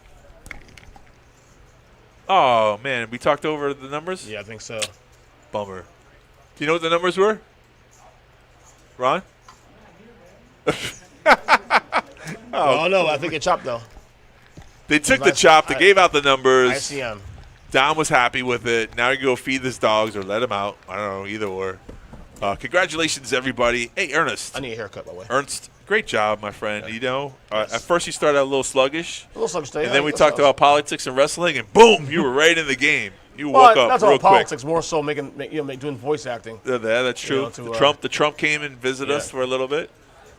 Oh, man. We talked over the numbers? Yeah, I think so. Bummer. Do you know what the numbers were? Ron? Oh, no. I think it chopped, though. They took the chop. They gave out the numbers. ICM. Don was happy with it. Now you can go feed his dogs or let him out. I don't know, either or. Congratulations, everybody. Hey, Ernest. I need a haircut, by the way. Ernst, great job, my friend. You know, at first you started out a little sluggish. A little sluggish today. And then we talked about politics and wrestling, and boom, you were right in the game. You woke up not real all politics, quick. more so doing voice acting. Yeah, that's true. The Trump came and visited us for a little bit.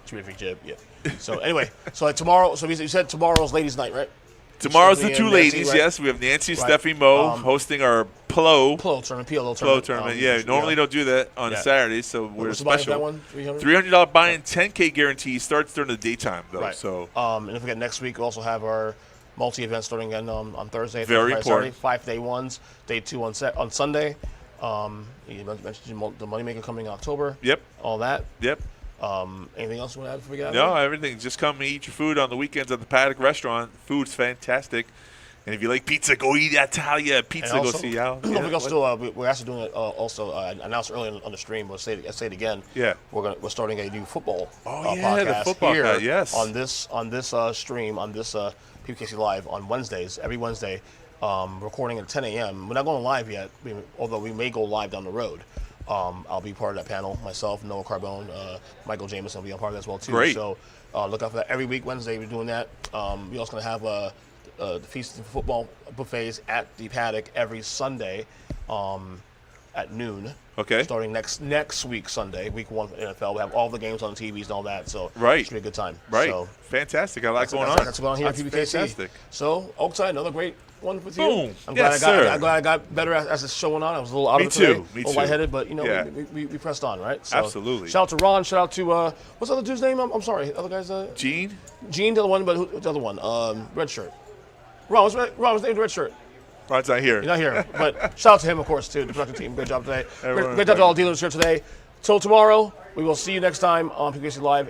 Terrific jib, yeah. So anyway, tomorrow. So you said tomorrow's ladies' night, right? Tomorrow's the two ladies. Right? Yes, we have Nancy, Steffi, Mo hosting our PLO tournament. PLO tournament. Normally don't do that on Saturdays, so we're special. That one? $300 buy-in, 10K guarantee. Starts during the daytime though. Right. So and if we get next week, we also have our multi-event starting again on Thursday. Very important. Saturday, 5-day ones. Day 2 on Sunday. You mentioned the Moneymaker coming in October. Yep. All that. Yep. Anything else you want to add before we get out? No, everything. Just come and eat your food on the weekends at the Paddock Restaurant. Food's fantastic. And if you like pizza, go eat Italia Pizza. Also, go see Al. We're actually doing it also. I announced earlier on the stream. I'll say it again. Yeah. We're starting a new football. podcast the football here. Yes. On this stream on this PBKC Live on Wednesdays, every Wednesday, recording at 10 a.m. We're not going live yet, although we may go live down the road. I'll be part of that panel. Myself, Noah Carbone, Michael Jameson will be a part of that as well too. Great. So look out for that every week. Wednesday we're doing that. We're also going to have the Feast of Football buffets at the Paddock every Sunday at noon. Okay. Starting next week, Sunday, week 1 for NFL. We have all the games on TVs and all that. So right. It should be a good time. Right. So fantastic. I like going on. That's going on here at PBKC. Fantastic. So Oakside, another great one with you. Boom. I'm glad yes, I'm glad I got better as the show went on. I was a little out of it today. A little lightheaded, but we pressed on, right? So, absolutely. Shout out to Ron. Shout out to what's the other dude's name? I'm sorry. The other guy's Gene, the other one, but who's the other one? Red shirt. Ron was the name of the red shirt. Ron's not here. He's not here. But shout out to him, of course, too, the production team. Great job today. Great job to all dealers here today. Till tomorrow, we will see you next time on PBKC Live.